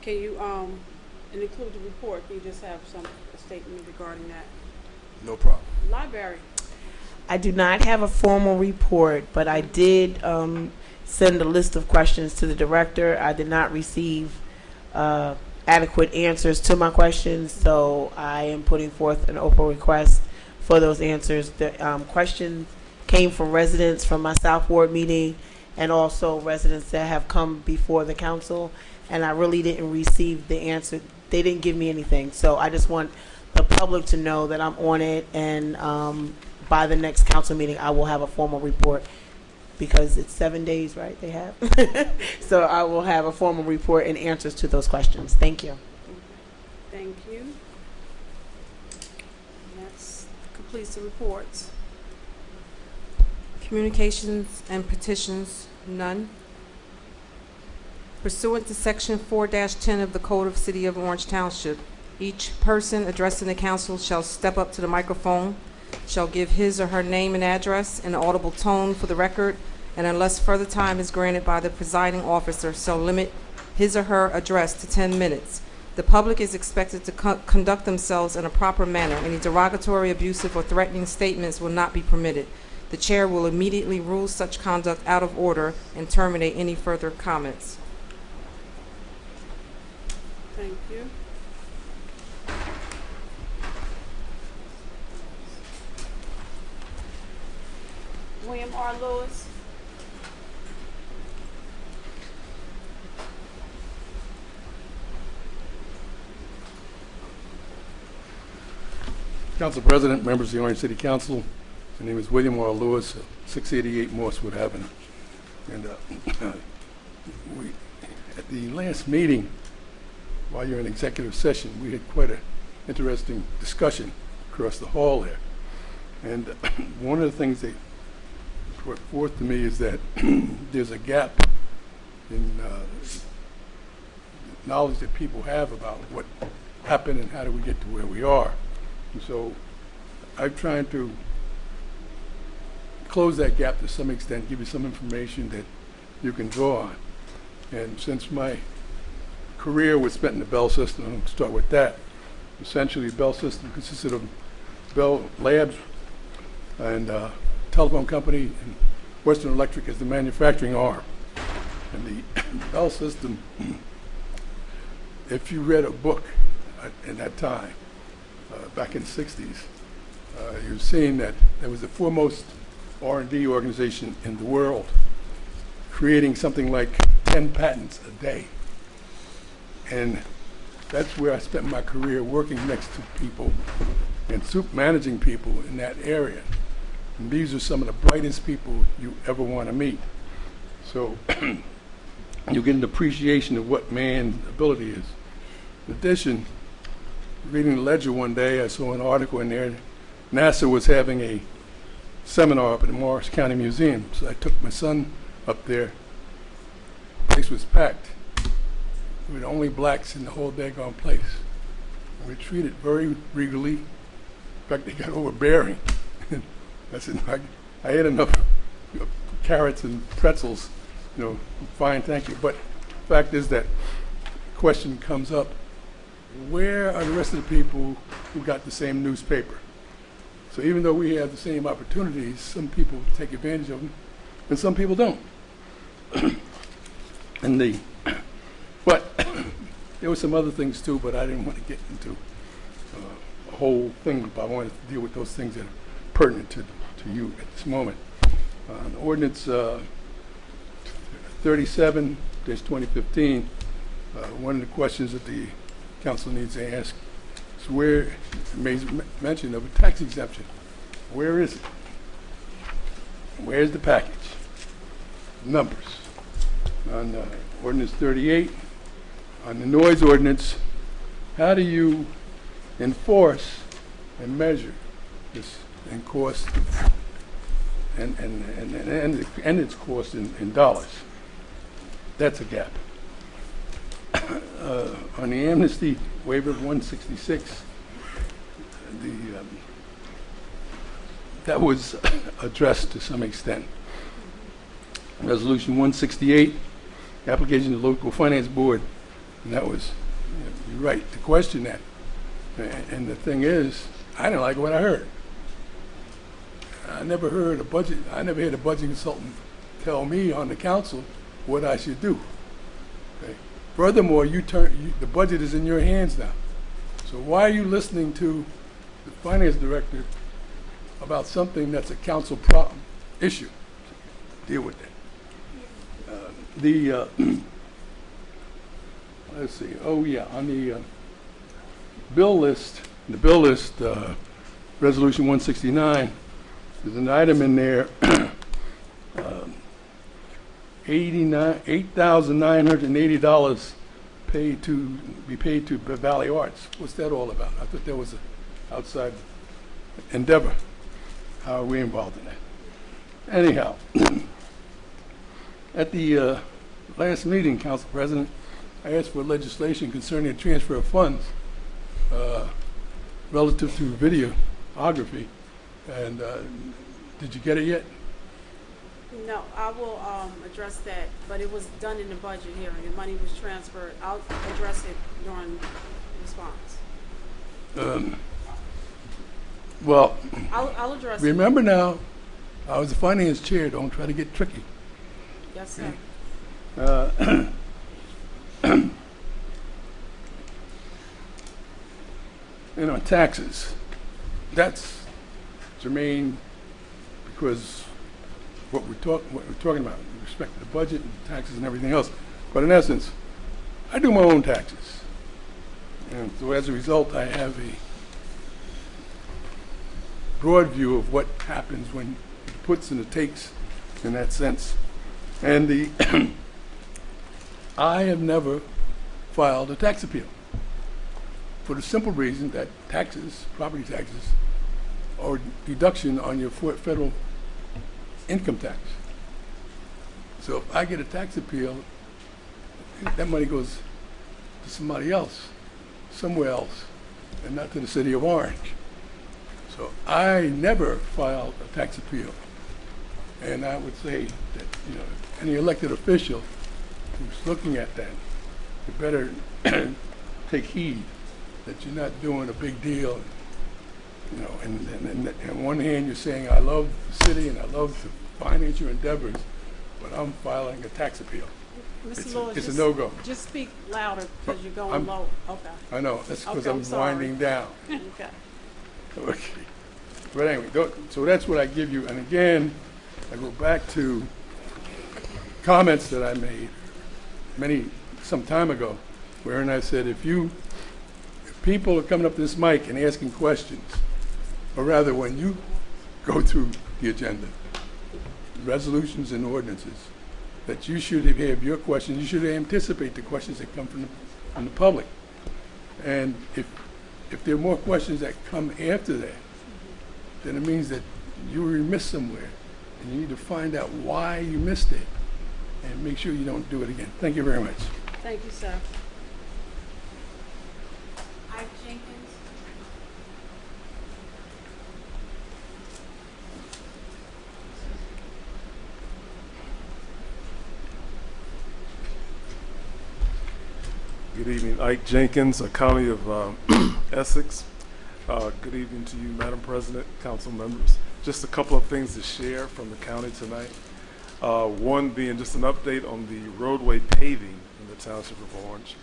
Can you, and include the report, can you just have a statement regarding that? No problem. Library. I do not have a formal report, but I did send a list of questions to the director. I did not receive adequate answers to my questions, so I am putting forth an open request for those answers. The questions came from residents from my South Ward meeting and also residents that have come before the council, and I really didn't receive the answer. They didn't give me anything, so I just want the public to know that I'm on it, and by the next council meeting, I will have a formal report because it's 7 days, right? They have. So I will have a formal report and answers to those questions. Thank you. Thank you. And that completes the reports. Communications and petitions, none. Pursuant to Section 4-10 of the Code of City of Orange Township, each person addressing the council shall step up to the microphone, shall give his or her name and address in an audible tone for the record, and unless further time is granted by the presiding officer, shall limit his or her address to 10 minutes. The public is expected to conduct themselves in a proper manner. Any derogatory, abusive, or threatening statements will not be permitted. The chair will immediately rule such conduct out of order and terminate any further comments. Thank you. William R. Lewis. Council President, members of the Orange City Council, my name is William R. Lewis, 688 Mosswood Avenue. And at the last meeting, while you're in executive session, we had quite an interesting discussion across the hall there. And one of the things they brought forth to me is that there's a gap in knowledge that people have about what happened and how do we get to where we are. And so I'm trying to close that gap to some extent, give you some information that you can draw on. And since my career was spent in the Bell system, I'll start with that. Essentially, the Bell system consisted of Bell Labs and telephone company, and Western Electric as the manufacturing arm. And the Bell system, if you read a book in that time, back in the 60s, you're seeing that there was the foremost R&D organization in the world, creating something like 10 patents a day. And that's where I spent my career, working next to people and managing people in that area. And these are some of the brightest people you ever want to meet. So you get an appreciation of what man's ability is. In addition, reading the Ledger one day, I saw an article in there. NASA was having a seminar up at the Morris County Museum. So I took my son up there. The place was packed. We were the only blacks in the whole daggone place. And we were treated very regally. In fact, they got overbearing. I said, no, I ate enough carrots and pretzels, you know, fine, thank you. But the fact is that the question comes up, where are the rest of the people who got the same newspaper? So even though we have the same opportunities, some people take advantage of them, and some people don't. But there were some other things too, but I didn't want to get into a whole thing, but I wanted to deal with those things that are pertinent to you at this moment. Ordinance 37-2015, one of the questions that the council needs to ask is where it makes mention of a tax exemption. Where is it? Where's the package? Numbers. On ordinance 38, on the noise ordinance, how do you enforce and measure this and cost and its cost in dollars? That's a gap. On the amnesty waiver of 166, that was addressed to some extent. Resolution 168, application to the local finance board, and that was, you're right to question that. And the thing is, I didn't like what I heard. I never had a budget consultant tell me on the council what I should do. Okay. Furthermore, the budget is in your hands now. So why are you listening to the finance director about something that's a council problem issue? Deal with that. Let's see. Oh yeah, on the bill list, Resolution 169. There's an item in there, $8,980 be paid to Valley Arts. What's that all about? I thought that was an outside endeavor. How are we involved in that? Anyhow, at the last meeting, Council President, I asked for legislation concerning the transfer of funds relative to videography. And did you get it yet? No, I will address that, but it was done in the budget hearing. The money was transferred. I'll address it during response. Well, I'll address it. Remember now, I was the finance chair. Don't try to get tricky. Yes, sir. You know, taxes. That's germane because what we're talking about with respect to the budget and taxes and everything else. But in essence, I do my own taxes. And so as a result, I have a broad view of what happens when the puts and the takes in that sense. And I have never filed a tax appeal for the simple reason that taxes, property taxes, are deduction on your federal income tax. So if I get a tax appeal, that money goes to somebody else, somewhere else, and not to the city of Orange. So I never filed a tax appeal. And I would say that, you know, any elected official who's looking at that, you better take heed that you're not doing a big deal. You know, and on one hand you're saying, I love the city and I love to finance your endeavors, but I'm filing a tax appeal. Mr. Lord, it's a no-go. Just speak louder because you're going low. Okay. I know, that's because okay, I'm winding down. Okay. Okay. But anyway, so that's what I give you. And again, I go back to comments that I made some time ago, wherein I said, if people are coming up to this mic and asking questions, or rather when you go through the agenda, resolutions and ordinances, that you should have your questions, you should anticipate the questions that come from the public. And if there are more questions that come after that, then it means that you were missed somewhere, and you need to find out why you missed it, and make sure you don't do it again. Thank you very much. Thank you, sir. Ike Jenkins. Good evening, Ike Jenkins, County of Essex. Good evening to you, Madam President, council members. Just a couple of things to share from the county tonight. One being just an update on the roadway paving in the Township of Orange.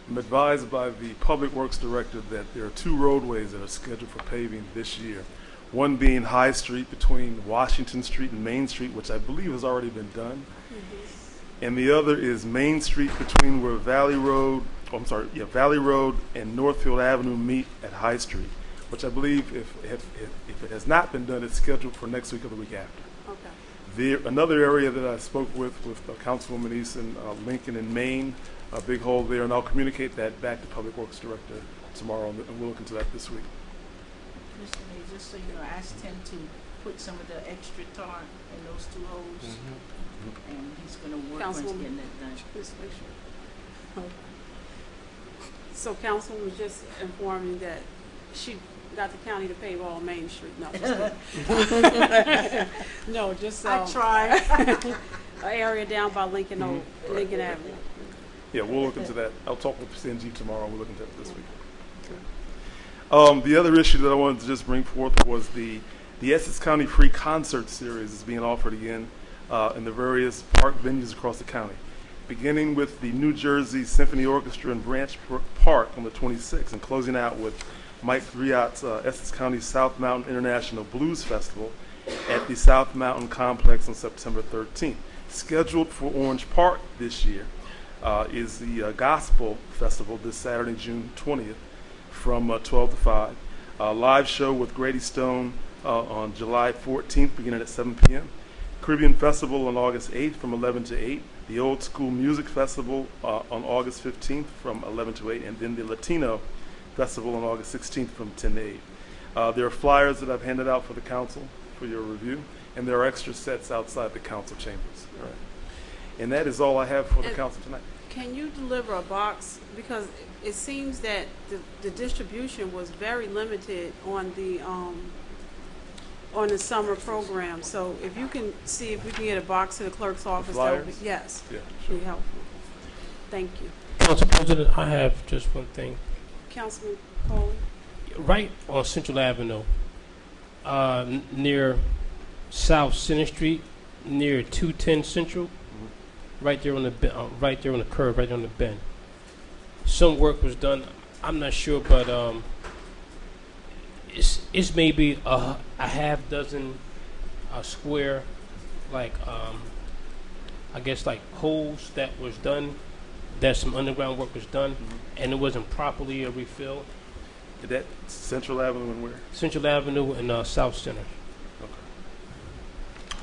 I'm advised by the Public Works Director that there are 2 roadways that are scheduled for paving this year. One being High Street between Washington Street and Main Street, which I believe has already been done. And the other is Main Street between where Valley Road and Northfield Avenue meet at High Street, which I believe if it has not been done, it's scheduled for next week or the week after. Okay. Another area that I spoke with Councilwoman Easton, Lincoln in Maine, a big hole there, and I'll communicate that back to Public Works Director tomorrow, and we'll look into that this week. Mr. Mayor, just so you know, I asked him to put some of the extra tar in those 2 holes, and he's going to work on getting that done. Just make sure. Okay. So council was just informing that she got the county to pave all Main Street. No, just no, just I tried. an area down by Lincoln Avenue. Yeah, we'll look into that. I'll talk with CNG tomorrow. We'll look into that this week. The other issue that I wanted to just bring forth was the Essex County Free Concert Series is being offered again in the various park venues across the county, beginning with the New Jersey Symphony Orchestra in Branch Park on the 26th and closing out with Mike Griot's Essex County South Mountain International Blues Festival at the South Mountain Complex on September 13th. Scheduled for Orange Park this year is the Gospel Festival this Saturday, June 20th from 12 to 5. Live show with Grady Stone on July 14th beginning at 7 p.m. Caribbean Festival on August 8th from 11 to 8. The Old School Music Festival on August 15th from 11 to 8, and then the Latino Festival on August 16th from 10 to 8. There are flyers that I've handed out for the council for your review, and there are extra sets outside the council chambers. All right. And that is all I have for the council tonight. Can you deliver a box? Because it seems that the distribution was very limited on the summer program. So if you can see if we can get a box to the clerk's office, that would be, yes, yeah, sure. be helpful. Thank you. Council President, I have just one thing. Councilman Coley? Right on Central Avenue, near South Center Street, near 210 Central, right there on the curve, right on the bend. Some work was done. I'm not sure, but it's maybe a half dozen square, like I guess like holes that was done. That some underground work was done, and it wasn't properly refilled. Is that Central Avenue and where? Central Avenue and South Center. Okay.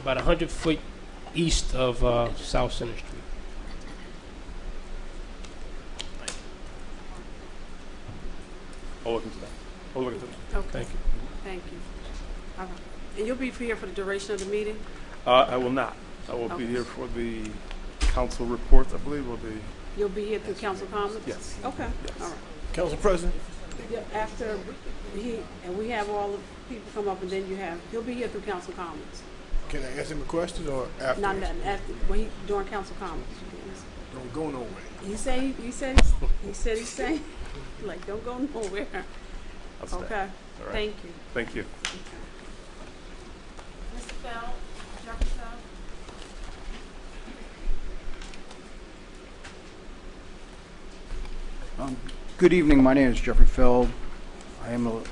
About 100 feet east of South Center Street. I'll look into that. Okay. Thank you. Thank you. All right. And you'll be here for the duration of the meeting? I will not. I will be Okay. here for the council reports, I believe, or the... You'll be here through council comments? Yes. Okay. Yes. All right. Council President? Yeah, after we have all the people come up, and then he'll be here through council comments. Can I ask him a question or after? Not after, during council comments. Don't go nowhere. He said he's saying, like, don't go nowhere. I'll stay. Okay. All right. Thank you. Thank you. Mr. Feld, Jeffrey Feld. Good evening. My name is Jeffrey Feld. I am an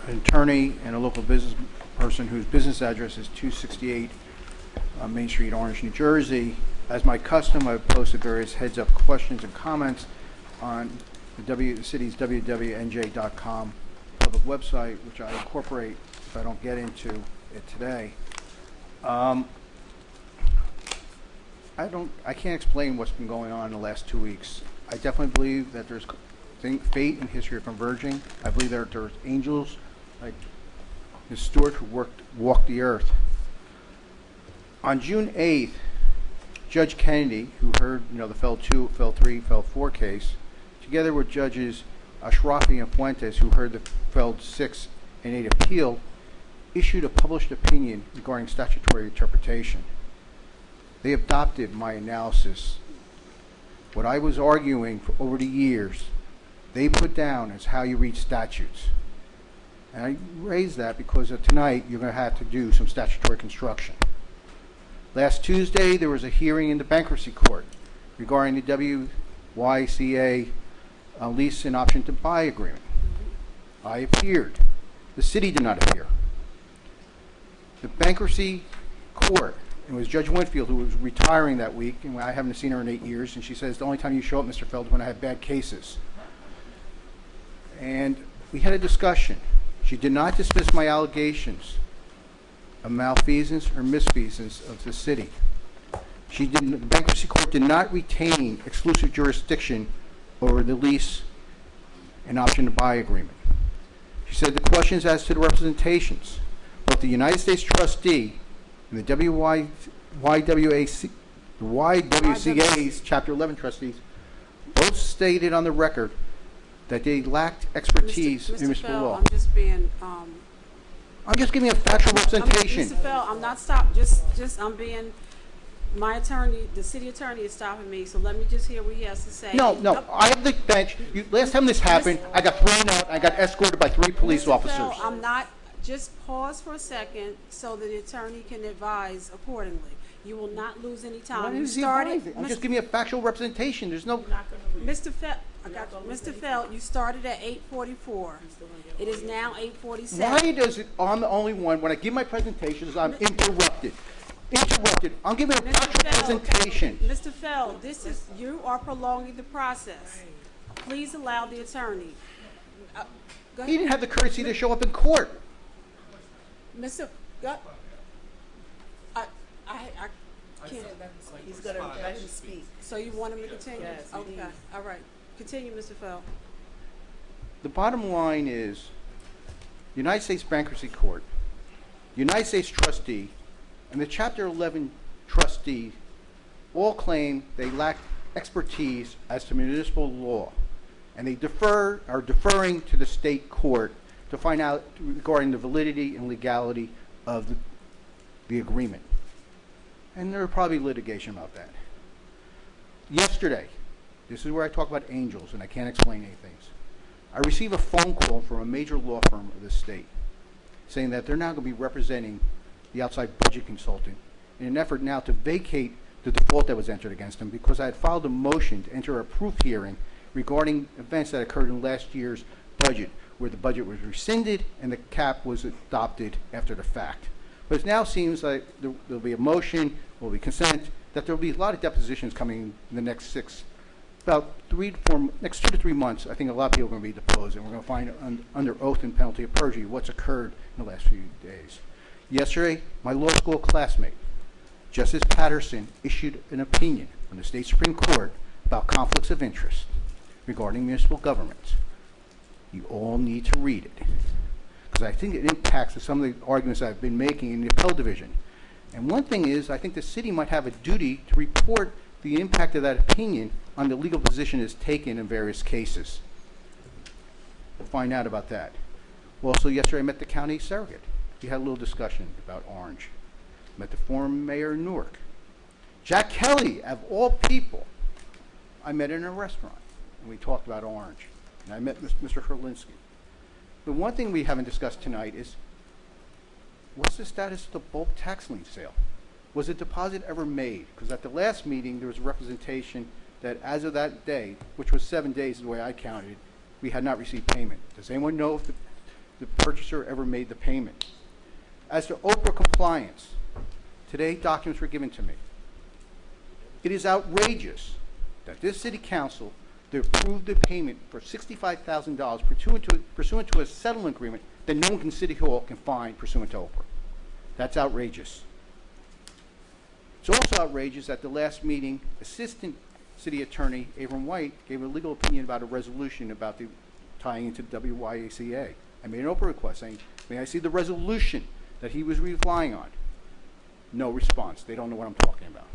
attorney and a local business person whose business address is 268 Main Street, Orange, New Jersey. As my custom, I've posted various heads-up questions and comments on the city's www.nj.com public website, which I incorporate if I don't get into it today. I can't explain what's been going on in the last 2 weeks. I definitely believe that there's fate and history are converging. I believe that there's angels, like Ms. Stewart, who walked the earth. On June 8th, Judge Kennedy, who heard the FEL 2, FEL 3, FEL 4 case, together with Judges Ashrafi and Fuentes, who heard the FEL 6 and 8 appeal, issued a published opinion regarding statutory interpretation. They adopted my analysis. What I was arguing for over the years, they put down as how you read statutes. And I raised that because tonight you're going to have to do some statutory construction. Last Tuesday, there was a hearing in the bankruptcy court regarding the WYCA lease and option to buy agreement. I appeared. The city did not appear. The bankruptcy court, it was Judge Winfield who was retiring that week, and I haven't seen her in 8 years, and she says, the only time you show up, Mr. Feld, is when I have bad cases. And we had a discussion. She did not dismiss my allegations of malfeasance or misfeasance of the city. The bankruptcy court did not retain exclusive jurisdiction over the lease and option to buy agreement. She said the questions as to the representations, both the United States trustee and the YWCA's Chapter 11 trustees both stated on the record that they lacked expertise in municipal law. I'm just being I'm just giving a factual representation. Mr. Fell, I'm not I'm being, my attorney, the city attorney is stopping me, so let me just hear what he has to say. No, I have the bench. Last time this happened, I got thrown out. I got escorted by 3 police officers. Fell, I'm not, just pause for a second so that the attorney can advise accordingly. You will not lose any time. I'm just giving you a factual representation. There's no... Mr. Fell, Mr. Fell, you started at 8:44. It is now 8:47. Why does it, I'm the only one, when I give my presentations, I'm interrupted? I'm giving a factual presentation. Mr. Fell, you are prolonging the process. Please allow the attorney. He didn't have the courtesy to show up in court. Mr. I can't. He's going to let him speak. So you want him to continue? Yes, okay. All right. Continue, Mr. Fell. The bottom line is, United States Bankruptcy Court, United States trustee, and the Chapter 11 trustee all claim they lack expertise as to municipal law, and they are deferring to the state court to find out regarding the validity and legality of the agreement. And there will probably be litigation about that. Yesterday, this is where I talk about angels, and I can't explain anything. I received a phone call from a major law firm of the state saying that they're now going to be representing the outside budget consultant in an effort now to vacate the default that was entered against them, because I had filed a motion to enter a proof hearing regarding events that occurred in last year's budget, where the budget was rescinded and the cap was adopted after the fact. But it now seems like there'll be a motion, will be consent, that there'll be a lot of depositions coming in the next next 2 to 3 months. I think a lot of people are going to be deposed, and we're going to find under oath and penalty of perjury what's occurred in the last few days. Yesterday, my law school classmate, Justice Patterson, issued an opinion from the state Supreme Court about conflicts of interest regarding municipal governments. You all need to read it, because I think it impacts some of the arguments I've been making in the appellate division. And one thing is, I think the city might have a duty to report the impact of that opinion on the legal position is taken in various cases. We'll find out about that. Also, yesterday I met the county surrogate. We had a little discussion about Orange. Met the former mayor of Newark. Jack Kelly, of all people, I met in a restaurant, and we talked about Orange. And I met Mr. Herlinsky. The one thing we haven't discussed tonight is, what's the status of the bulk tax lien sale? Was a deposit ever made? Because at the last meeting, there was a representation that as of that day, which was 7 days the way I counted, we had not received payment. Does anyone know if the purchaser ever made the payment? As to Oprah compliance, today documents were given to me. It is outrageous that this city council approved the payment for $65,000 pursuant to a settlement agreement that no one in City Hall can find pursuant to Oprah. That's outrageous. It's also outrageous that the last meeting, Assistant City Attorney Abram White gave a legal opinion about a resolution about the tying into WYACA. I made an Oprah request saying, may I see the resolution that he was relying on? No response. They don't know what I'm talking about.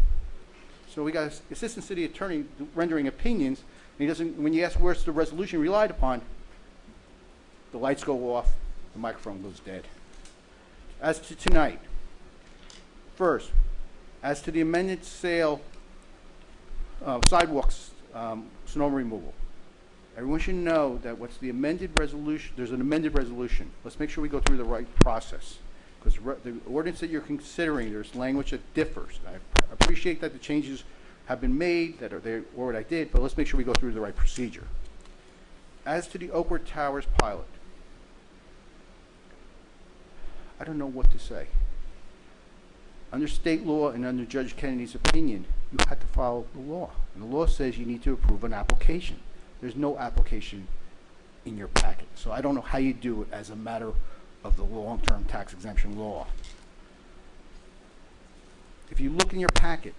So we got an assistant city attorney rendering opinions, and he doesn't, when you ask where's the resolution relied upon, the lights go off, the microphone goes dead. As to tonight, first, as to the amended sale sidewalks, snow removal, everyone should know that what's the amended resolution, there's an amended resolution. Let's make sure we go through the right process. Because the ordinance that you're considering, there's language that differs. I appreciate that the changes have been made, that are there, or what I did, but let's make sure we go through the right procedure. As to the Oakwood Towers pilot, I don't know what to say. Under state law and under Judge Kennedy's opinion, you have to follow the law. And the law says you need to approve an application. There's no application in your packet. So I don't know how you do it as a matter of the long-term tax exemption law. If you look in your packet,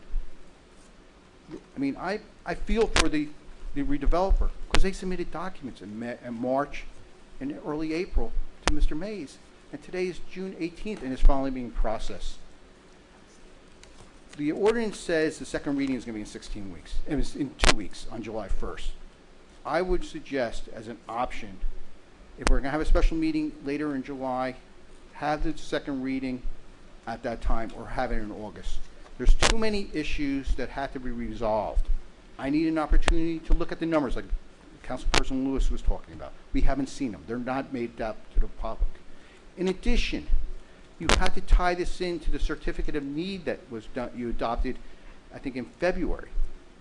I mean, I feel for the redeveloper because they submitted documents in March and early April to Mr. Mays, and today is June 18th and it's finally being processed. The ordinance says the second reading is going to be in 16 weeks, in 2 weeks on July 1st. I would suggest as an option, if we're going to have a special meeting later in July, have the second reading at that time or have it in August. There's too many issues that have to be resolved. I need an opportunity to look at the numbers like Councilperson Lewis was talking about. We haven't seen them. They're not made up to the public. In addition, you have to tie this into the certificate of need that was done, you adopted, I think, in February.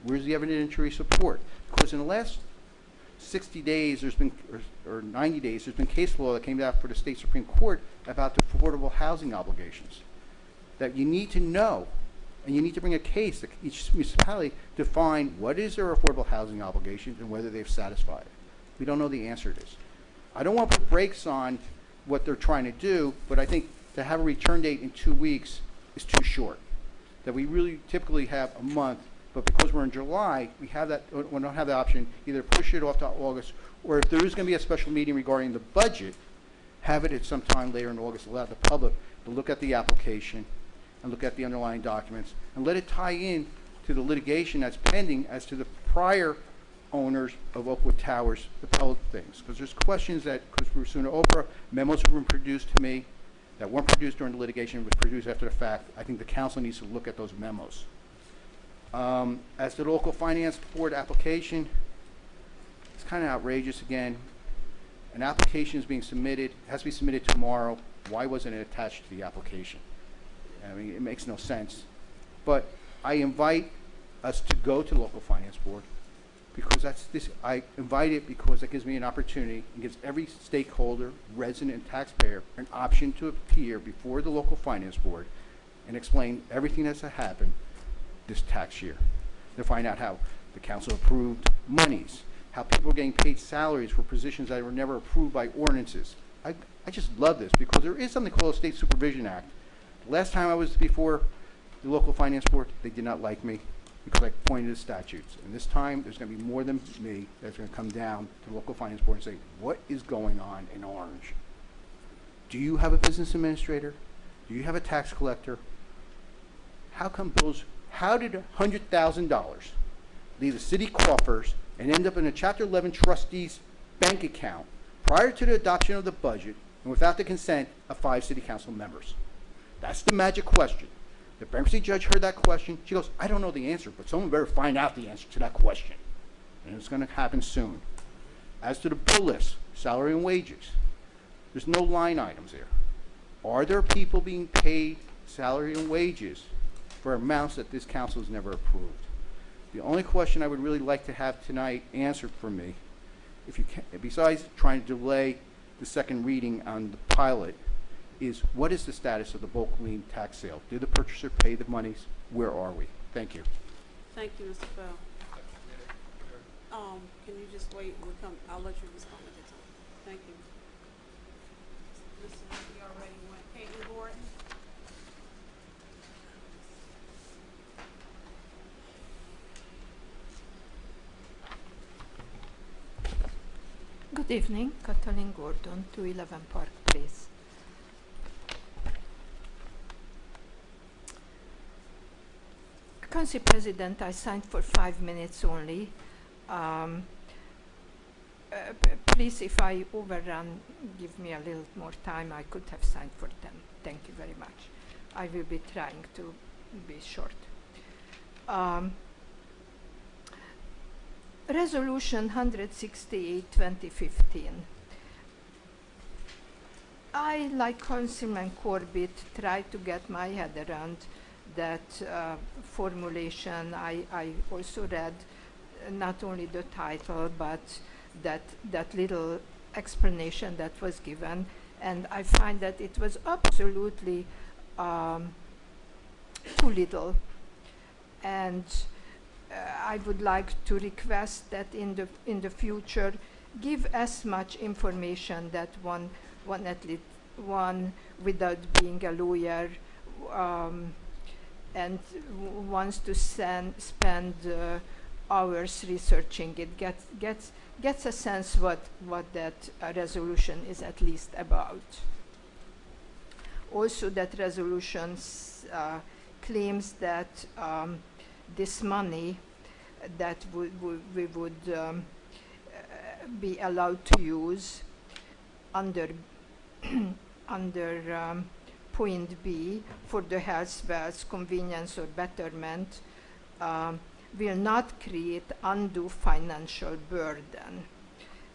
Where's the evidentiary support? Because in the last 60 days, there's been, or 90 days, there's been case law that came out for the state Supreme Court about the affordable housing obligations that you need to know, and you need to bring a case that each municipality define what is their affordable housing obligations and whether they've satisfied it. We don't know the answer to this. I don't want to put brakes on what they're trying to do, but I think to have a return date in 2 weeks is too short. That we really typically have a month, but because we're in July, we don't have the option, either push it off to August, or if there is going to be a special meeting regarding the budget, have it at some time later in August, allow the public to look at the application and look at the underlying documents, and let it tie in to the litigation that's pending as to the prior owners of Oakwood Towers, the pellet things. Because there's questions that, because we're soon to Oprah, memos have been produced to me that weren't produced during the litigation, was produced after the fact. I think the council needs to look at those memos. As to the local finance board application, it's kind of outrageous again. An application is being submitted, it has to be submitted tomorrow. Why wasn't it attached to the application? I mean, it makes no sense. But I invite us to go to the local finance board because I invite it because it gives me an opportunity and gives every stakeholder, resident, and taxpayer an option to appear before the local finance board and explain everything that's happened this tax year. To find out how the council approved monies, how people are getting paid salaries for positions that were never approved by ordinances. I just love this because there is something called a State Supervision Act. The last time I was before the local finance board, they did not like me because I pointed to statutes. And this time, there's going to be more than me that's going to come down to the local finance board and say, what is going on in Orange? Do you have a business administrator? Do you have a tax collector? How come bills, how did $100,000 leave the city coffers and end up in a Chapter 11 trustee's bank account prior to the adoption of the budget and without the consent of 5 city council members? That's the magic question. The bankruptcy judge heard that question. She goes, I don't know the answer, but someone better find out the answer to that question. And it's going to happen soon. As to the bill list, salary and wages, there's no line items there. Are there people being paid salary and wages for amounts that this council has never approved? The only question I would really like to have tonight answered for me, if you can, besides trying to delay the second reading on the pilot, is what is the status of the bulk lien tax sale? Did the purchaser pay the monies? Where are we? Thank you. Thank you, Mr. Bell. Can you just wait? I'll let you respond at the time. Thank you. Mr. Ricky already went. Caitlin Gordon. Good evening, Kathleen Gordon, 211 Park Place. Council President, I signed for 5 minutes only. Please, if I overrun, give me a little more time. I could have signed for 10. Thank you very much. I will be trying to be short. Resolution 168/2015. I, like Councilman Corbett, try to get my head around that formulation. I also read not only the title, but that little explanation that was given, and I find that it was absolutely too little. And I would like to request that in the future, give as much information that one without being a lawyer and wants to spend hours researching it, gets a sense what that resolution is at least about. Also, that resolution claims that this money that we would be allowed to use under point B for the health, wealth, convenience or betterment will not create undue financial burden.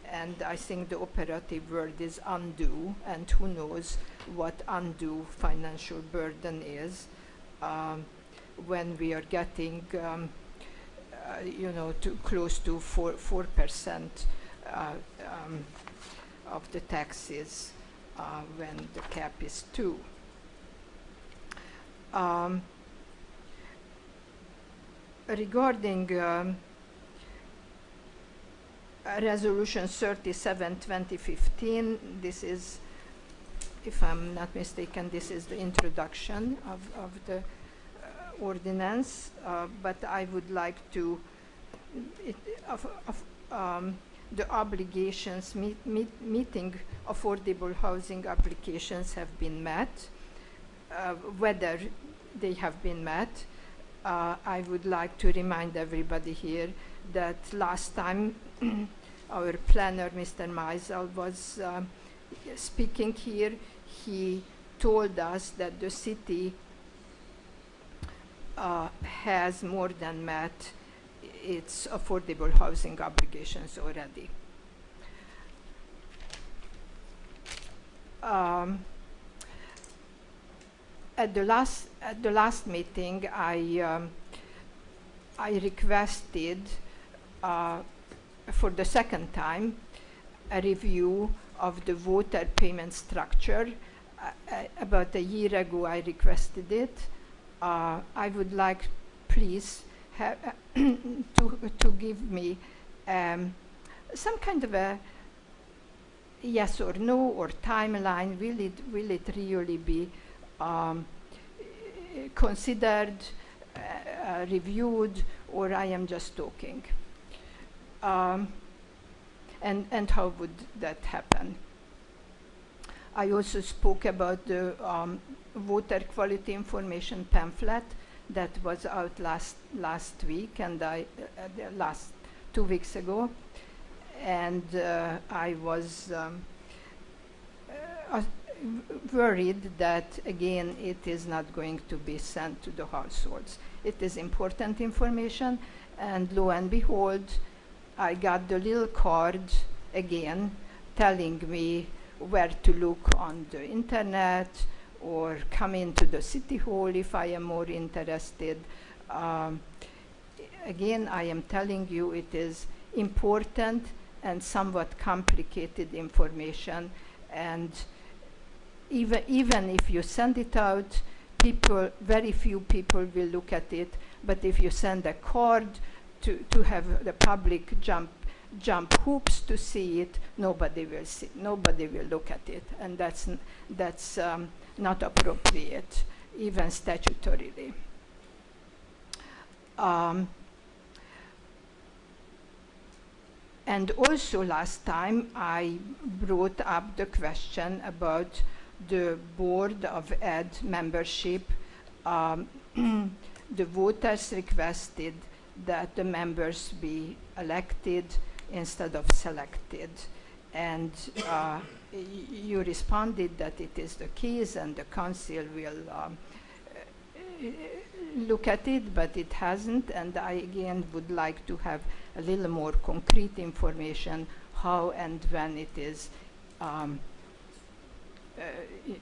And I think the operative word is undue, and who knows what undue financial burden is when we are getting close to 4% of the taxes when the cap is 2. Regarding Resolution 37/2015, this is, if I'm not mistaken, this is the introduction of the ordinance, but I would like to, the obligations meeting affordable housing applications have been met. Whether they have been met, I would like to remind everybody here that last time our planner, Mr. Meisel, was speaking here. He told us that the city has more than met its affordable housing obligations already. At the last meeting, I requested for the second time a review of the voter payment structure. About a year ago, I requested it. I would like, please, to give me some kind of a yes or no or timeline. Will it really be considered, reviewed, or I am just talking? And how would that happen? I also spoke about the voter quality information pamphlet that was out last week, and last 2 weeks ago, and I was worried that again it is not going to be sent to the households. It is important information, and lo and behold, I got the little card again telling me where to look on the internet or come into the city hall if I am more interested. Again, I am telling you, it is important and somewhat complicated information, and even if you send it out, very few people will look at it. But if you send a card to have the public jump hoops to see it, nobody will look at it, and that's not appropriate, even statutorily. And also last time I brought up the question about the Board of Ed membership. The voters requested that the members be elected instead of selected. And you responded that it is the case and the council will look at it, but it hasn't, and I again would like to have a little more concrete information how and when it is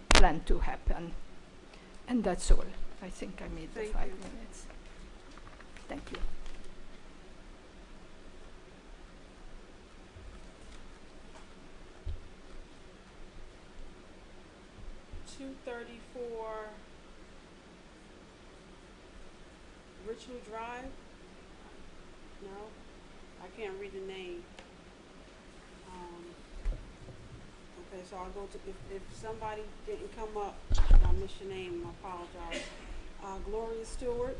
planned to happen. And that's all. I think I made the 5 minutes. Thank you. Richmond Drive? No, I can't read the name. Okay, so I'll go to, if somebody didn't come up, I missed your name, I apologize. Gloria Stewart.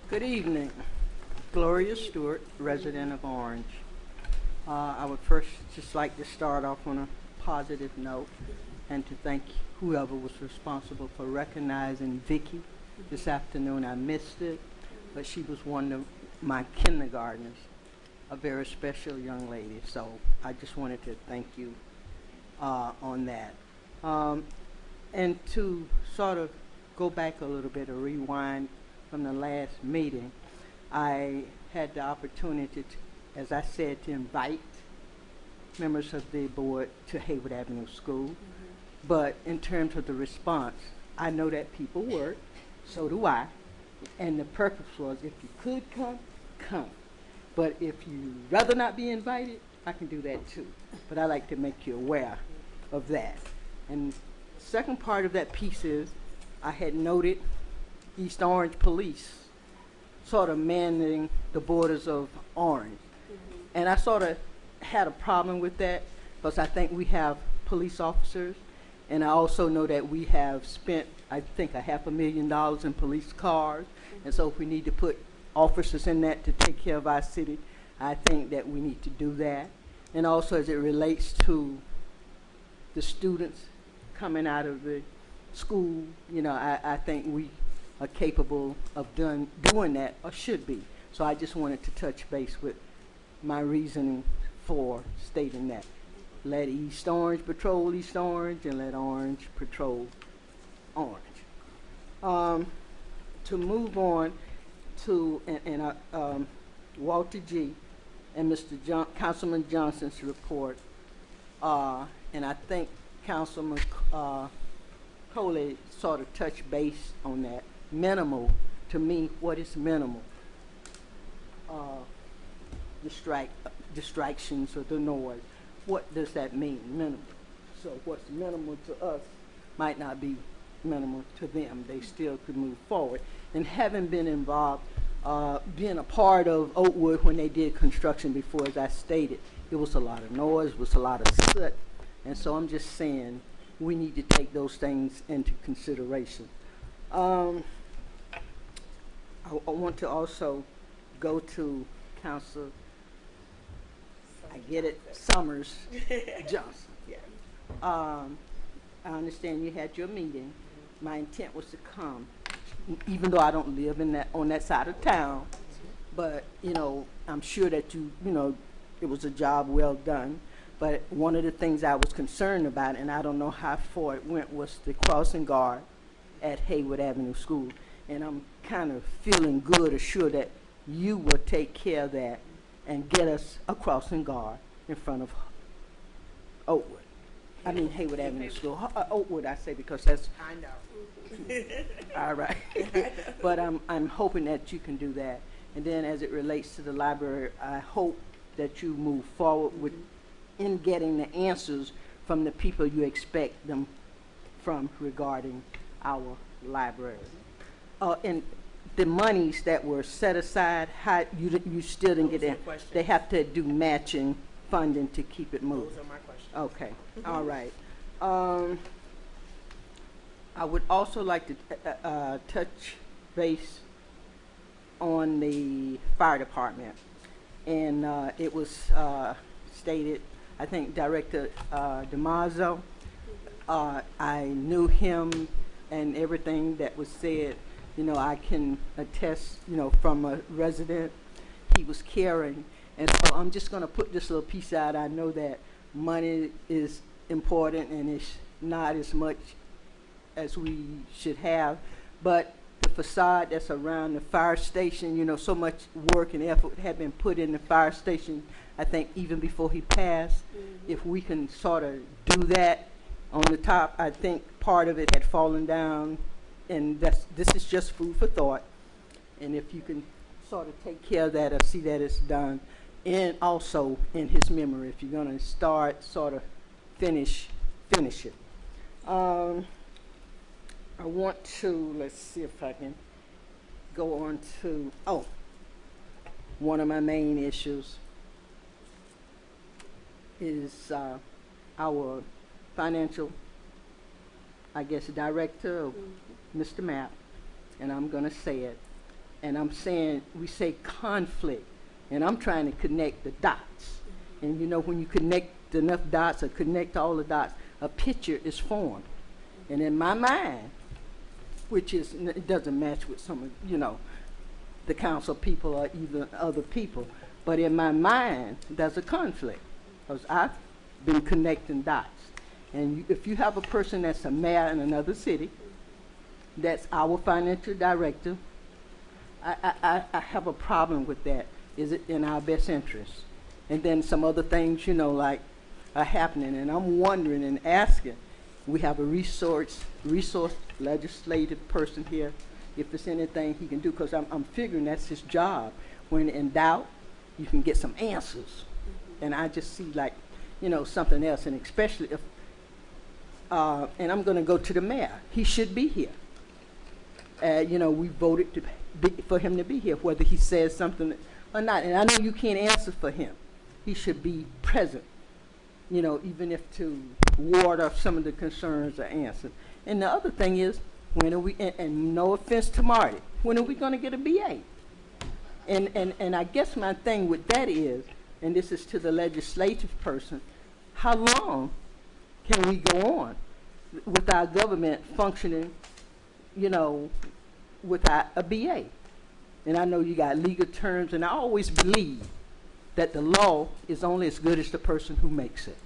Good evening. Gloria Stewart, resident of Orange. I would first just like to start off on a positive note and to thank whoever was responsible for recognizing Vicki this afternoon. I missed it, but she was one of my kindergartners, a very special young lady. So I just wanted to thank you on that. And to sort of go back a little bit or rewind from the last meeting, I had the opportunity, to, as I said, to invite members of the board to Hayward Avenue School. But in terms of the response, I know that people work, so do I. And the purpose was, if you could come, come. But if you'd rather not be invited, I can do that too. But I like to make you aware of that. And the second part of that piece is, I had noted East Orange Police sort of manning the borders of Orange. And I sort of had a problem with that because I think we have police officers, and I also know that we have spent, I think, $500,000 in police cars. And so if we need to put officers in that to take care of our city, I think that we need to do that. And also as it relates to the students coming out of the school, you know, I think we are capable of doing that, or should be. So I just wanted to touch base with my reasoning for stating that. Let East Orange patrol East Orange, and let Orange patrol Orange. To move on to Walter G. and Mr. Councilman Johnson's report, and I think Councilman Coley sort of touched base on that. Minimal, to me, what is minimal? Distractions or the noise. What does that mean, minimal? So what's minimal to us might not be minimal to them. They still could move forward. And having been involved, being a part of Oakwood when they did construction before, as I stated, it was a lot of noise, it was a lot of soot. And so I'm just saying we need to take those things into consideration. I want to also go to Council, I get it, Summers Johnson. I understand you had your meeting. My intent was to come, even though I don't live in on that side of town. But you know, I'm sure that you know, it was a job well done. But one of the things I was concerned about, and I don't know how far it went, was the crossing guard at Hayward Avenue School. And I'm kind of feeling good, assured that you will take care of that and get us a crossing guard in front of Oakwood. I mean Hayward Avenue School. Oakwood, I say, because that's... I know. All right. But I'm hoping that you can do that. And then as it relates to the library, I hope that you move forward with in getting the answers from the people you expect them from regarding our library. And the monies that were set aside, how you still didn't get it. They have to do matching funding to keep it moving? Those are my questions. Okay, all right. I would also like to touch base on the fire department. And it was stated, I think Director DiMaggio, I knew him and everything that was said, you know, I can attest, you know, from a resident, he was caring. And so I'm just going to put this little piece out. I know that money is important and it's not as much as we should have, but the facade that's around the fire station, you know, so much work and effort had been put in the fire station, I think even before he passed. If we can sort of do that on the top, I think part of it had fallen down, and this is just food for thought. And if you can sort of take care of that or see that it's done, and also in his memory, if you're going to start, sort of finish it. I want to, let's see if I can go on to, one of my main issues is our financial, I guess, director, Mr. Mapp, and I'm going to say it. And I'm saying, we say conflict, and I'm trying to connect the dots. And you know, when you connect enough dots or connect all the dots, a picture is formed. And in my mind, which is, it doesn't match with some of, you know, the council people or even other people, but in my mind, there's a conflict, because I've been connecting dots. And if you have a person that's a mayor in another city, that's our financial director, I have a problem with that. Is it in our best interest? And then some other things, you know, like are happening, and I'm wondering and asking, we have a resource legislative person here, if there's anything he can do, because I'm figuring that's his job. When in doubt, you can get some answers. And I just see, like, you know, something else, and especially if, and I'm going to go to the mayor. He should be here. You know, we voted for him to be here, whether he says something or not. And I know you can't answer for him. He should be present, you know, even if to ward off some of the concerns are answered. And the other thing is, when are we, and no offense to Marty, when are we going to get a BA? And I guess my thing with that is, and this is to the legislative person, how long can we go on with our government functioning, you know, without a BA? And I know you got legal terms, and I always believe that the law is only as good as the person who makes it,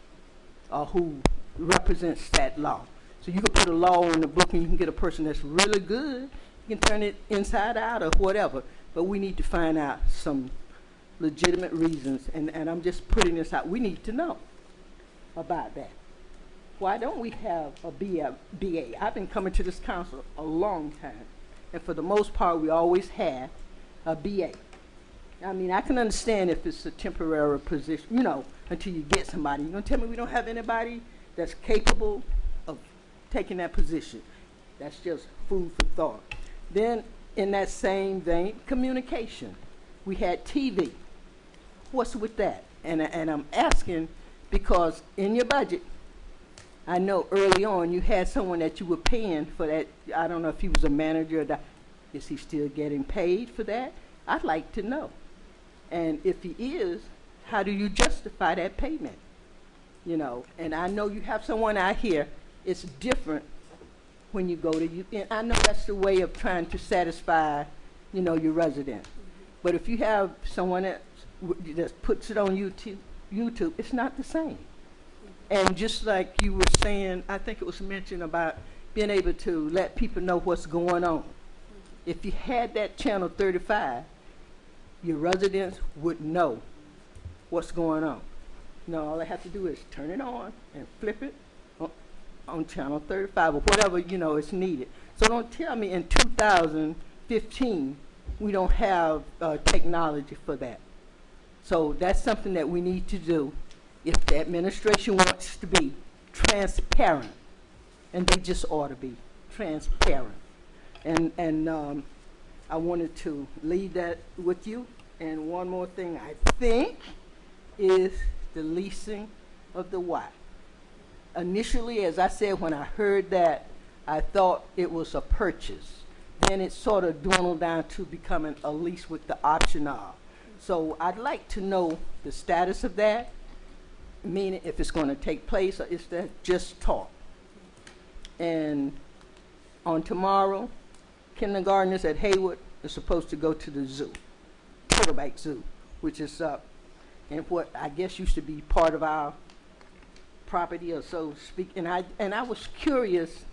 or who represents that law. So you can put a law on the book and you can get a person that's really good, you can turn it inside out or whatever, but we need to find out some legitimate reasons, and I'm just putting this out. We need to know about that. Why don't we have a BA? I've been coming to this council a long time, and for the most part, we always had a BA. I mean, I can understand if it's a temporary position, you know, until you get somebody. You're going to tell me we don't have anybody that's capable of taking that position? That's just food for thought. Then, in that same vein, communication. We had TV. What's with that? And I'm asking because in your budget, I know early on you had someone that you were paying for that. I don't know if he was a manager or not. Is he still getting paid for that? I'd like to know. And if he is, how do you justify that payment? You know, and I know you have someone out here. It's different when you go to you. And I know that's the way of trying to satisfy, you know, your resident. But if you have someone that just puts it on YouTube, it's not the same. And just like you were saying, I think it was mentioned about being able to let people know what's going on. If you had that channel 35, your residents would know what's going on. No, all they have to do is turn it on and flip it on channel 35 or whatever, you know, is needed. So don't tell me in 2015 we don't have technology for that. So that's something that we need to do if the administration wants to be transparent, and they just ought to be transparent. And I wanted to leave that with you. And one more thing I think is the leasing of the Y. Initially, as I said, when I heard that, I thought it was a purchase. Then it sort of dwindled down to becoming a lease with the option of. So I'd like to know the status of that, meaning if it's going to take place or is that just talk. And on tomorrow, kindergartners at Hayward are supposed to go to the zoo, Turtleback Zoo, which is up in what I guess used to be part of our property, or so to speak. And I was curious,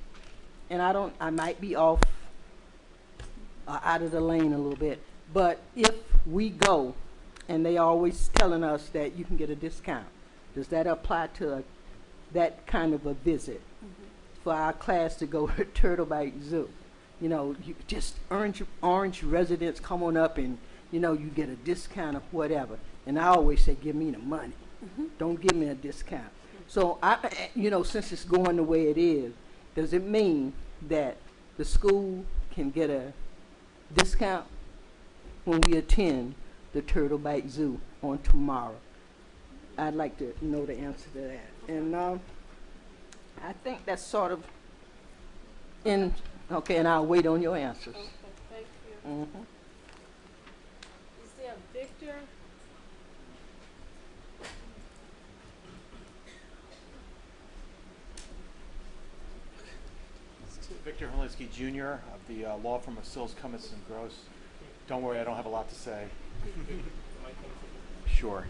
and I might be off out of the lane a little bit, but if we go, and they always telling us that you can get a discount, does that apply to that kind of a visit for our class to go to Turtleback Zoo? You know, you just Orange residents come on up and, you know, you get a discount or whatever. And I always say, give me the money. Don't give me a discount. So, you know, since it's going the way it is, does it mean that the school can get a discount when we attend the Turtleback Zoo on tomorrow? I'd like to know the answer to that. And I think that's sort of in, okay, and I'll wait on your answers. Okay, thank you. Is there Victor? Victor Holinsky Jr. of the law firm of Sills, Cummins and Gross. Don't worry, I don't have a lot to say. Sure.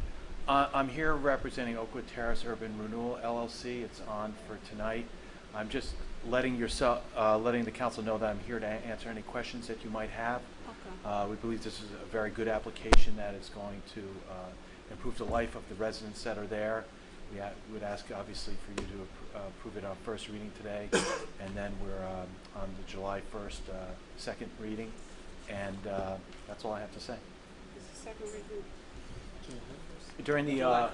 I'm here representing Oakwood Terrace Urban Renewal LLC. It's on for tonight. I'm just letting the council know that I'm here to answer any questions that you might have. Okay. We believe this is a very good application that is going to improve the life of the residents that are there. We would ask, obviously, for you to approve it on first reading today, and then we're on the July 1st second reading, and that's all I have to say. Is the second reading? During the yeah,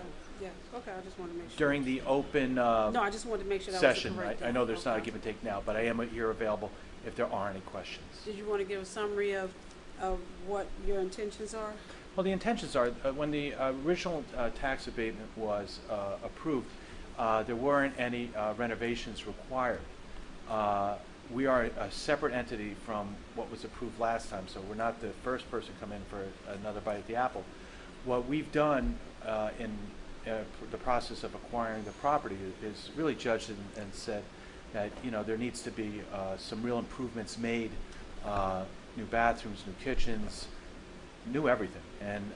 okay, I just want to make sure. During the open no, I just wanted to make sure that session, was the correct I know there's not a give and take now, but I am here available if there are any questions. Did you want to give a summary of what your intentions are? Well, the intentions are, when the original tax abatement was approved, there weren't any renovations required. We are a separate entity from what was approved last time, so we're not the first person to come in for another bite at the apple. What we've done in the process of acquiring the property is really judged and said that, you know, there needs to be some real improvements made, new bathrooms, new kitchens, new everything. And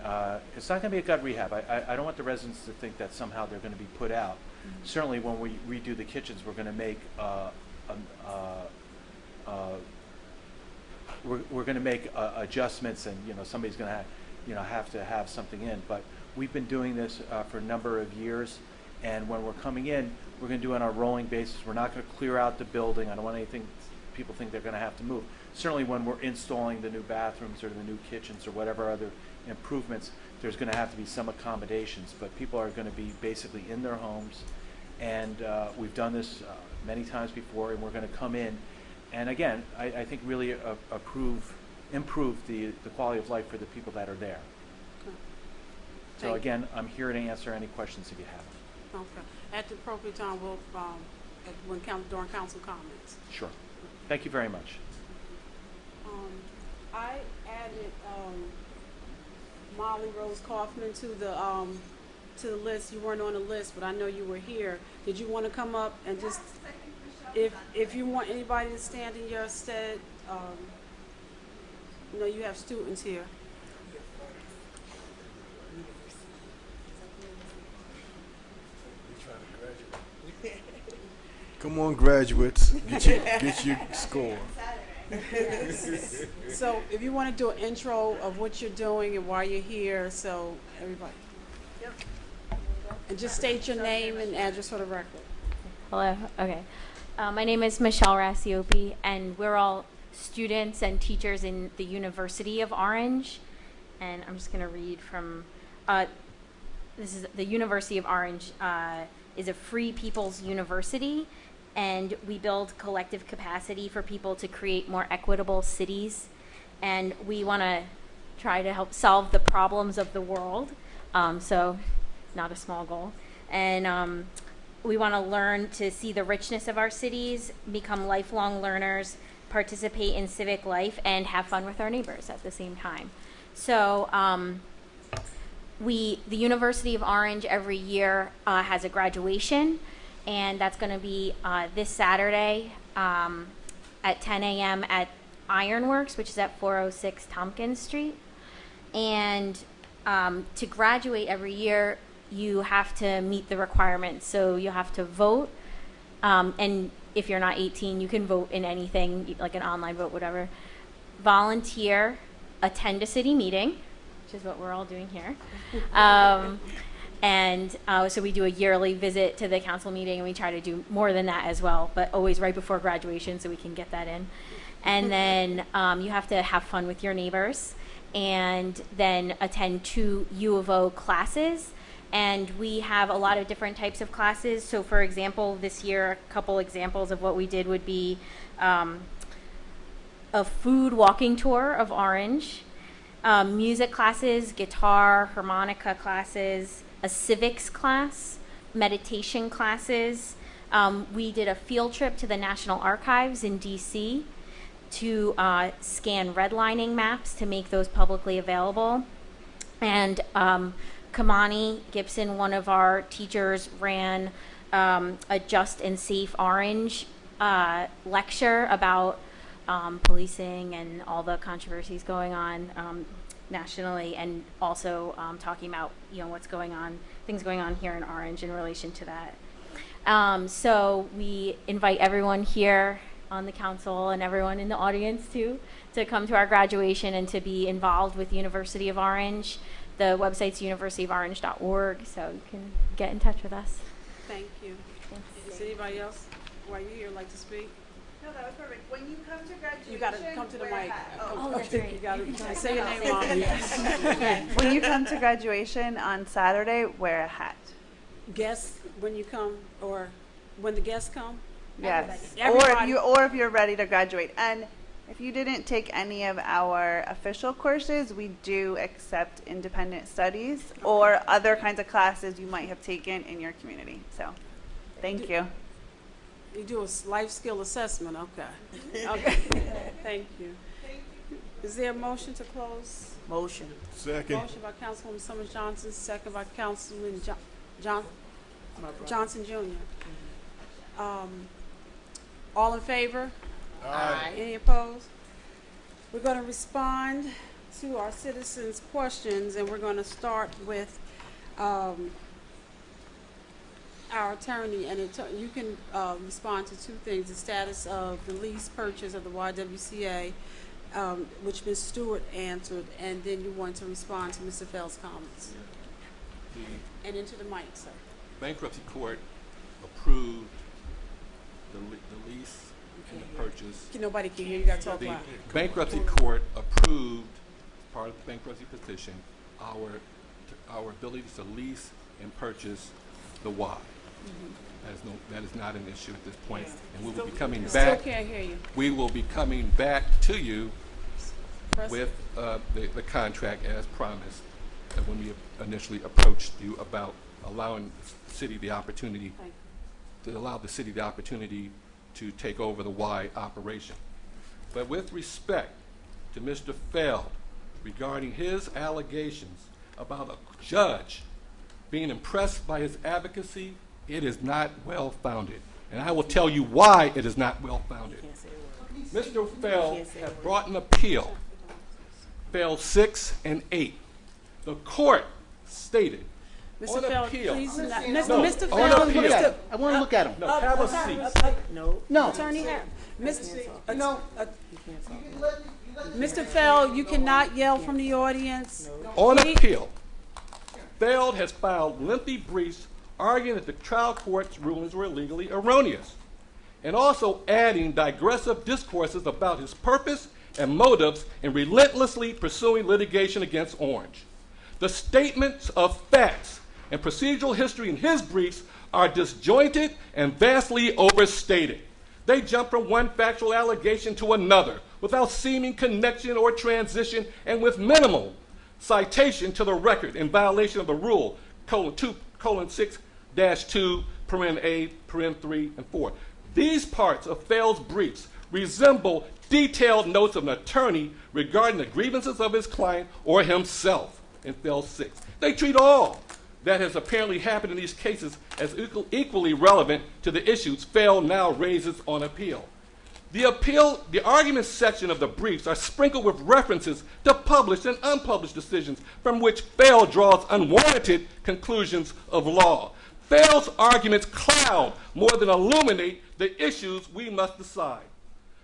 it's not going to be a gut rehab. I don't want the residents to think that somehow they're going to be put out. Certainly when we redo the kitchens, we're going to make we're going to make adjustments, and, you know, somebody's going to have to have something in. But we've been doing this for a number of years, and when we're coming in, we're going to do it on a rolling basis. We're not going to clear out the building. I don't want anything people think they're going to have to move. Certainly when we're installing the new bathrooms or the new kitchens or whatever other improvements, there's going to have to be some accommodations, but people are going to be basically in their homes, and we've done this many times before, and we're going to come in and, again, I think really improve the quality of life for the people that are there. Okay. So again, I'm here to answer any questions if you have them. Okay. At the appropriate time, we'll during council comments. Sure. Thank you very much. I added Molly Rose Kaufman to the list. You weren't on the list, but I know you were here. Did you want to come up and just, if you want anybody to stand in your stead, you know, you have students here. Come on, graduates, get your score. So if you want to do an intro of what you're doing and why you're here, so everybody. Yep. And just state your name and address for the record. Hello, okay. My name is Michelle Rassiopi, and we're all students and teachers in the University of Orange. And I'm just going to read from, this is the University of Orange is a free people's university, and we build collective capacity for people to create more equitable cities. And we want to try to help solve the problems of the world. So not a small goal. And we want to learn to see the richness of our cities, become lifelong learners, participate in civic life, and have fun with our neighbors at the same time. So the University of Orange every year has a graduation, and that's going to be this Saturday at 10 a.m. at Ironworks, which is at 406 Tompkins Street. And to graduate every year, you have to meet the requirements. So you have to vote, and if you're not 18, you can vote in anything, like an online vote, whatever. Volunteer, attend a city meeting, which is what we're all doing here. So we do a yearly visit to the council meeting, and we try to do more than that as well, but always right before graduation so we can get that in. And then you have to have fun with your neighbors, and then attend 2 U of O classes. And we have a lot of different types of classes. So for example, this year, a couple examples of what we did would be a food walking tour of Orange, music classes, guitar, harmonica classes, a civics class, meditation classes. We did a field trip to the National Archives in DC to scan redlining maps to make those publicly available. And Kamani Gibson, one of our teachers, ran a Just and Safe Orange lecture about policing and all the controversies going on nationally, and also talking about what's going on, things going on here in Orange in relation to that. So we invite everyone here on the council and everyone in the audience too to come to our graduation and to be involved with University of Orange. The website's universityoforange.org, so you can get in touch with us. Thank you. Does anybody else, while you're here, like to speak? No, that was perfect. When you come to graduation, You got to come to the wear a mic. hat. Oh, that's right. You got to say your name, Mom. When you come to graduation on Saturday, wear a hat. Guests, when you come, or when the guests come? Yes. Everybody. Or if you're ready to graduate. And if you didn't take any of our official courses, we do accept independent studies or other kinds of classes you might have taken in your community. So, thank you. You do a life skill assessment, okay. Okay, thank you. Is there a motion to close? Motion. Second. Motion by Councilwoman Summers Johnson, second by Councilman Johnson Jr. All in favor? Aye. Any opposed? We're going to respond to our citizens' questions, and we're going to start with our attorney. And you can respond to 2 things: the status of the lease purchase of the YWCA, which Ms. Stewart answered, and then you want to respond to Mr. Fell's comments. And into the mic, sir. Bankruptcy court approved the lease and the purchase. Nobody can hear you. Got to talk loud. The bankruptcy court approved, as part of the bankruptcy petition, our ability to lease and purchase the Y. That is not an issue at this point, and we will be coming back. Still can't hear you. We will be coming back to you with the contract as promised when we initially approached you about allowing the city the opportunity to take over the Y operation. But with respect to Mr. Feld regarding his allegations about a judge being impressed by his advocacy, it is not well-founded. And I will tell you why it is not well-founded. Mr. Feld had brought an appeal, Feld 6 and 8. The court stated Mr. Feld, please not. Mr. Feld, I want to look at him. No, have a seat. No. Attorney Harris. Mr. Feld, you cannot yell from the audience. On appeal, Feld has filed lengthy briefs arguing that the trial court's rulings were legally erroneous, and also adding digressive discourses about his purpose and motives in relentlessly pursuing litigation against Orange. The statements of facts and procedural history in his briefs are disjointed and vastly overstated. They jump from one factual allegation to another without seeming connection or transition, and with minimal citation to the record in violation of the rule 2:6-2, paren A, paren 3, and 4. These parts of Fell's briefs resemble detailed notes of an attorney regarding the grievances of his client or himself in Fell 6. They treat all that has apparently happened in these cases as equally relevant to the issues Fell now raises on appeal. The argument section of the briefs are sprinkled with references to published and unpublished decisions from which Fell draws unwarranted conclusions of law. Fell's arguments cloud more than illuminate the issues we must decide.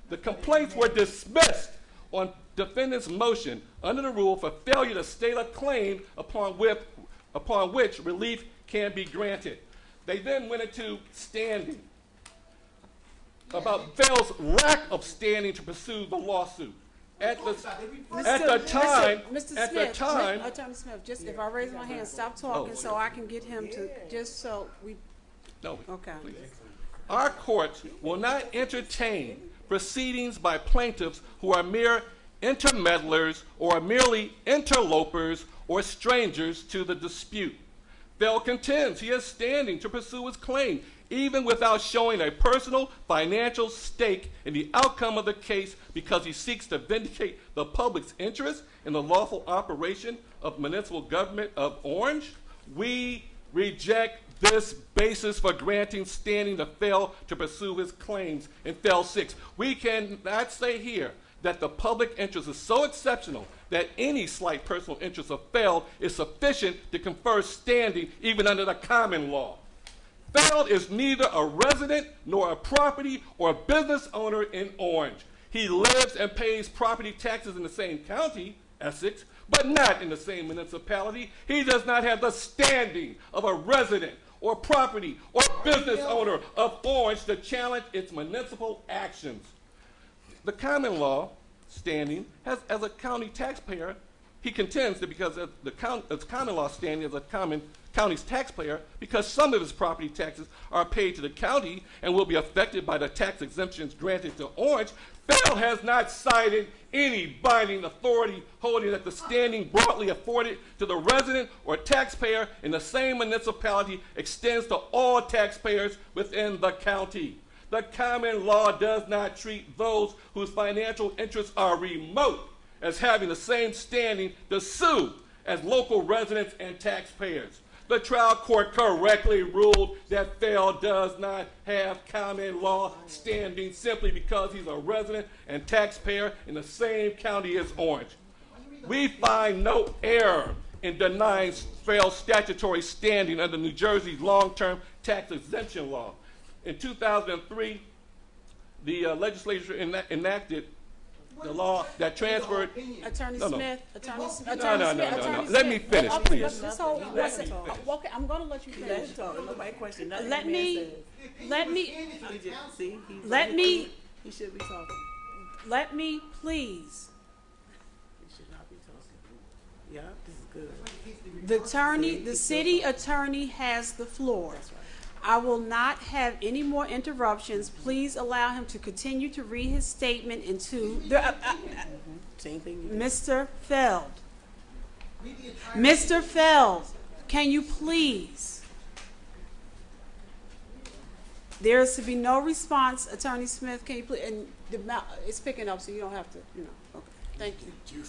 The complaints were dismissed on defendant's motion under the rule for failure to state a claim upon which relief can be granted. They then went into standing, about Fell's lack of standing to pursue the lawsuit. Attorney Smith, just if I raise my hand, stop talking so I can get him to, just so we. No. Okay. Please. Our courts will not entertain proceedings by plaintiffs who are mere intermeddlers or merely interlopers or strangers to the dispute. Fell contends he has standing to pursue his claim, even without showing a personal financial stake in the outcome of the case, because he seeks to vindicate the public's interest in the lawful operation of municipal government of Orange. We reject this basis for granting standing to Fell to pursue his claims in Fell 6. We cannot say here that the public interest is so exceptional that any slight personal interest of Fell is sufficient to confer standing even under the common law. Fell is neither a resident nor a property or business owner in Orange. He lives and pays property taxes in the same county, Essex, but not in the same municipality. He does not have the standing of a resident or property or business owner of Orange to challenge its municipal actions. The common law standing has, as a county taxpayer, he contends that because of the common law standing as a county's taxpayer, because some of his property taxes are paid to the county and will be affected by the tax exemptions granted to Orange, Fell has not cited any binding authority holding that the standing broadly afforded to the resident or taxpayer in the same municipality extends to all taxpayers within the county. The common law does not treat those whose financial interests are remote as having the same standing to sue as local residents and taxpayers. The trial court correctly ruled that Fell does not have common law standing simply because he's a resident and taxpayer in the same county as Orange. We find no error in denying Fell's statutory standing under New Jersey's long-term tax exemption law. In 2003, the legislature enacted the law that transferred. Attorney Smith. No. Let me finish, please. Okay, I'm going to let you finish. Let me. He should be talking. Let me please. He should not be talking. Yeah, this is good. The city attorney has the floor. I will not have any more interruptions. Please allow him to continue to read his statement into the, Same thing. Mr. Feld. Mr. Feld, can you please? There is to be no response. Attorney Smith, can you please? And it's picking up, so you don't have to, Okay, thank you.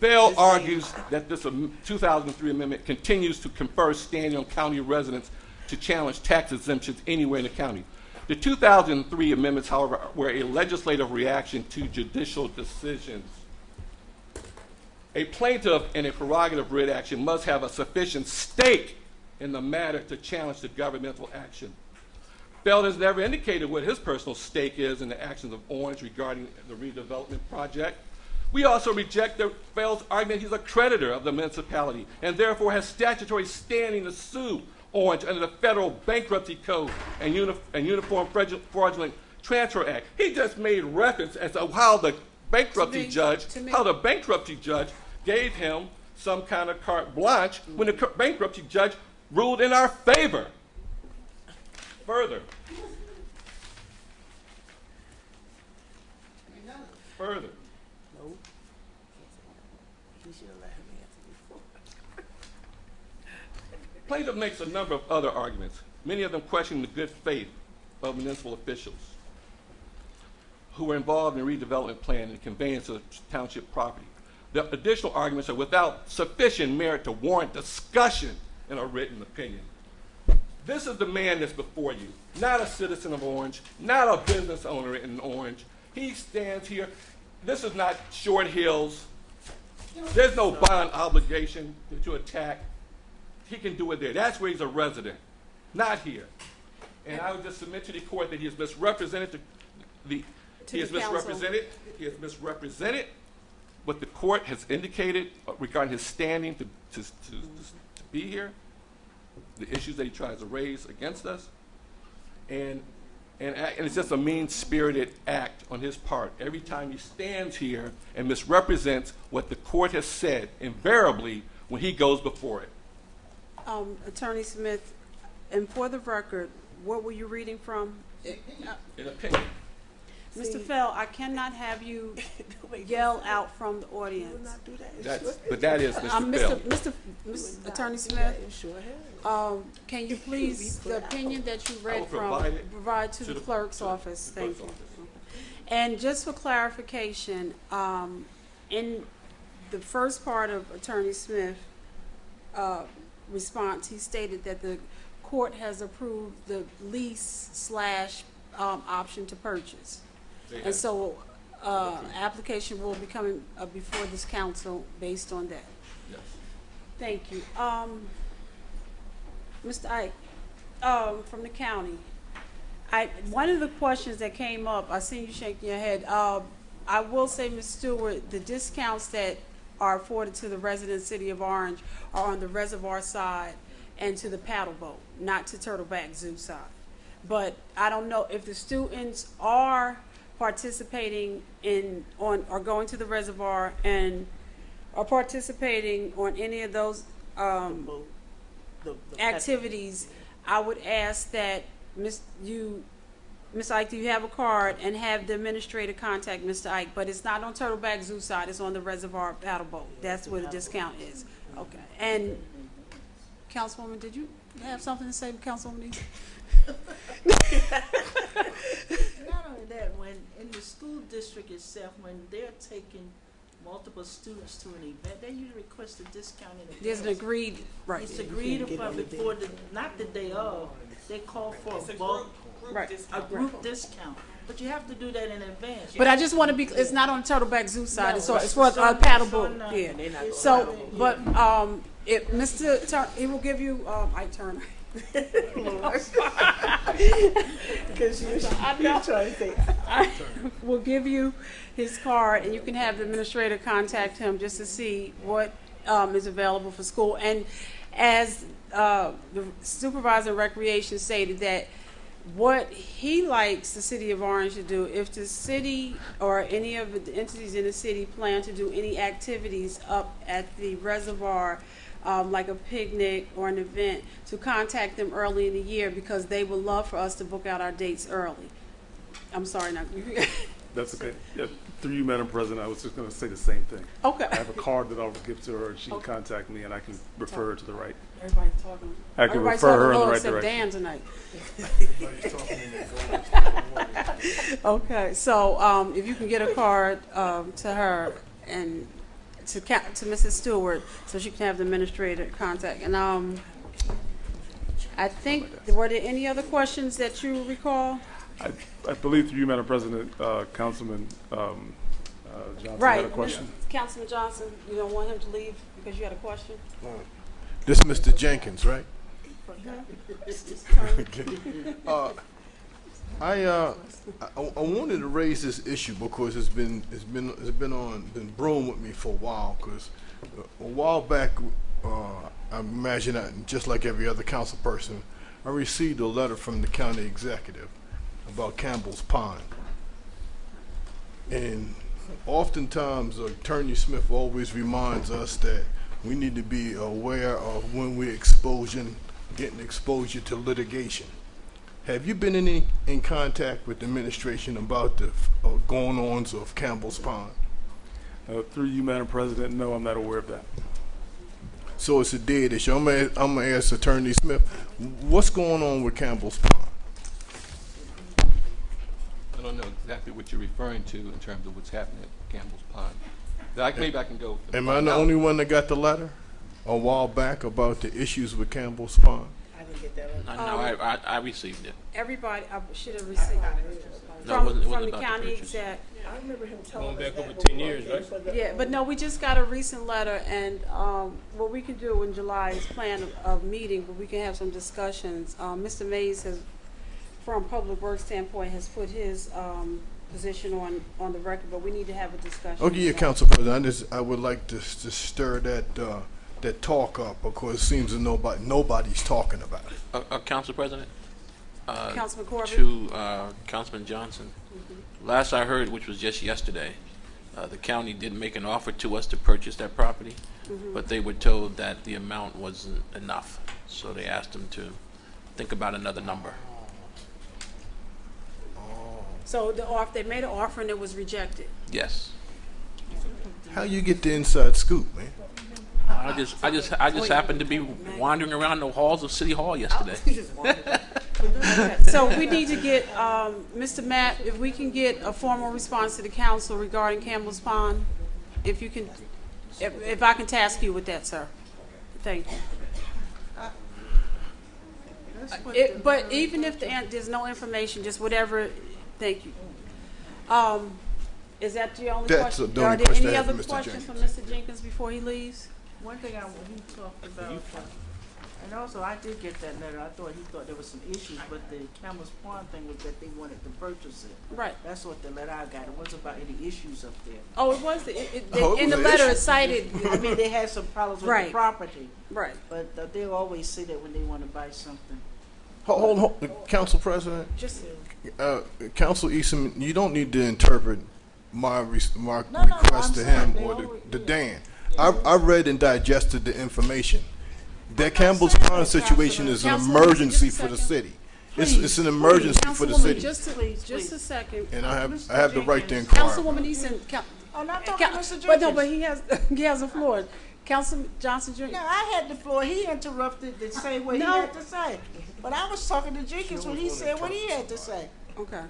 Fell argues that this 2003 amendment continues to confer standing on county residents to challenge tax exemptions anywhere in the county. The 2003 amendments, however, were a legislative reaction to judicial decisions. A plaintiff in a prerogative writ action must have a sufficient stake in the matter to challenge the governmental action. Fell has never indicated what his personal stake is in the actions of Orange regarding the redevelopment project. We also reject Fell's argument he's a creditor of the municipality and therefore has statutory standing to sue Orange under the Federal Bankruptcy Code and Uniform Fraudulent Transfer Act. He just made reference as to how the bankruptcy judge gave him some kind of carte blanche when the bankruptcy judge ruled in our favor. Further. No. He should have let him answer before. Plaintiff makes a number of other arguments, many of them questioning the good faith of municipal officials who were involved in redevelopment plan and conveyance of township property. The additional arguments are without sufficient merit to warrant discussion in a written opinion. This is the man that's before you, not a citizen of Orange, not a business owner in Orange. He stands here. This is not Short Hills. There's no bond obligation to attack. He can do it there. That's where he's a resident, not here. And I would just submit to the court that he has misrepresented he has misrepresented what the court has indicated regarding his standing to be here, the issues that he tries to raise against us, and it's just a mean-spirited act on his part every time he stands here and misrepresents what the court has said invariably when he goes before it. Attorney Smith, and for the record, what were you reading from? An opinion. Mr. Fell, I cannot have you yell out from the audience. But that is Mr. Fell. Attorney Smith, can you please, the opinion that you read from, provide to the clerk's office? Thank you. And just for clarification, in the first part of Attorney Smith's response, he stated that the court has approved the lease / option to purchase. And so application will be coming before this council based on that. Yes. Thank you. Mr. Ike, from the county, one of the questions that came up, I seen you shaking your head. I will say, Ms. Stewart, the discounts that are afforded to the resident city of Orange are on the reservoir side and to the paddle boat, not to Turtleback Zoo side. But I don't know if the students are participating or going to the reservoir and are participating on any of those activities. I would ask that Ms. Ike, do you have a card, and have the administrator contact Mr. Ike? But it's not on Turtleback Zoo side; it's on the reservoir paddle boat. That's where the discount is. Okay. And Councilwoman, did you have something to say, Councilwoman? Not only that, when in the school district itself, when they're taking multiple students to an event, they usually request a discount in advance. There's an agreed, right? It's agreed upon before not the day of. They call for a bulk, a group discount. But you have to do that in advance. But I just want to be, it's not on Turtleback Zoo side, it's for paddle boat. Yeah. So, but if Mr. Turner, he will give you, Ike Turner. Because you're trying to say, I will give you his card, and you can have the administrator contact him just to see what is available for school. And as the supervisor of recreation stated, that what he likes the city of Orange to do, if the city or any of the entities in the city plan to do any activities up at the reservoir, like a picnic or an event, to contact them early in the year, because they would love for us to book out our dates early. I'm sorry. Now. That's okay. Yeah, through you, Madam President, I was just going to say the same thing. Okay. I have a card that I'll give to her, and she can contact me, and I can refer her to the right. Everybody's talking. I can refer her in the right direction. Dan tonight. Okay, so if you can get a card to her and to Mrs. Stewart, so she can have the administrator contact. And I think, were there any other questions that you recall? I believe through you, Madam President, Councilman Johnson had a question. Councilman Johnson, you don't want him to leave because you had a question? This is Mr. Jenkins, right? I wanted to raise this issue because it's been brewing with me for a while. Because a while back, I imagine that just like every other council person, I received a letter from the county executive about Campbell's Pond, and oftentimes Attorney Smith always reminds us that we need to be aware of when we're getting exposure to litigation. Have you been in contact with the administration about the going-ons of Campbell's Pond? Through you, Madam President, no, I'm not aware of that. So it's a dead issue. I'm gonna ask Attorney Smith, what's going on with Campbell's Pond? I don't know exactly what you're referring to in terms of what's happening at Campbell's Pond. Maybe I can go. Am I the only one that got the letter a while back about the issues with Campbell's Pond? I didn't get that one. No, I received it. Everybody should have received No, it wasn't from the about the county purchase. exec. I remember him telling Going us back over that 10 years, right? Yeah, but no, we just got a recent letter, and what we can do in July is plan a meeting, but we can have some discussions. Mr. Mays has, from Public Works standpoint, has put his position on the record, but we need to have a discussion. Okay, yeah, Council President, I would like to stir that talk up because it seems that nobody's talking about it. Council President? Councilman Corbett? To Councilman Johnson. Last I heard, which was just yesterday, the county did make an offer to us to purchase that property, but they were told that the amount wasn't enough. So they asked them to think about another number. So they made an offer and it was rejected. Yes. How you get the inside scoop, man? I just happened to be wandering around the halls of City Hall yesterday. So we need to get, Mr. Matt, if we can get a formal response to the council regarding Campbell's Pond, if you can, if I can task you with that, sir. Thank you. But even if there's no information, just whatever, thank you. Is that the only That's question? the only Are there question any I have other for Mr. questions from Jenkins. Mr. Jenkins before he leaves? One thing he talked about, and also I did get that letter. I thought he thought there was some issues, but the Campbell's Pond thing was that they wanted to purchase it. Right. That's what the letter I got. It wasn't about any issues up there. Oh, it was. it In the was an letter, issue. it cited. I mean, they had some problems with Right. the property. Right. But they always say that when they want to buy something. Hold, Council President. Just Council Eastman, you don't need to interpret my request I'm to sorry, him they or always- to Dan. I read and digested the information. That Campbell's Pond situation is an Councilwoman, emergency just a for the second. city. It's an emergency for the Councilwoman, city. just a second. And I have the right to inquire. Councilwoman Easton. Oh, not talking to Mr. Jenkins. But no, but he has the floor. Councilman Johnson Jr. No, I had the floor. He interrupted to say what he had to say. But I was talking to Jenkins when he said what he had to say. Okay.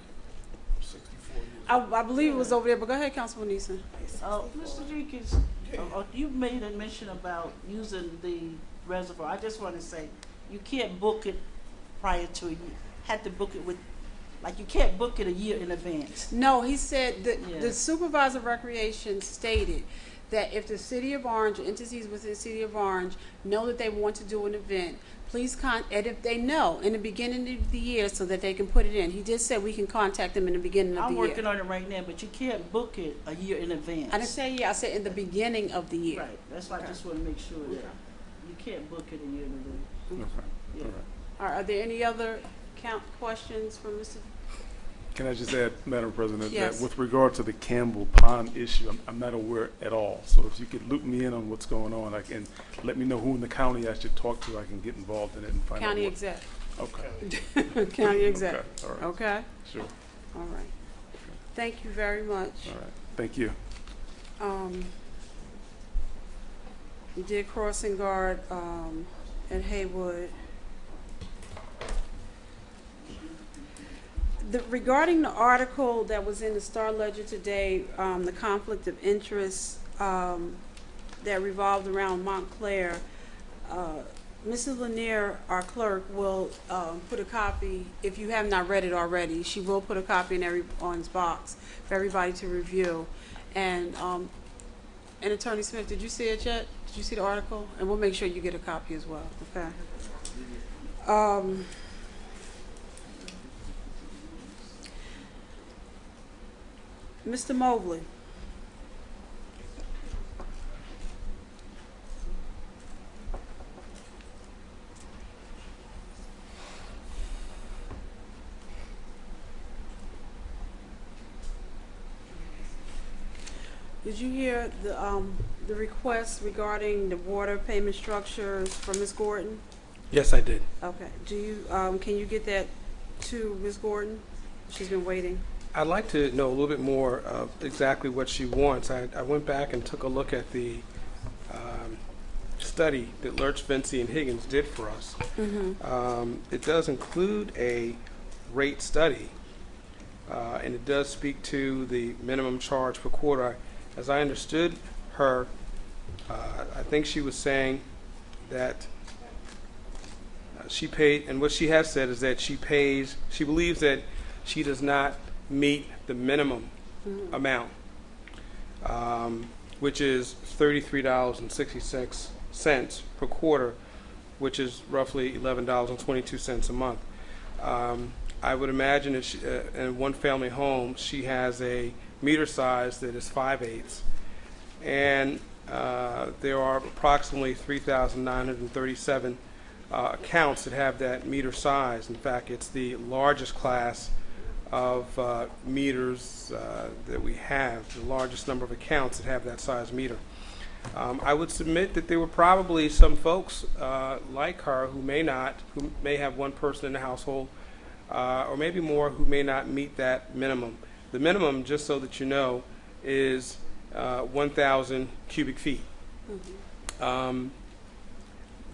I believe it was over there, but go ahead, Councilman Easton. Mr. Jenkins, you made a mention about using the reservoir. I just want to say, you can't book it prior to a year. Had to book it with, like you can't book it a year in advance. No, he said that Yeah. the supervisor of recreation stated that if the city of Orange, or entities within the city of Orange, know that they want to do an event, please and if they know in the beginning of the year so that they can put it in. He did say we can contact them in the beginning of I'm the year. working on it right now, but you can't book it a year in advance. I didn't say yeah, I said in the beginning of the year. Right. That's why I just want to make sure that you can't book it a year in advance. Yeah. All right, are there any other questions from Mr. Can I just add, Madam President, Yes. that with regard to the Campbell Pond issue, I'm not aware at all. So if you could loop me in on what's going on, and let me know who in the county I should talk to, I can get involved in it and find County out. exec? Okay. County exec. Okay. All right. Okay. Sure. All right. Thank you very much. All right. Thank you. We did crossing guard at Haywood. Regarding the article that was in the Star Ledger today, the conflict of interest that revolved around Montclair, Mrs. Lanier, our clerk, will put a copy, if you have not read it already, she will put a copy in everyone's box for everybody to review. And Attorney Smith, did you see it yet? Did you see the article? And we'll make sure you get a copy as well, okay? Mr. Mobley. Did you hear the request regarding the water payment structures from Ms. Gordon? Yes, I did. Okay. Do you can you get that to Ms. Gordon? She's been waiting. I'd like to know a little bit more of exactly what she wants. I went back and took a look at the study that Lurch, Vinci, and Higgins did for us. It does include a rate study, and it does speak to the minimum charge per quarter. As I understood her, I think she was saying that she paid, and what she has said is that she believes that she does not meet the minimum amount, which is $33.66 per quarter, which is roughly $11.22 a month. I would imagine that in one family home, she has a meter size that is 5/8, and there are approximately 3,937 accounts that have that meter size. In fact, it's the largest class of meters that we have, the largest number of accounts that have that size meter. I would submit that there were probably some folks like her who may have one person in the household, or maybe more, who may not meet that minimum. The minimum, just so that you know, is 1,000 cubic feet.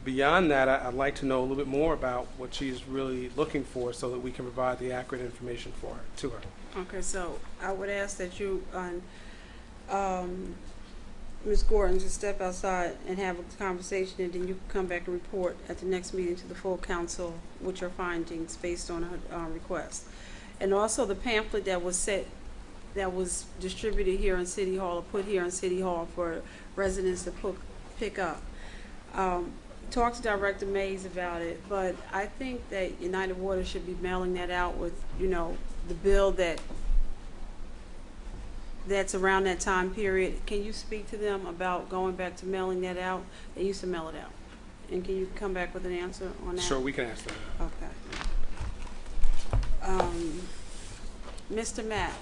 Beyond that, I'd like to know a little bit more about what she's really looking for so that we can provide the accurate information to her. Okay, so I would ask that you, Ms. Gordon, just step outside and have a conversation, and then you can come back and report at the next meeting to the full council with your findings based on her request. And also the pamphlet that was distributed here in City Hall, or put here in City Hall for residents to pick up. Talk to Director Mays about it, but I think that United Water should be mailing that out with, the bill that's around that time period. Can you speak to them about going back to mailing that out? They used to mail it out. And can you come back with an answer on that? Sure, we can ask that. Okay. Mr. Matt.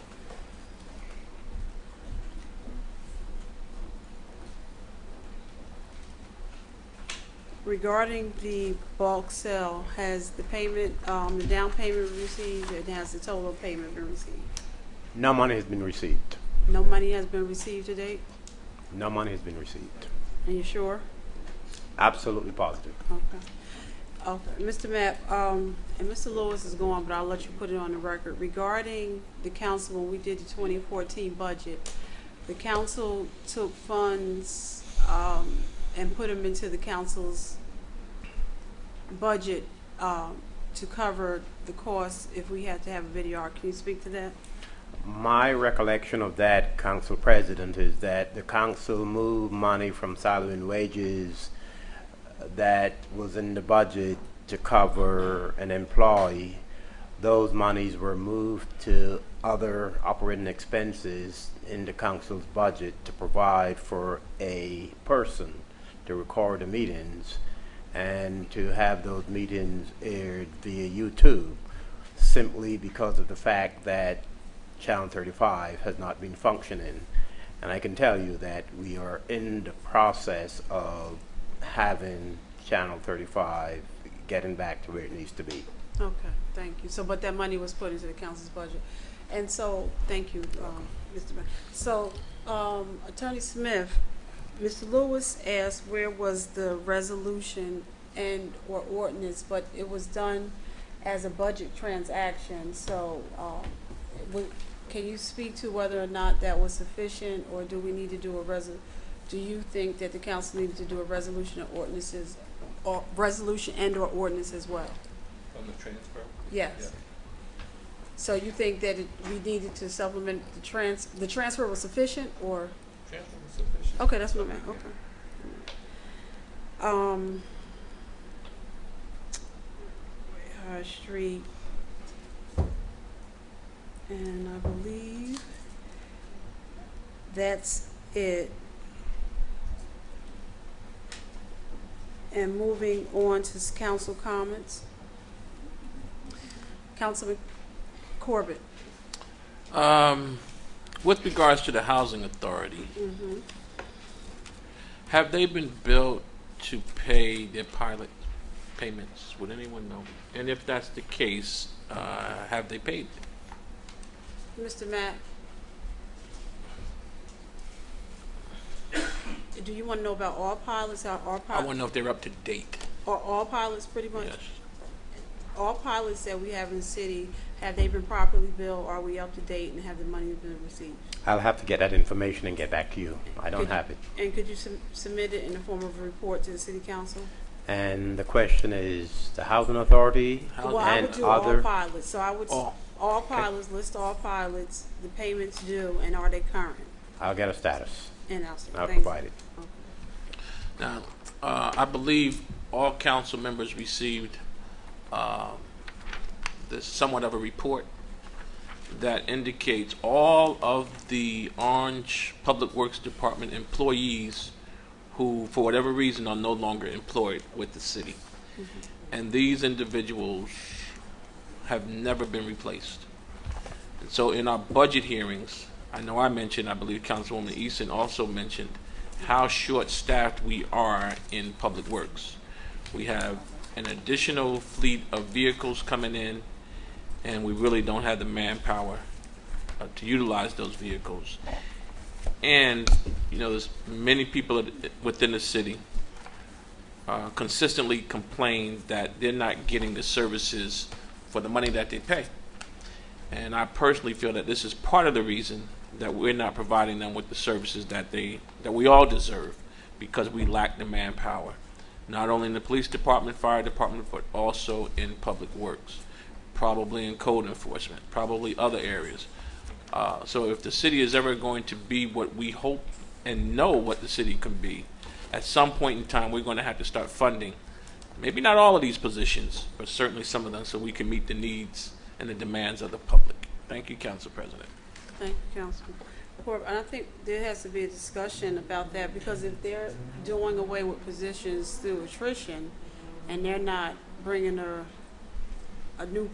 Regarding the bulk sale, has the payment, the down payment been received, and has the total payment been received? No money has been received. No money has been received to date? No money has been received. Are you sure? Absolutely positive. Okay. Okay. Mr. Mapp, and Mr. Lewis is gone, but I'll let you put it on the record. Regarding the council, when we did the 2014 budget, the council took funds and put them into the council's budget to cover the cost if we had to have a video art. Can you speak to that? My recollection of that, Council President, is that the council moved money from salary and wages that was in the budget to cover an employee. Those monies were moved to other operating expenses in the council's budget to provide for a person to record the meetings and to have those meetings aired via YouTube, simply because of the fact that Channel 35 has not been functioning. And I can tell you that we are in the process of having Channel 35 getting back to where it needs to be. Okay, thank you. So, but that money was put into the council's budget. And so, thank you, Mr. Mayor. So, Attorney Smith, Mr. Lewis asked where was the resolution and or ordinance, but it was done as a budget transaction. So, can you speak to whether or not that was sufficient, or do we need to do do you think that the council needed to do a resolution or ordinances, or resolution and or ordinance as well? On the transfer? Yes. Yeah. So you think that we needed to supplement the transfer was sufficient, or? Transfer was sufficient. Okay, that's what I meant. Okay. Street, and I believe that's it. And moving on to council comments. Councilman Corbett. With regards to the housing authority, have they been billed to pay their pilot payments? Would anyone know? And if that's the case, have they paid? Mr. Matt. do you want to know about all pilots? Are all I pilots? want to know if they're up to date. Are all pilots pretty much? Yes. All pilots that we have in the city, have they been properly billed? Are we up to date and have the money been received? I'll have to get that information and get back to you. I don't have it. And could you submit it in the form of a report to the city council? And the question is the housing authority Well, I and would do other. all pilots. So I would all pilots, list all pilots, the payments due, and are they current? I'll get a status. And I'll thank provide you. it. Now, I believe all council members received this somewhat of a report that indicates all of the Orange Public Works Department employees who, for whatever reason, are no longer employed with the city. And these individuals have never been replaced. And so in our budget hearings, I know I mentioned, I believe Councilwoman Easton also mentioned, how short-staffed we are in Public Works. We have an additional fleet of vehicles coming in, and we really don't have the manpower to utilize those vehicles. And, you know, there's many people within the city consistently complain that they're not getting the services for the money that they pay. And I personally feel that this is part of the reason that we're not providing them with the services that we all deserve, because we lack the manpower, not only in the police department, fire department, but also in Public Works, probably in code enforcement, probably other areas. So if the city is ever going to be what we hope and know what the city can be, at some point in time we're going to have to start funding, maybe not all of these positions, but certainly some of them, so we can meet the needs and the demands of the public. Thank you, Council President. Thank you, Councilman. Corbett, and I think there has to be a discussion about that, because if they're doing away with positions through attrition and they're not bringing a new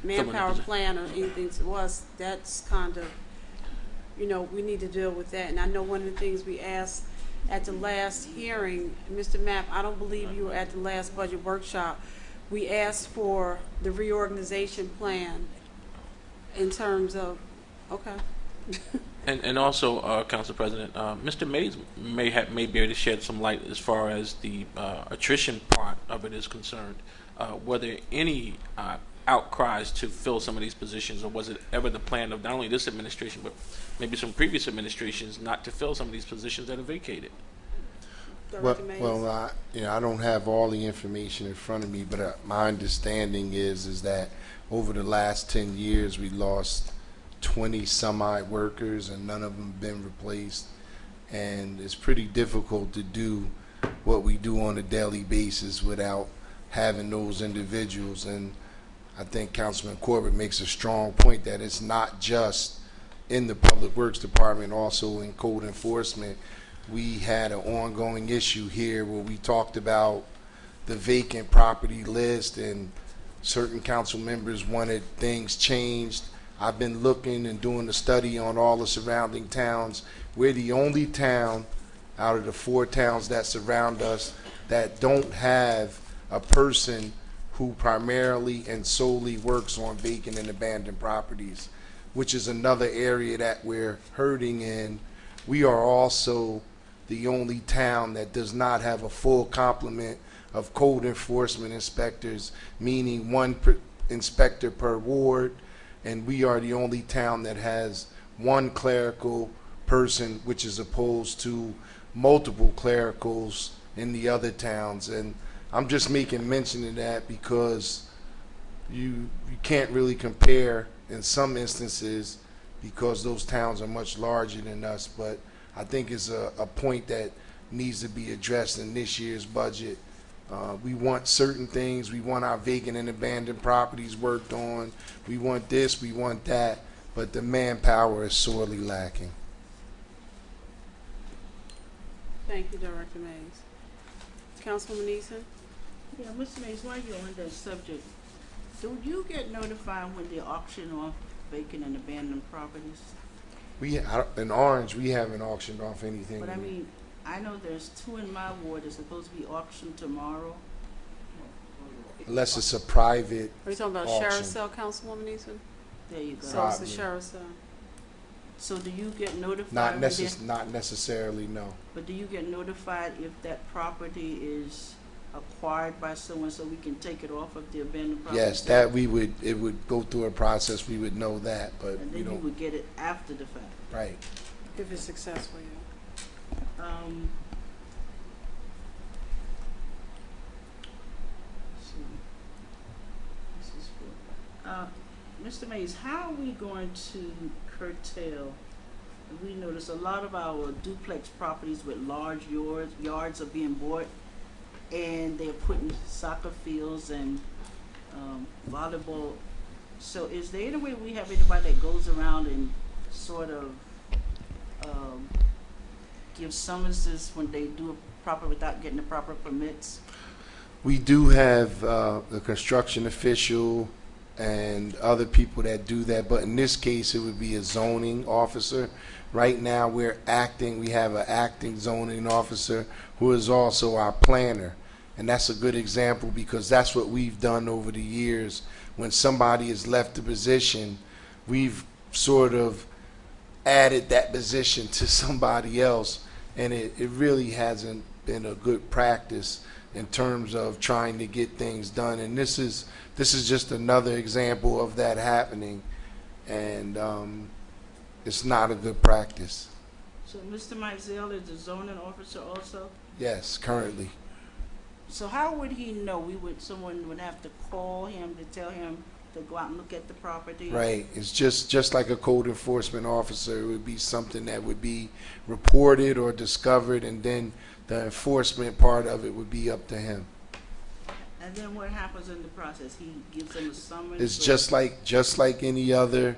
manpower plan or anything to us, that's kind of, you know, we need to deal with that. And I know one of the things we asked at the last hearing, Mr. Mapp, I don't believe you were at the last budget workshop, we asked for the reorganization plan in terms of, okay. And also, Council President, Mr. Mays may be able to shed some light as far as the attrition part of it is concerned. Were there any outcries to fill some of these positions, or was it ever the plan of not only this administration but maybe some previous administrations not to fill some of these positions that are vacated? Well, I don't have all the information in front of me, but my understanding is that over the last 10 years we lost 20 some-odd workers, and none of them have been replaced. And it's pretty difficult to do what we do on a daily basis without having those individuals. And I think Councilman Corbett makes a strong point that it's not just in the Public Works Department, also in code enforcement. We had an ongoing issue here where we talked about the vacant property list, and certain council members wanted things changed. I've been looking and doing a study on all the surrounding towns. We're the only town out of the 4 towns that surround us that don't have a person who primarily and solely works on vacant and abandoned properties, which is another area that we're hurting in. We are also the only town that does not have a full complement of code enforcement inspectors, meaning 1 inspector per ward. And we are the only town that has 1 clerical person, which is opposed to multiple clericals in the other towns. And I'm just making mention of that because you can't really compare in some instances, because those towns are much larger than us. But I think it's a point that needs to be addressed in this year's budget. We want certain things. We want our vacant and abandoned properties worked on. We want this, we want that, but the manpower is sorely lacking. Thank you, Director Mays. Councilwoman Eason? Yeah, Mr. Mays, while you're on that subject, do you get notified when they auction off vacant and abandoned properties? In Orange, we haven't auctioned off anything. But I mean, I know there's 2 in my ward that's supposed to be auctioned tomorrow. Unless it's a private Are you talking about auction. sheriff's sale, Councilwoman Eason? There you go. So it's the sheriff's sale. So do you get notified? Not when they- not necessarily, no. But do you get notified if that property is acquired by someone so we can take it off of the abandoned property? Yes, that it would go through a process, we would know that, but And we then you don't, would get it after the fact. right. If it's successful, yeah. Let's see. This is for, Mr. Mays, how are we going to curtail? We notice a lot of our duplex properties with large yards are being bought, and they're putting soccer fields and volleyball. So is there any way we have anybody that goes around and sort of give summonses when they do a proper without getting the proper permits? We do have the construction official and other people that do that, but in this case, it would be a zoning officer. Right now, we have an acting zoning officer who is also our planner. And that's a good example because that's what we've done over the years. When somebody has left the position, we've sort of added that position to somebody else, and it really hasn't been a good practice in terms of trying to get things done. And this is just another example of that happening, and it's not a good practice. So Mr. Mizell is the zoning officer also? Yes, currently. So how would he know? Someone would have to call him to tell him to go out and look at the property? Right. It's just like a code enforcement officer. It would be something that would be reported or discovered, and then the enforcement part of it would be up to him. And then what happens in the process? He gives them a summons? It's just like any other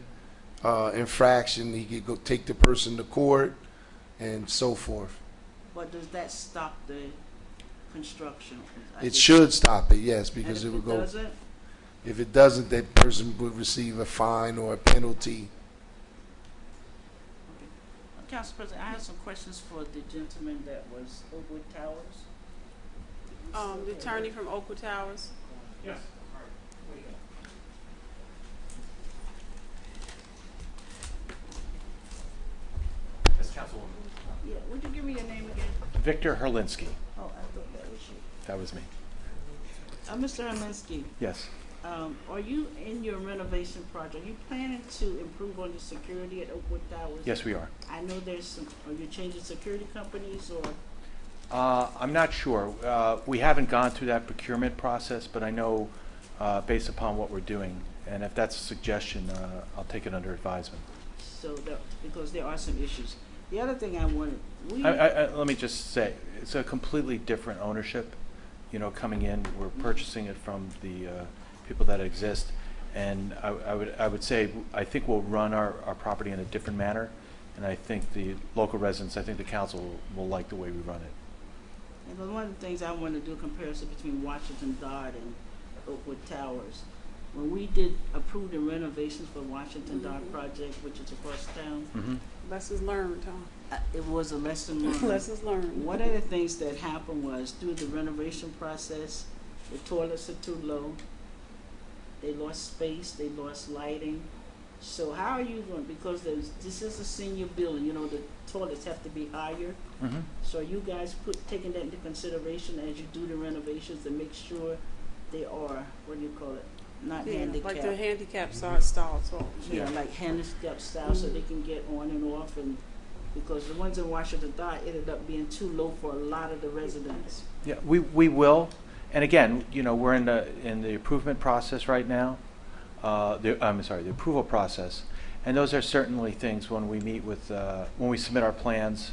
infraction. He could go take the person to court and so forth. But does that stop the construction? It should stop it, yes, because it would go. Doesn't? If it doesn't, that person would receive a fine or a penalty. Council President, I have some questions for the gentleman that was Oakwood Towers. The attorney from Oakwood Towers. Yes. Yes, Councilwoman. Yeah, would you give me your name again? Victor Herlinsky. Oh, I thought that was you. That was me. Mr. Herlinsky, Yes. are you in your renovation project, are you planning to improve on the security at Oakwood Towers? Yes, we are. I know there's some, are you changing security companies or? I'm not sure. We haven't gone through that procurement process, but I know based upon what we're doing, and if that's a suggestion, I'll take it under advisement. So that, because there are some issues. The other thing I wanted, Let me just say, it's a completely different ownership, coming in. We're purchasing it from the people that exist, and I would say I think we'll run our property in a different manner, and I think the local residents, I think the council will like the way we run it. and one of the things I want to do a comparison between Washington Dart and Oakwood Towers. When we did approve the renovations for Washington Dart project, which is across town, Lessons learned, huh? it was a lesson learned. Lessons learned. One of the things that happened was through the renovation process, the toilets are too low. They lost space, they lost lighting. So how are you going, because this is a senior building, the toilets have to be higher. So are you guys taking that into consideration as you do the renovations to make sure they are, what do you call it, not handicapped? Like the handicap style toilets. Yeah, like handicap style, so they can get on and off, and because the ones in Washington Dart ended up being too low for a lot of the residents. Yeah, we will, and again, we're in the improvement process right now. The approval process, and those are certainly things when we meet with when we submit our plans.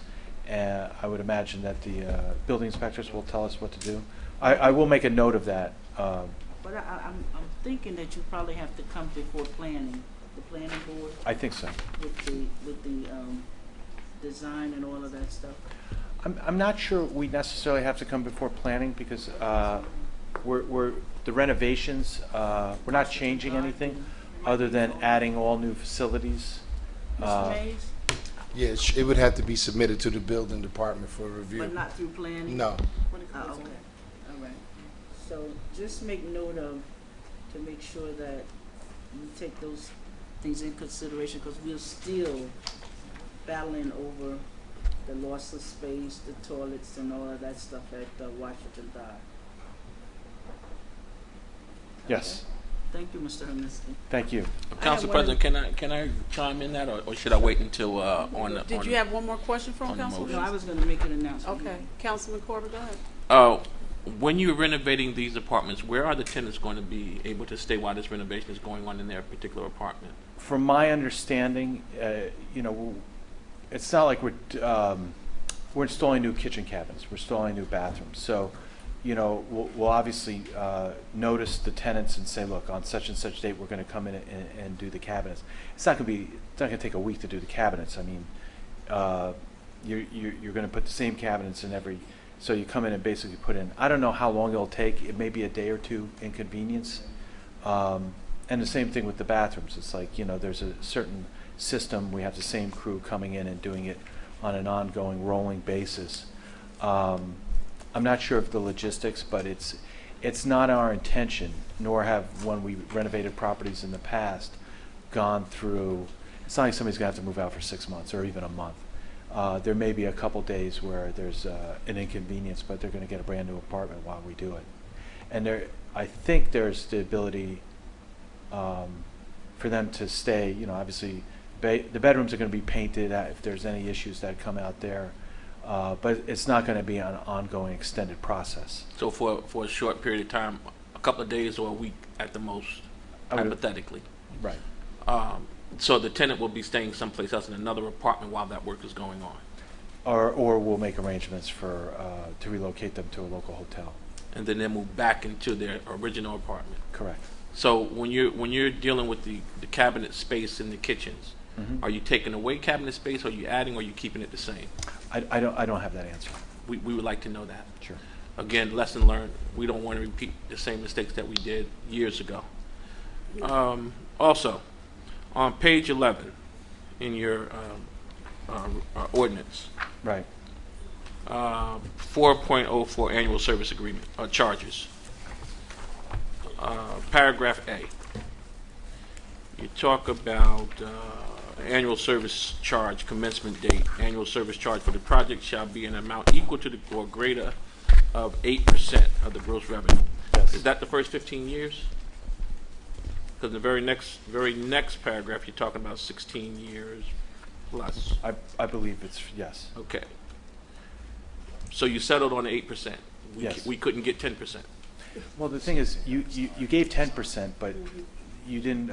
I would imagine that the building inspectors will tell us what to do. I will make a note of that. But I'm thinking that you probably have to come before the planning board. I think so. With the design and all of that stuff. I'm not sure we necessarily have to come before planning because we're the renovations. We're not changing anything other than adding all new facilities. Mr. Mays? Yes, it would have to be submitted to the building department for review. But not through planning? No. Okay, all right. So just make note of, to make sure that you take those things in consideration, because we'll still battling over the loss of space, the toilets, and all of that stuff at Washington Dock. Yes. Thank you, Mr. Hermisky. Thank you. Council President, can I chime in that, or should I wait until on the? Did you have one more question from Councilman? No, I was going to make an announcement. Okay, Councilman Corbett, go ahead. When you're renovating these apartments, where are the tenants going to be able to stay while this renovation is going on in their particular apartment? From my understanding, it's not like we're installing new kitchen cabinets. We're installing new bathrooms. So, we'll obviously notice the tenants and say, look, on such and such date, we're going to come in and do the cabinets. It's not going to take a week to do the cabinets. I mean, you're going to put the same cabinets in every. So you come in and basically put in. I don't know how long it'll take. It may be a day or two inconvenience. And the same thing with the bathrooms. It's like, there's a certain system. We have the same crew coming in and doing it on an ongoing, rolling basis. I'm not sure of the logistics, but it's not our intention, nor have, when we renovated properties in the past, gone through. It's not like somebody's going to have to move out for 6 months or even a month. There may be a couple days where there's an inconvenience, but they're going to get a brand new apartment while we do it. And I think there's the ability for them to stay. Obviously, the bedrooms are going to be painted if there's any issues that come out there, but it's not going to be an ongoing, extended process. So for a short period of time, a couple of days or a week at the most, hypothetically. Right. So the tenant will be staying someplace else in another apartment while that work is going on. Or we'll make arrangements to relocate them to a local hotel. And then they move back into their original apartment. Correct. So when you're dealing with the cabinet space in the kitchens, Mm-hmm. are you taking away cabinet space? Are you adding? Or are you keeping it the same? I don't have that answer. We would like to know that. Sure. Again, lesson learned. We don't want to repeat the same mistakes that we did years ago. Also, on page 11 in your ordinance, right, 4.04 annual service agreement charges, paragraph A, you talk about annual service charge commencement date. Annual service charge for the project shall be an amount equal to or greater of 8% of the gross revenue. Yes. Is that the first 15 years? Because in the very next paragraph, you're talking about 16 years plus. I believe it's yes. Okay. So you settled on 8%. Yes. We couldn't get 10%. Well, the thing is, you gave 10%, but you didn't.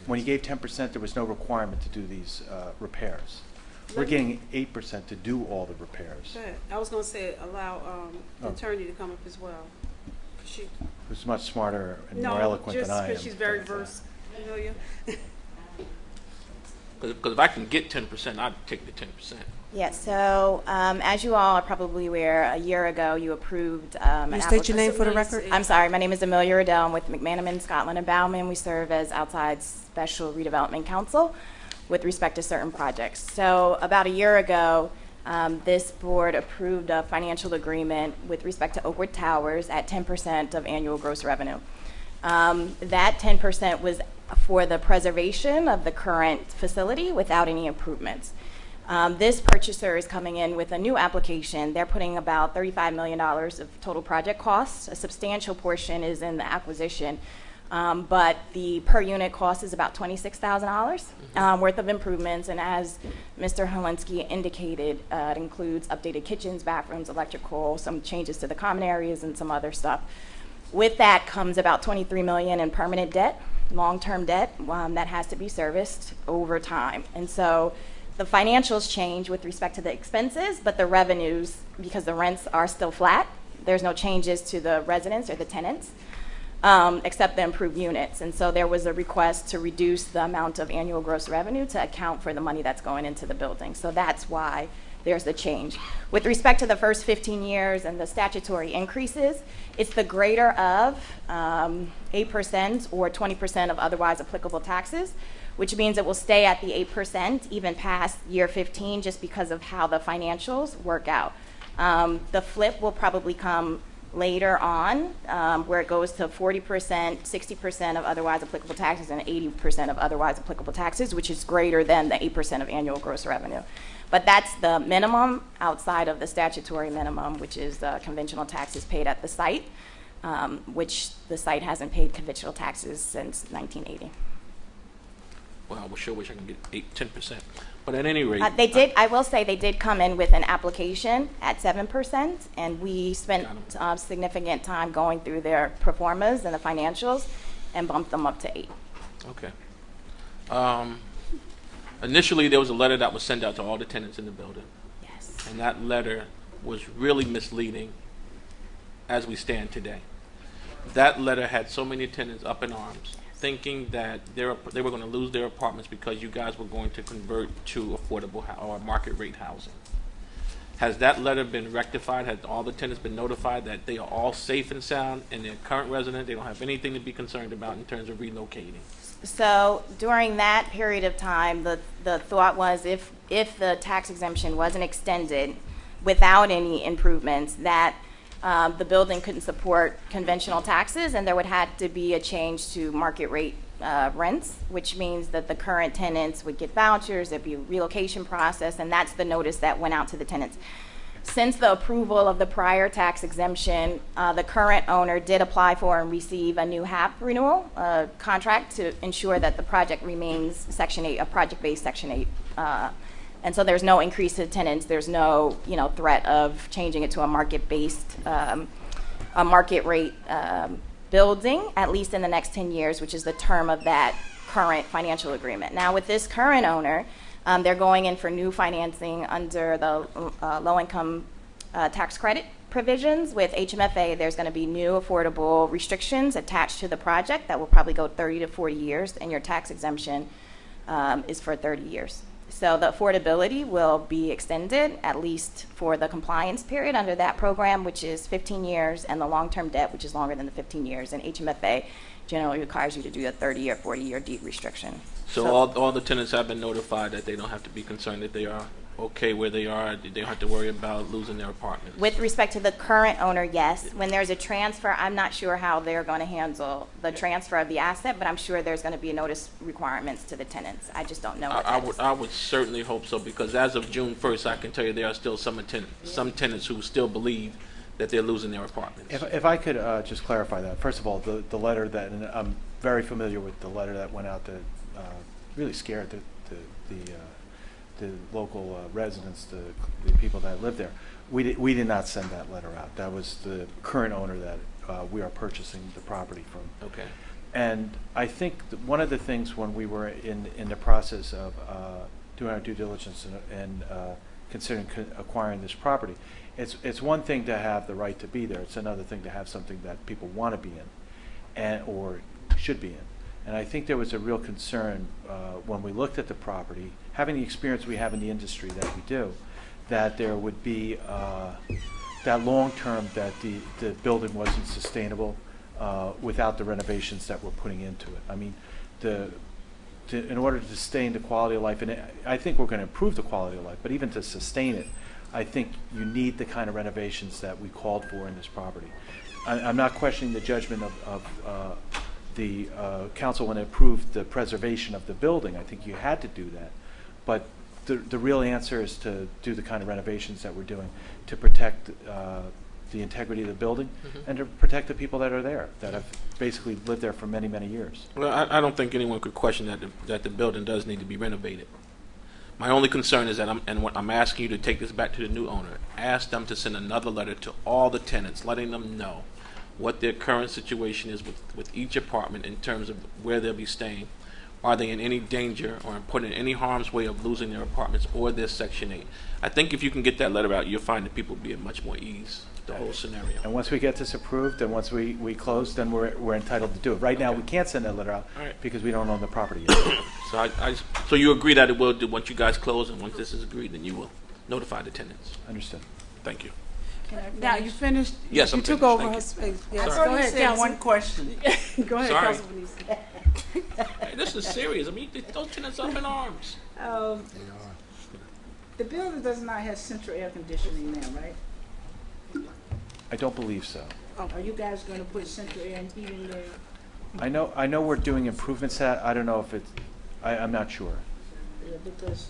When you gave 10%, there was no requirement to do these repairs. We're getting 8% to do all the repairs. Go ahead. I was going to say allow the attorney to come up as well. Who's much smarter and more eloquent than I am. No, just because she's very versed, familiar. Because if I can get 10%, I'd take the 10%. Yes, so as you all are probably aware, a year ago you approved You state your name for the record? I'm sorry, my name is Amelia Riddell. I'm with McManaman, Scotland & Bauman. We serve as outside special redevelopment counsel with respect to certain projects. So about a year ago, this board approved a financial agreement with respect to Oakwood Towers at 10% of annual gross revenue. That 10% was for the preservation of the current facility without any improvements. This purchaser is coming in with a new application. They're putting about $35 million of total project costs. A substantial portion is in the acquisition, but the per unit cost is about $26,000 worth of improvements. And as Mr. Helinski indicated, it includes updated kitchens, bathrooms, electrical, some changes to the common areas, and some other stuff. With that comes about $23 million in permanent debt, long-term debt that has to be serviced over time. And so the financials change with respect to the expenses, but the revenues, because the rents are still flat, there's no changes to the residents or the tenants, except the improved units. And so there was a request to reduce the amount of annual gross revenue to account for the money that's going into the building. So that's why there's the change. With respect to the first 15 years and the statutory increases, it's the greater of 8% or 20% of otherwise applicable taxes, which means it will stay at the 8% even past year 15 just because of how the financials work out. The flip will probably come later on, where it goes to 40%, 60% of otherwise applicable taxes, and 80% of otherwise applicable taxes, which is greater than the 8% of annual gross revenue. But that's the minimum outside of the statutory minimum, which is the conventional taxes paid at the site, which the site hasn't paid conventional taxes since 1980. Well, I sure wish I could get 10%. But at any rate, They did. I will say they did come in with an application at 7%, and we spent significant time going through their pro formas and the financials, and bumped them up to 8. Okay. Initially, there was a letter that was sent out to all the tenants in the building. Yes. And that letter was really misleading as we stand today. That letter had so many tenants up in arms, thinking that they were going to lose their apartments because you guys were going to convert to affordable or market rate housing. Has that letter been rectified? Has all the tenants been notified that they are all safe and sound in their current residence? They don't have anything to be concerned about in terms of relocating? So during that period of time, the thought was if the tax exemption wasn't extended without any improvements, that the building couldn't support conventional taxes, and there would have to be a change to market rate rents, which means that the current tenants would get vouchers, there'd be a relocation process, and that's the notice that went out to the tenants. Since the approval of the prior tax exemption, the current owner did apply for and receive a new HAP renewal contract to ensure that the project remains Section 8, a project-based Section 8. And so there's no increase to tenants. There's no, threat of changing it to a market-based, a market rate building, at least in the next 10 years, which is the term of that current financial agreement. Now, with this current owner, they're going in for new financing under the low-income tax credit provisions. With HMFA, there's going to be new affordable restrictions attached to the project that will probably go 30 to 40 years, and your tax exemption is for 30 years. So the affordability will be extended, at least for the compliance period under that program, which is 15 years, and the long-term debt, which is longer than the 15 years. And HMFA generally requires you to do a 30 or 40-year deed restriction. So all the tenants have been notified that they don't have to be concerned, that they are okay where they are, they don't have to worry about losing their apartments. With respect to the current owner, yes. When there's a transfer, I'm not sure how they're going to handle the transfer of the asset, but I'm sure there's going to be notice requirements to the tenants. I just don't know what that is. I would certainly hope so, because as of June 1st, I can tell you there are still some tenants who still believe that they're losing their apartments. If I could just clarify that. First of all, the letter that, and I'm very familiar with the letter that went out that really scared the local residents, the people that live there. We did not send that letter out. That was the current owner that we are purchasing the property from. Okay. And I think one of the things when we were in the process of doing our due diligence and considering acquiring this property, it's one thing to have the right to be there. It's another thing to have something that people want to be in, or should be in. And I think there was a real concern when we looked at the property, having the experience we have in the industry that we do, that there would be that long term that the building wasn't sustainable without the renovations that we're putting into it. I mean, in order to sustain the quality of life, and I think we're going to improve the quality of life, but even to sustain it, I think you need the kind of renovations that we called for in this property. I'm not questioning the judgment of the council when it approved the preservation of the building. I think you had to do that. But the real answer is to do the kind of renovations that we're doing to protect the integrity of the building and to protect the people that are there, that have basically lived there for many, many years. Well, I don't think anyone could question that the building does need to be renovated. My only concern is that I'm asking you to take this back to the new owner. Ask them to send another letter to all the tenants, letting them know what their current situation is with each apartment in terms of where they'll be staying. Are they in any danger or put in any harm's way of losing their apartments or their Section 8? I think if you can get that letter out, you'll find that people will be at much more ease with the whole scenario. And once we get this approved and once we close, then we're entitled to do it. Right now, we can't send that letter out because we don't own the property yet. So you agree that it will do once you guys close, and once this is agreed, then you will notify the tenants. Understood. Thank you. Now you finished. Yes, you I'm took finished. over Thank her you. space. Yes, Sorry. go ahead. Said one question. Go ahead, Sorry. Councilman Easton. Hey, this is serious. I mean, those tenants up in arms. The building does not have central air conditioning now, right? I don't believe so. Are you guys going to put central air and heating there? I know we're doing improvements at, I don't know if it's, I'm not sure. Yeah, because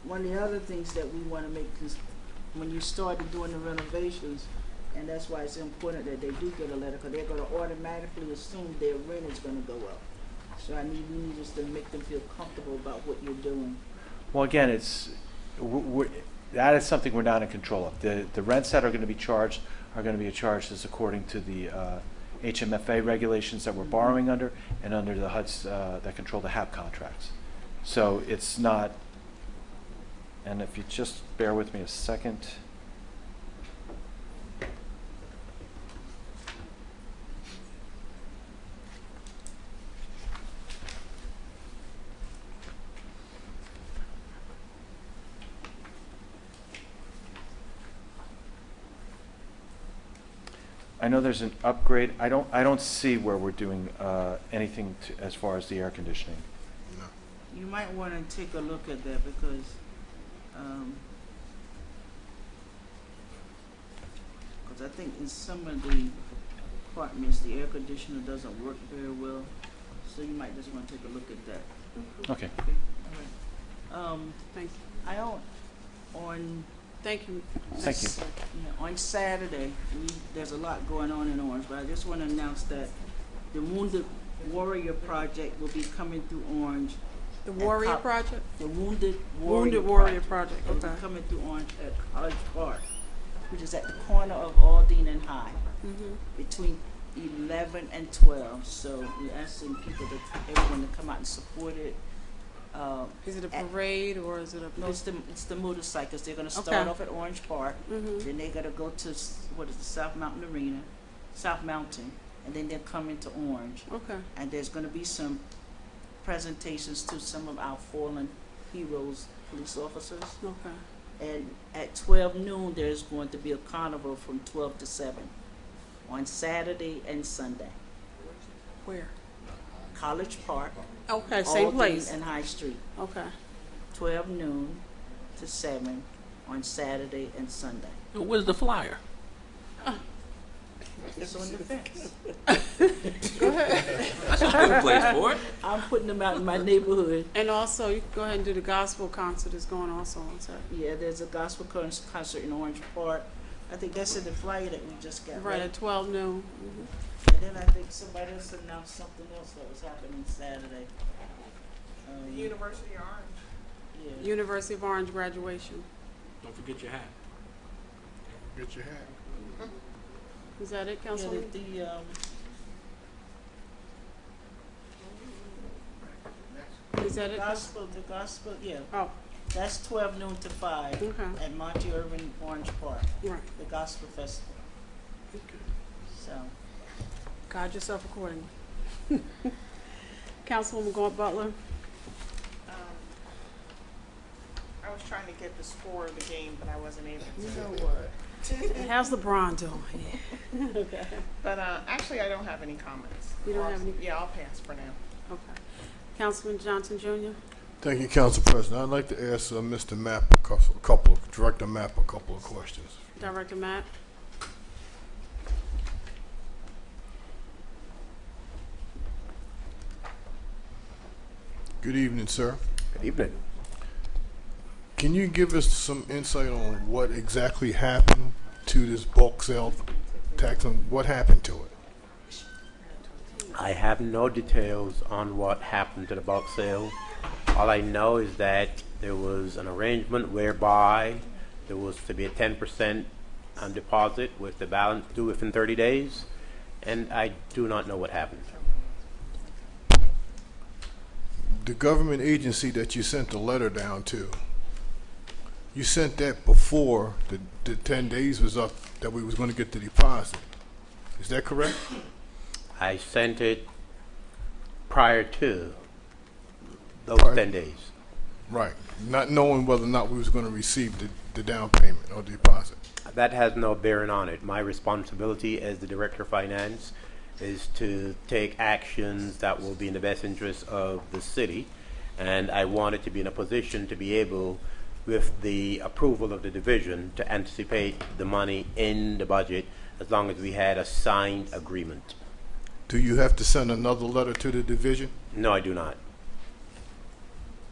one of the other things that we want to make is when you started doing the renovations, and that's why it's important that they do get a letter, because they're going to automatically assume their rent is going to go up. So we need just to make them feel comfortable about what you're doing. Well, again, that is something we're not in control of. The rents that are going to be charged are going to be charged as according to the HMFA regulations that we're borrowing under, and under the HUDs that control the HAP contracts. So it's not, and if you just bear with me a second. I know there's an upgrade. I don't see where we're doing anything as far as the air conditioning. You might want to take a look at that because I think in some of the apartments the air conditioner doesn't work very well, so you might just want to take a look at that. Okay. All right. Thank you. I don't on. Thank you. Thank you. Yeah, on Saturday, there's a lot going on in Orange, but I just want to announce that the Wounded Warrior Project will be coming through Orange. The Warrior Project? The Wounded Warrior Project. Will Okay. be coming through Orange at College Park, which is at the corner of Aldine and High, between 11 and 12. So we're asking everyone to come out and support it. Is it a parade or is it a? No, it's the motorcycles. They're going to start off at Orange Park, then they're going to go to the South Mountain Arena, South Mountain, and then they'll come into Orange. Okay. And there's going to be some presentations to some of our fallen heroes, police officers. Okay. And at 12 noon, there's going to be a carnival from 12 to 7 on Saturday and Sunday. Where? College Park. Okay, same Aldine place. and High Street. Okay. 12 noon to 7 on Saturday and Sunday. Where's the flyer? It's on the fence. Go ahead. That's a good place for it. I'm putting them out in my neighborhood. And also, you can go ahead and do the gospel concert. It's going also on Saturday. Yeah, there's a gospel concert in Orange Park. I think that's in the flyer that we just got. Right at 12 noon. And then I think somebody else announced something else that was happening Saturday. University of Orange. Yeah. University of Orange graduation. Don't forget your hat. Get your hat. Is that it, Councilman? Yeah, Is that it? The gospel, yeah. Oh. That's 12 noon to 5 Okay. at Monty Irvin Orange Park. Right. The gospel festival. So. Guide yourself accordingly. Councilwoman Gordon Butler. I was trying to get the score of the game, but I wasn't able to. You know what? How's LeBron doing? Okay. But actually, I don't have any comments. You don't have any? Yeah, I'll pass for now. Okay. Councilman Johnson Jr. Thank you, Council President. I'd like to ask Mr. Mapp Director Mapp a couple of questions. Director Matt. Good evening, sir. Good evening. Can you give us some insight on what exactly happened to this bulk sale tax and what happened to it? I have no details on what happened to the bulk sale. All I know is that there was an arrangement whereby there was to be a 10% deposit with the balance due within 30 days, and I do not know what happened. The government agency that you sent the letter down to, you sent that before the 10 days was up that we was going to get the deposit. Is that correct? I sent it prior to those Prior- 10 days. Right. Not knowing whether or not we was going to receive the down payment or the deposit. That has no bearing on it. My responsibility as the Director of Finance is to take actions that will be in the best interest of the city, and I wanted to be in a position to be able with the approval of the division to anticipate the money in the budget as long as we had a signed agreement. Do you have to send another letter to the division? No, I do not.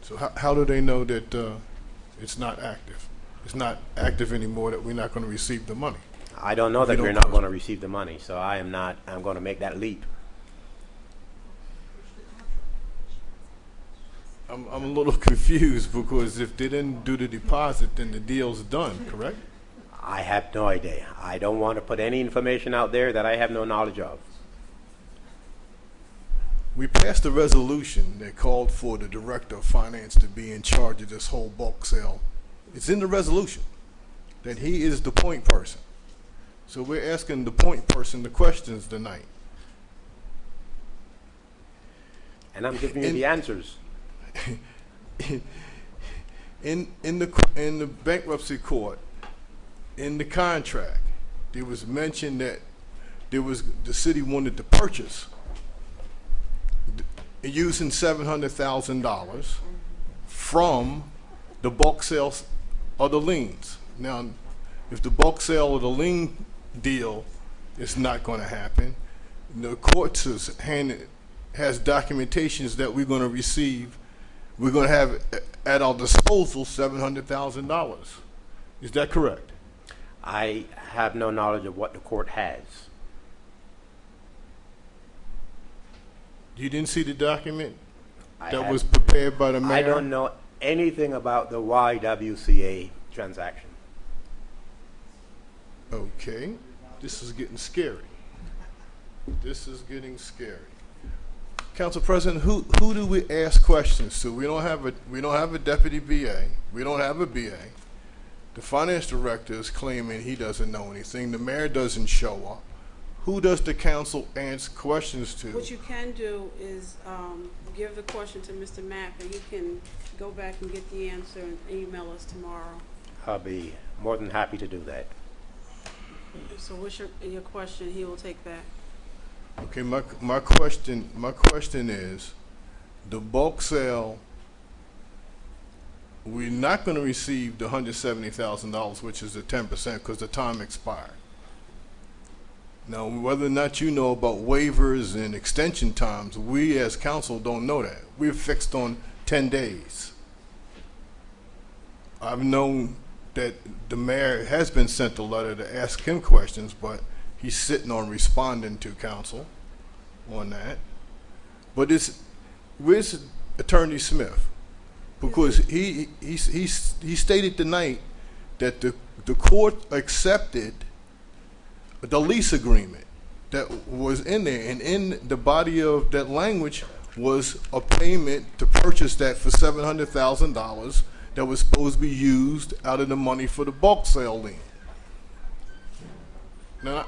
So how do they know that it's not active? It's not active anymore, that we're not going to receive the money? I don't know that we're not going to receive the money, so I'm going to make that leap. I'm a little confused, because if they didn't do the deposit, then the deal's done, correct? I have no idea. I don't want to put any information out there that I have no knowledge of. We passed a resolution that called for the Director of Finance to be in charge of this whole bulk sale. It's in the resolution that he is the point person. So we're asking the point person the questions tonight. And I'm giving you the answers. In the bankruptcy court, in the contract, there was mention that the city wanted to purchase using $700,000 from the bulk sales of the liens. Now, if the bulk sale of the lien deal is not going to happen, the courts has documentations that we're going to receive. We're going to have at our disposal $700,000. Is that correct? I have no knowledge of what the court has. You didn't see the document that was prepared by the mayor? I don't know anything about the YWCA transaction. Okay. This is getting scary. This is getting scary. Council President, who do we ask questions to? We don't have a deputy BA. We don't have a BA. The finance director is claiming he doesn't know anything. The mayor doesn't show up. Who does the council ask questions to? What you can do is give the question to Mr. Mapp, and he can go back and get the answer and email us tomorrow. I'll be more than happy to do that. So what's your question he will take back? Okay, my question is, the bulk sale, we're not going to receive the $170,000, which is the 10%, because the time expired. Now, whether or not you know about waivers and extension times, we as council don't know that. We're fixed on 10 days. I've known that the mayor has been sent a letter to ask him questions, but he's sitting on responding to council on that. But where's Attorney Smith? Because he stated tonight that the court accepted the lease agreement that was in there, and in the body of that language was a payment to purchase that for $700,000 that was supposed to be used out of the money for the bulk sale lien. Now,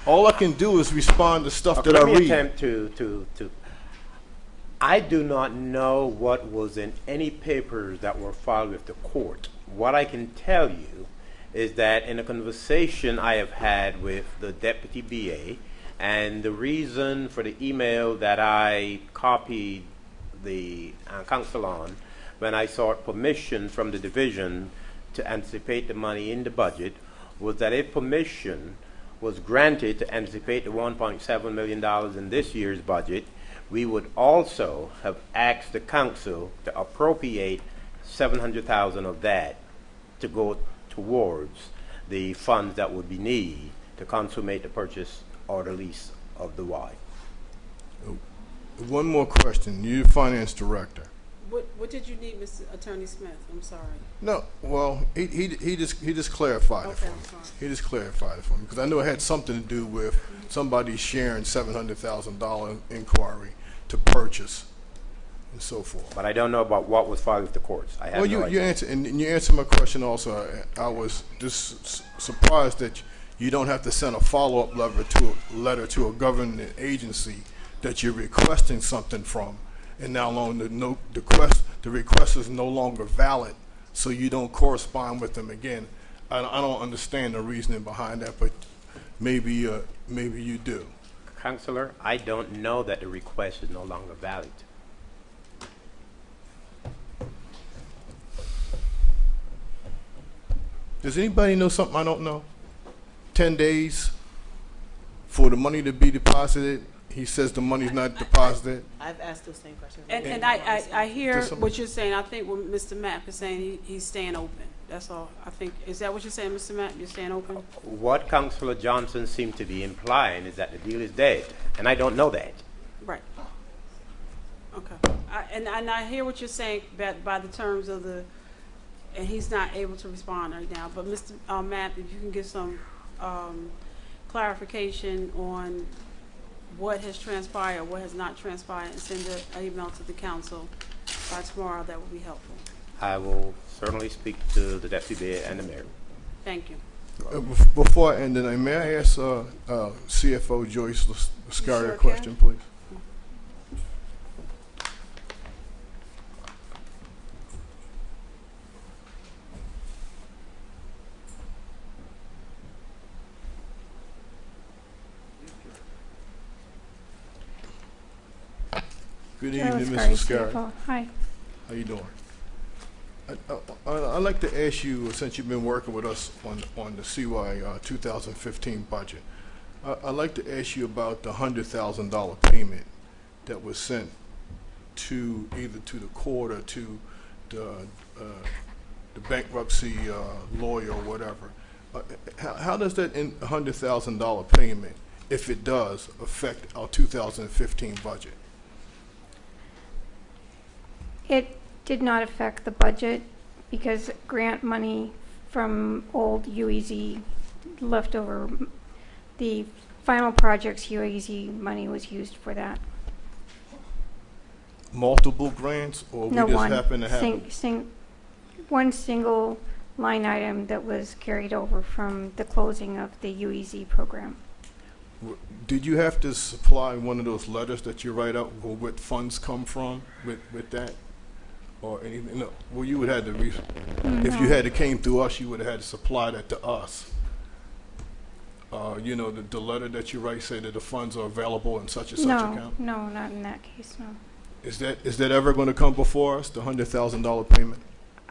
all I can do is respond to stuff that I read. Let me attempt to. I do not know what was in any papers that were filed with the court. What I can tell you is that in a conversation I have had with the deputy BA, and the reason for the email that I copied the council on when I sought permission from the division to anticipate the money in the budget was that if permission was granted to anticipate the $1.7 million in this year's budget, we would also have asked the council to appropriate $700,000 of that to go towards the funds that would be needed to consummate the purchase or the lease of the Y. One more question. You're the finance director. What did you need, Mr. Attorney Smith? I'm sorry. No, well, he just clarified it for me. He just clarified it for me, because I know it had something to do with somebody sharing $700,000 inquiry to purchase and so forth. But I don't know about what was filed with the courts. I have no idea. You answered my question also. I was just surprised that you don't have to send a follow-up letter to a government agency that you're requesting something from, and now the request is no longer valid, so you don't correspond with them again. I don't understand the reasoning behind that, but maybe you do. Counselor, I don't know that the request is no longer valid. Does anybody know something I don't know? 10 days for the money to be deposited. He says the money's not deposited. I've asked those same questions. And I hear Just some- what you're saying. I think what Mr. Mapp is saying, he's staying open. That's all. I think, is that what you're saying, Mr. Mapp? You're staying open? What Councillor Johnson seemed to be implying is that the deal is dead, and I don't know that. Right. Okay. And I hear what you're saying by the terms of the, and he's not able to respond right now. But Mr. Mapp, if you can give some clarification on what has transpired, what has not transpired, and send an email to the council by tomorrow, that would be helpful. I will certainly speak to the deputy mayor and the mayor. Thank you. Before I end tonight, may I ask CFO Joyce Lascaria sure a question, please? Good evening, Mr. Lascaria. Hi. How you doing? I'd like to ask you, since you've been working with us on the CY 2015 budget, I'd like to ask you about the $100,000 payment that was sent to either to the court or to the bankruptcy lawyer or whatever. How does that $100,000 payment, if it does, affect our 2015 budget? It did not affect the budget because grant money from old UEZ leftover, the final project's UEZ money was used for that. Multiple grants, or No, we just one. happen to have One single line item that was carried over from the closing of the UEZ program. Did you have to supply one of those letters that you write out where what funds come from with that? Or anything? No. Well, you would have to, if you had it came through us, you would have had to supply that to us. You know, the letter that you write say that the funds are available in such and such account? No, not in that case, no. Is that ever going to come before us, the $100,000 payment?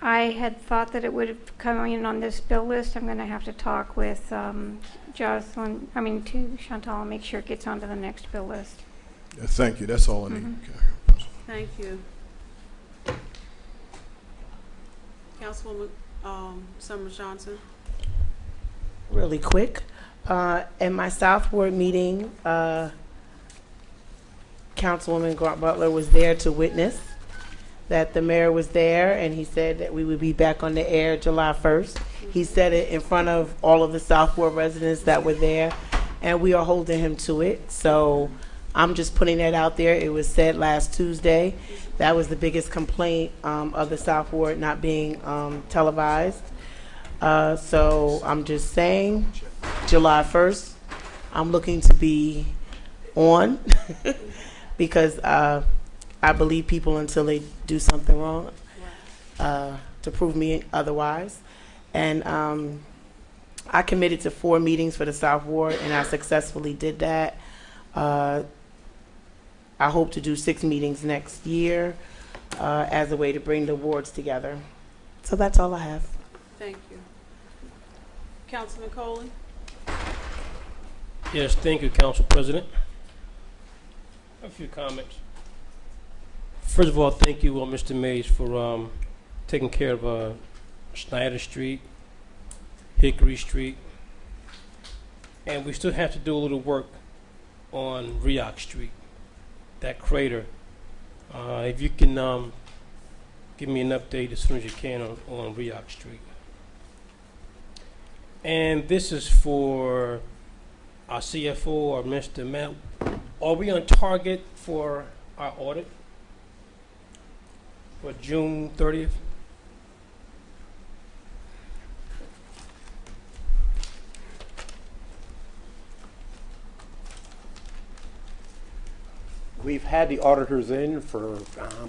I had thought that it would have come in on this bill list. I'm going to have to talk with Jocelyn, to Chantal, and make sure it gets onto the next bill list. Thank you. That's all I need. Thank you. Councilwoman Summers Johnson. Really quick. In my South Ward meeting, Councilwoman Grant Butler was there to witness that the mayor was there, and he said that we would be back on the air July 1st. He said it in front of all of the South Ward residents that were there, and we are holding him to it. So I'm just putting that out there. It was said last Tuesday. That was the biggest complaint of the South Ward not being televised. So I'm just saying, July 1st, I'm looking to be on because I believe people until they do something wrong to prove me otherwise. And I committed to 4 meetings for the South Ward, and I successfully did that. I hope to do 6 meetings next year as a way to bring the wards together. So that's all I have. Thank you. Councilman Coley. Yes, thank you, Council President. A few comments. First of all, thank you, Mr. Mays, for taking care of Snyder Street, Hickory Street, and we still have to do a little work on Rioch Street, that crater. If you can give me an update as soon as you can on Rioch Street. And this is for our CFO or Mr. Matt. Are we on target for our audit for June 30th? We've had the auditors in for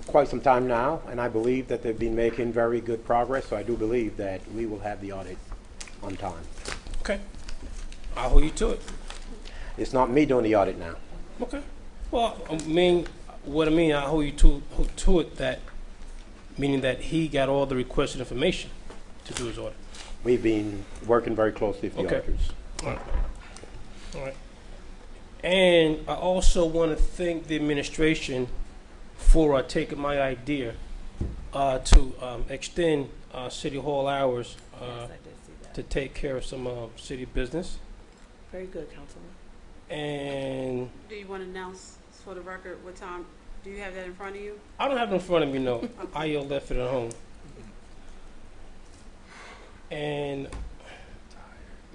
quite some time now, and I believe that they've been making very good progress, so I do believe that we will have the audit on time. Okay. I'll hold you to it. It's not me doing the audit now. Okay. Well, I hold you to it, that meaning that he got all the requested information to do his audit. We've been working very closely with the Okay. auditors. All right. All right. And I also want to thank the administration for taking my idea to extend City Hall hours to take care of some city business. Very good, Councilman. And Do you want to announce for the record what time? Do you have that in front of you? I don't have it in front of me, no. I left it at home. And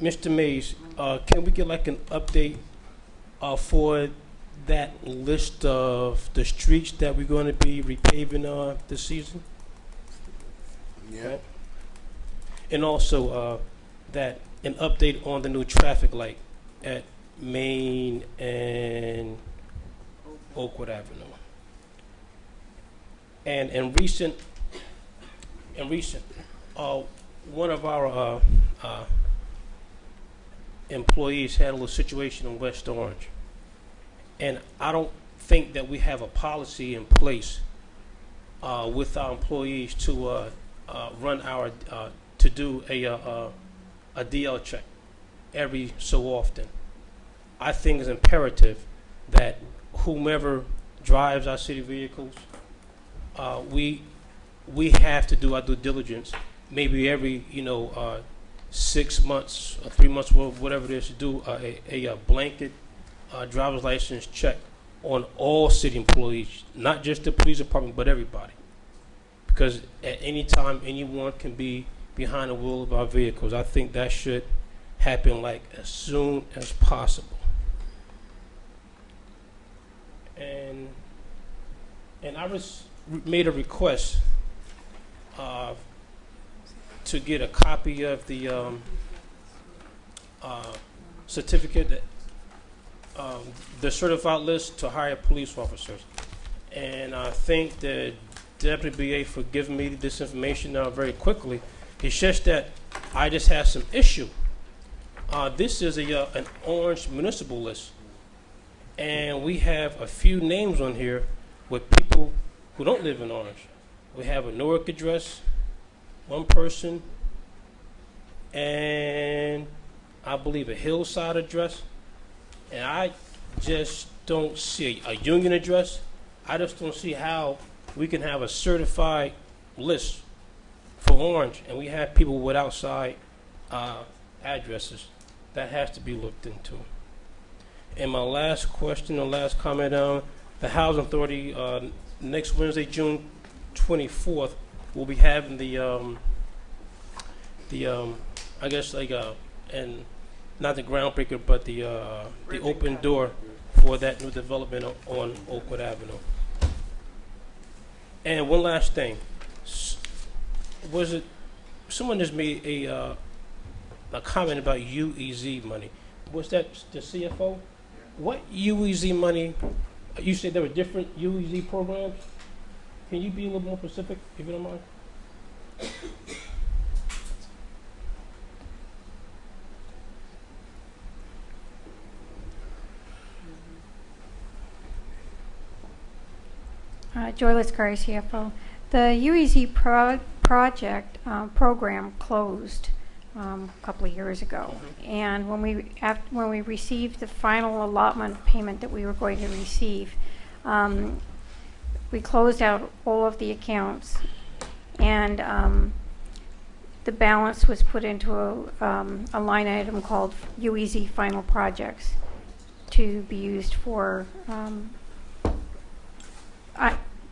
Mr. Mays, can we get like an update for that list of the streets that we're going to be repaving this season? Yeah. Right. And also that an update on the new traffic light at Main and Oakwood Avenue. And in recent, one of our employees had a little situation in West Orange, and I don't think that we have a policy in place with our employees to run our to do a DL check every so often. I think it's imperative that whomever drives our city vehicles, we have to do our due diligence. Maybe every 6 months or 3 months, whatever it is, to do a blanket driver's license check on all city employees, not just the police department, but everybody. Because at any time, anyone can be behind the wheel of our vehicles. I think that should happen like as soon as possible. And I made a request to get a copy of the certificate, the certified list to hire police officers. And I thank the Deputy BA for giving me this information very quickly. It's just that I just have some issue. This is an Orange municipal list, and we have a few names on here with people who don't live in Orange. We have a Newark address, one person, and I believe a Hillside address, and I just don't see a Union address. I just don't see how we can have a certified list for Orange and we have people with outside addresses. That has to be looked into. And my last question, or last comment, the Housing Authority next Wednesday, June 24th, will be having I guess like and not the groundbreaker, but the open door for that new development on Oakwood Avenue. And one last thing, was it someone just made a comment about UEZ money? Was that the CFO? What UEZ money? You said there were different UEZ programs. Can you be a little more specific, if you don't mind? Joy Liscari, CFO. The UEZ project program closed a couple of years ago, and when we received the final allotment payment that we were going to receive, we closed out all of the accounts, and the balance was put into a line item called UEZ final projects to be used for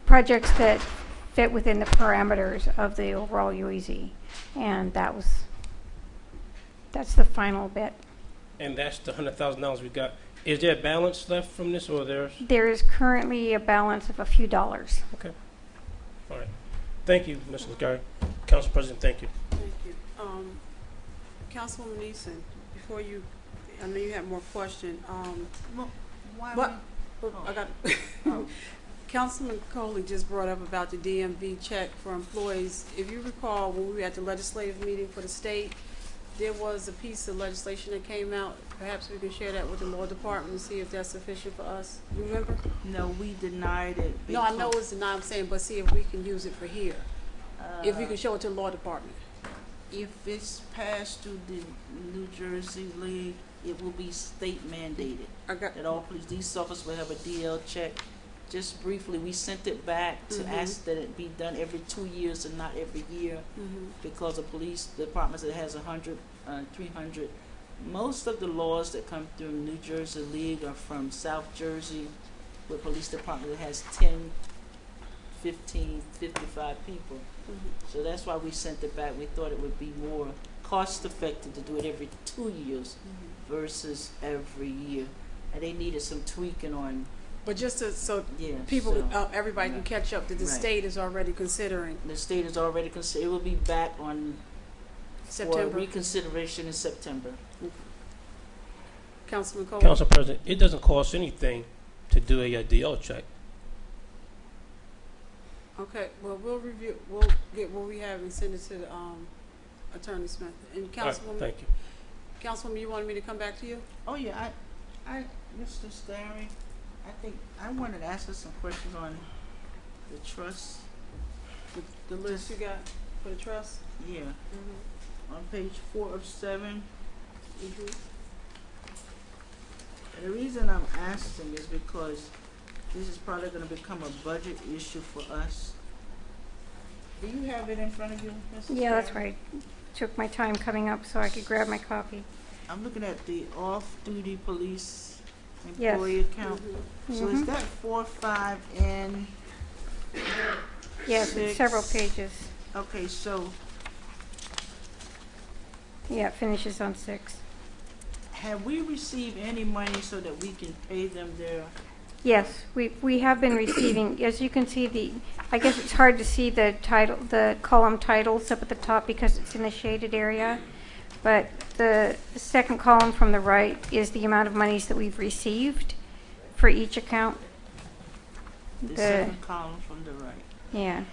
projects that fit within the parameters of the overall UEZ, and that's the final bit. And that's the $100,000 we got. Is there a balance left from this, or there is currently a balance of a few dollars. Okay. All right. Thank you, Ms. Liscari. Council President, thank you. Thank you. Councilwoman Neeson, before you, I know you have more questions. I got. Councilman Coley just brought up about the DMV check for employees. If you recall, when we were at the legislative meeting for the state, there was a piece of legislation that came out. Perhaps we can share that with the law department and see if that's sufficient for us. Remember? No, we denied it. No, I know it's denied, I'm saying, but see if we can use it for here. If we can show it to the law department. if it's passed through the New Jersey League, it will be state mandated. That all police officers will have a DL check. Just briefly, we sent it back to ask that it be done every 2 years and not every year, because the police department that has 100, 300. Most of the laws that come through New Jersey League are from South Jersey, where police department that has 10, 15, 55 people. So that's why we sent it back. We thought it would be more cost effective to do it every 2 years versus every year. And they needed some tweaking on. But just so yeah, people, so, everybody can catch up that the state is already considering. The state is already considering. It will be back on September. For reconsideration in September. Councilman Cole. Council President, it doesn't cost anything to do a DL check. Okay, well, we'll review, we'll get what we have and send it to the, Attorney Smith. And Councilwoman. Thank you. Councilwoman, you wanted me to come back to you? Oh yeah, Mr. Starry, I think I wanted to ask her some questions on the trust. The list you got for the trust? Yeah. On page 4 of 7. And the reason I'm asking is because this is probably going to become a budget issue for us. Do you have it in front of you, Mrs. Yeah, that's right. Took my time coming up so I could grab my copy. I'm looking at the off-duty police Yes. employee account. So is that 4, 5, and Yes, 6? it's several pages. Okay, so Yeah, it finishes on 6. have we received any money so that we can pay them their? Yes, we have been receiving, as you can see, I guess it's hard to see the title, the column titles up at the top because it's in the shaded area, but the second column from the right is the amount of monies that we've received for each account. The second column from the right. Yeah,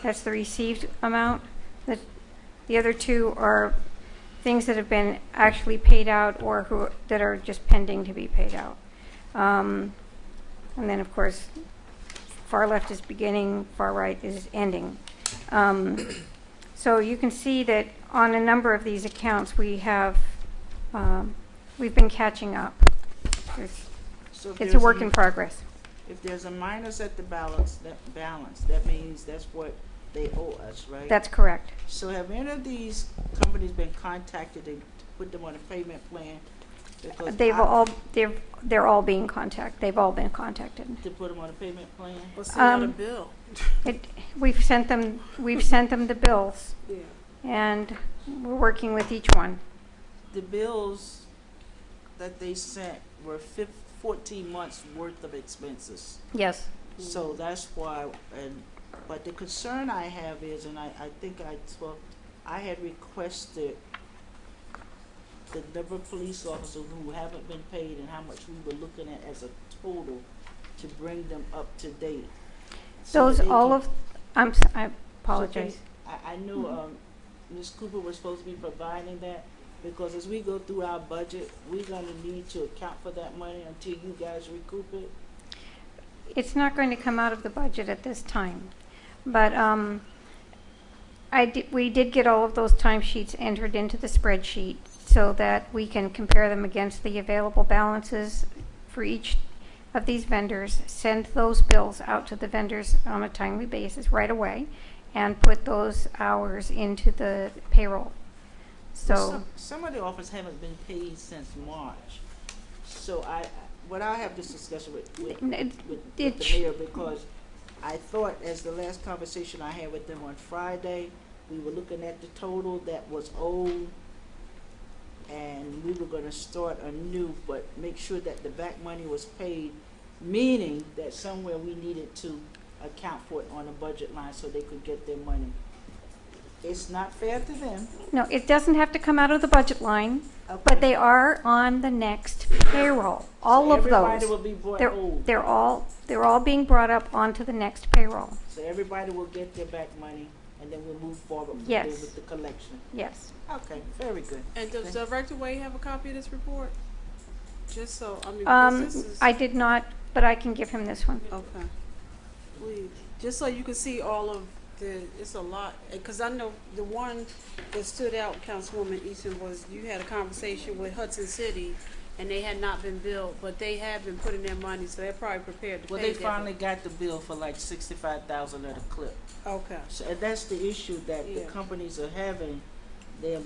that's the received amount. The other two are things that have been actually paid out or that are just pending to be paid out. And then, of course, far left is beginning, far right is ending. So you can see that on a number of these accounts, we've been catching up. So It's a work in progress. If there's a minus at the balance, that means that's what they owe us, right? That's correct. So have any of these companies been contacted to put them on a payment plan? Because They're all being contacted. They've all been contacted. to put them on a payment plan? Well, send out a bill. We've sent them the bills, Yeah. and we're working with each one. The bills that they sent were 14 months worth of expenses. Yes. So that's why, but the concern I have is, and I think I had requested the number of police officers who haven't been paid and how much we were looking at as a total to bring them up to date. So Those that they all can- of I apologize. I know Ms. Cooper was supposed to be providing that, because as we go through our budget, we're going to need to account for that money until you guys recoup it. It's not going to come out of the budget at this time, but we did get all of those timesheets entered into the spreadsheet so that we can compare them against the available balances for each of these vendors, send those bills out to the vendors on a timely basis right away, and put those hours into the payroll. So some of the offers haven't been paid since March. So I'll have this discussion with the mayor, because I thought, as the last conversation I had with them on Friday, we were looking at the total that was owed, and we were going to start anew, but make sure that the back money was paid, meaning that somewhere we needed to account for it on a budget line so they could get their money. It's not fair to them. no, it doesn't have to come out of the budget line, but they are on the next payroll. All of everybody those. will be brought owed. They're all being brought up onto the next payroll. So everybody will get their back money, and then we'll move forward Yes. with the collection. Yes. Okay, very good. And does Director Wade have a copy of this report? Just so, I mean, because this is... I did not, but I can give him this one. Okay. Please. Just so you can see all of it's a lot, because I know the one that stood out, Councilwoman Easton, was you had a conversation with Hudson City, and they had not been billed, but they have been putting their money, so they're probably prepared to Well, pay they their- finally got the bill for like 65,000 at a clip. Okay. So and that's the issue that the Yeah. companies are having. They're,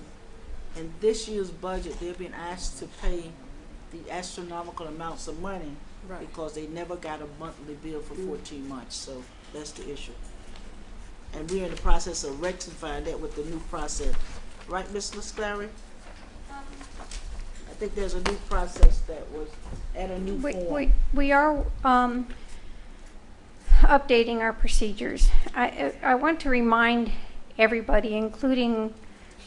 in this year's budget, they're being asked to pay the astronomical amounts of money Right. because they never got a monthly bill for 14 months. So that's the issue. And we're in the process of rectifying that with the new process. Right, Ms. LaSclary? I think there's a new process that was at a new form. We are updating our procedures. I want to remind everybody, including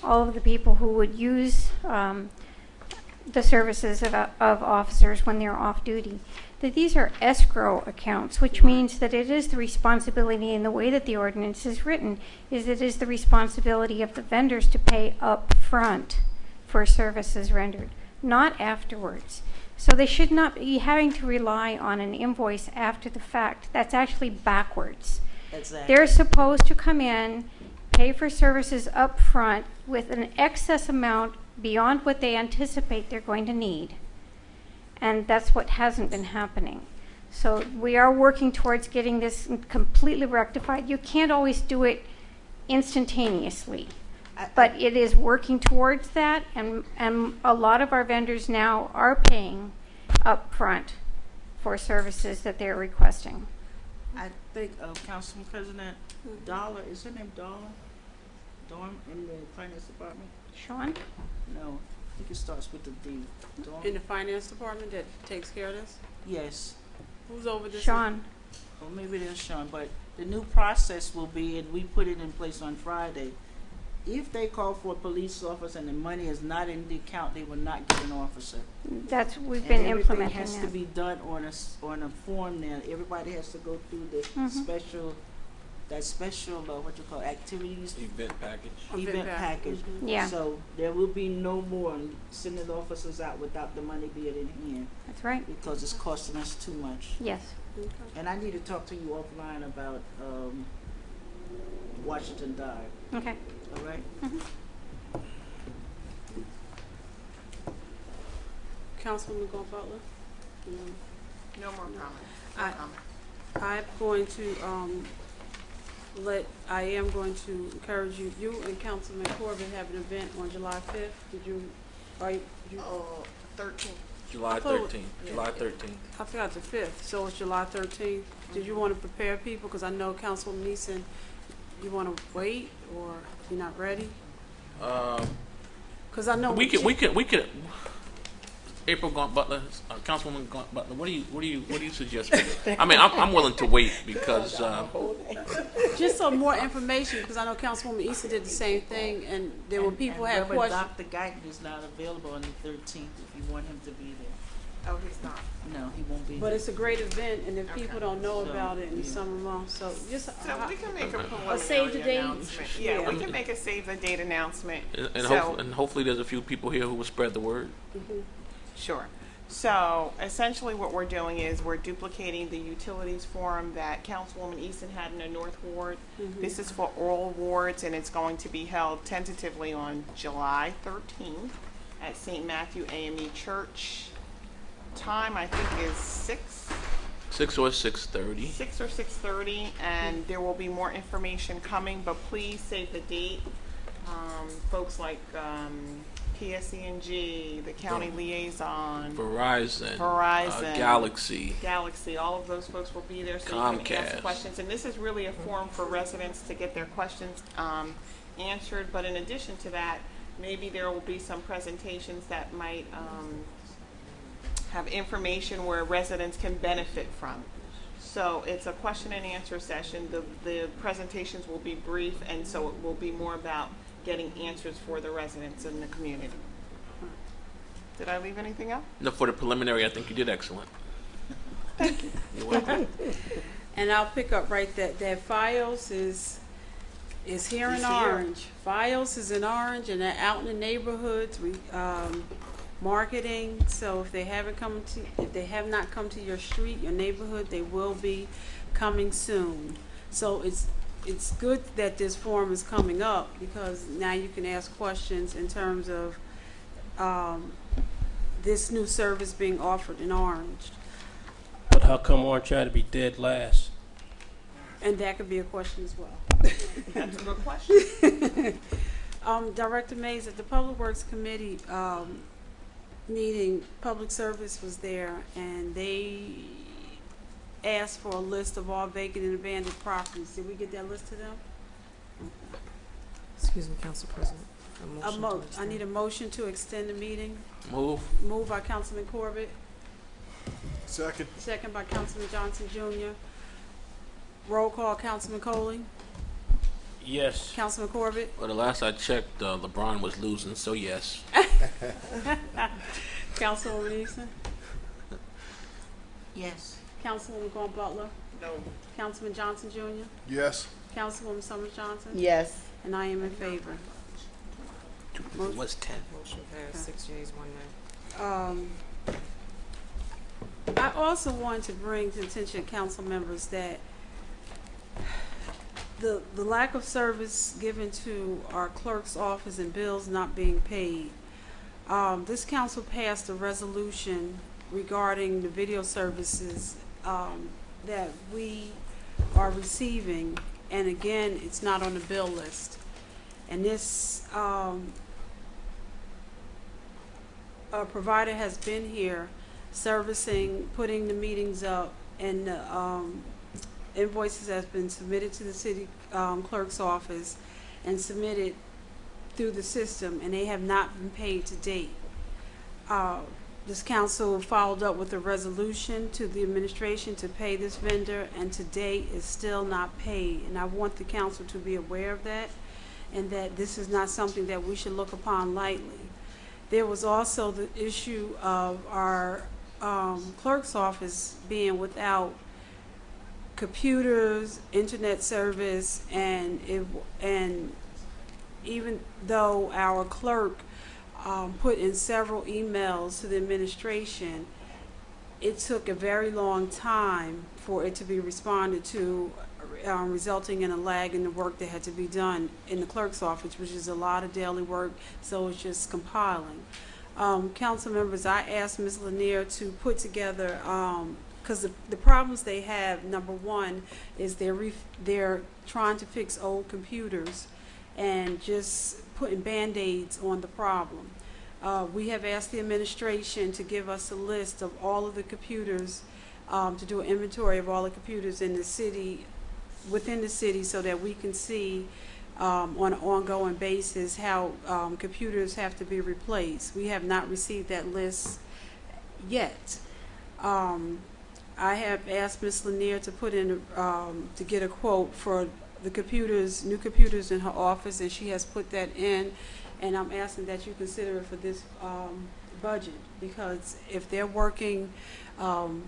all of the people who would use the services of officers when they're off duty, that these are escrow accounts, which means that it is the responsibility, in the way that the ordinance is written, is it is the responsibility of the vendors to pay up front for services rendered, not afterwards. So they should not be having to rely on an invoice after the fact. That's actually backwards. Exactly. They're supposed to come in, pay for services up front with an excess amount beyond what they anticipate they're going to need. And that's what hasn't been happening. So we are working towards getting this completely rectified. You can't always do it instantaneously, but it is working towards that, and a lot of our vendors now are paying up front for services that they're requesting. I think Councilman President Dollar, is her name Dollar? Dorm in the finance department? Sean? No, I think it starts with the D. Dorm? In the finance department that takes care of this? Yes. Who's over this? Sean. Or maybe there's Sean, but the new process will be, and we put it in place on Friday, if they call for a police officer and the money is not in the account, they will not get an officer. That's, we've been implementing has that. to be done on a form now. Everybody has to go through the special, what you call activities. Event package. Event package. Yeah. So there will be no more sending officers out without the money being in hand. That's right. Because it's costing us too much. Yes. Okay. And I need to talk to you offline about Washington Dive. Okay. All right? Councilwoman Gore Butler? No more comments. I'm going to I am going to encourage you and Councilman Corbett have an event on July 5th. Did you, 13th. July 13th. July 13th. I forgot the 5th, so it's July 13th. Did you want to prepare people? Because I know Councilwoman Neeson, you want to wait, or you're not ready? Because I know we could. April Gaunt Butler, Councilwoman Gaunt Butler. What do you suggest? I mean, I'm willing to wait because just some more information. Because I know Councilwoman Easton did the same thing, and there were people who had questions. Dr. Guyton is not available on the 13th if you want him to be there. Oh, he's not. No, he won't be. But there. it's a great event, and if people don't know So, about it in the summer months, so just So we can make a preliminary save the date. announcement. Yeah, we can make a save the date announcement. and hopefully there's a few people here who will spread the word. Sure. So essentially what we're doing is we're duplicating the utilities forum that Councilwoman Easton had in the North Ward. This is for all wards, and it's going to be held tentatively on July 13th at St. Matthew AME Church. Time, I think, is 6 or 6:30. 6 or 6:30, and there will be more information coming, but please save the date. Folks like PSE&G, the county liaison, Verizon, Galaxy, all of those folks will be there, so you can ask Comcast. questions. And this is really a forum for residents to get their questions answered. But in addition to that, maybe there will be some presentations that might have information where residents can benefit from. So it's a question and answer session. The presentations will be brief, and so it will be more about getting answers for the residents in the community. Did I leave anything out? No, for the preliminary, I think you did excellent. Thank you. You're welcome. And I'll pick up right that FiOS is here in It's here. Orange. FiOS is in Orange, and they're out in the neighborhoods. Marketing. So if they have not come to your street, your neighborhood, they will be coming soon. So it's it's good that this forum is coming up because now you can ask questions in terms of this new service being offered in Orange. But how come Orange tried to be dead last? And that could be a question as well. That's a good question. Director Mays, at the Public Works Committee meeting, Public Service was there, and they asked for a list of all vacant and abandoned properties. Did we get that list to them? Excuse me, Council President. I need a motion to extend the meeting. Move. Moved by Councilman Corbett. Second. Second by Councilman Johnson Jr. Roll call, Councilman Coley. Yes. Councilman Corbett. Well, the last I checked, LeBron was losing, so yes. Councilwoman Easton. Yes. Councilwoman Gordon Butler. No. Councilman Johnson Jr. Yes. Councilwoman Summers Johnson. Yes. And I am in favor. It was 10. Motion passed, 6 yeas, 1 nay. I also want to bring to the attention of council members that the lack of service given to our clerk's office and bills not being paid. This council passed a resolution regarding the video services that we are receiving, and again, it's not on the bill list. And this provider has been here servicing, putting the meetings up, and invoices has been submitted to the city clerk's office and submitted through the system, and they have not been paid to date. This council followed up with a resolution to the administration to pay this vendor, and to date is still not paid. And I want the council to be aware of that, and that this is not something that we should look upon lightly. There was also the issue of our clerk's office being without computers, internet service, and even though our clerk put in several emails to the administration, it took a very long time for it to be responded to, resulting in a lag in the work that had to be done in the clerk's office, which is a lot of daily work, so it's just compiling. Council members, I asked Ms. Lanier to put together, because the problems they have, number one, is they're trying to fix old computers and just putting Band-Aids on the problem. We have asked the administration to give us a list of all of the computers, to do an inventory of all the computers in the city, within the city, so that we can see on an ongoing basis how computers have to be replaced. We have not received that list yet. I have asked Ms. Lanier to put in, to get a quote for the computers, new computers in her office, and she has put that in, and I'm asking that you consider it for this budget, because if they're working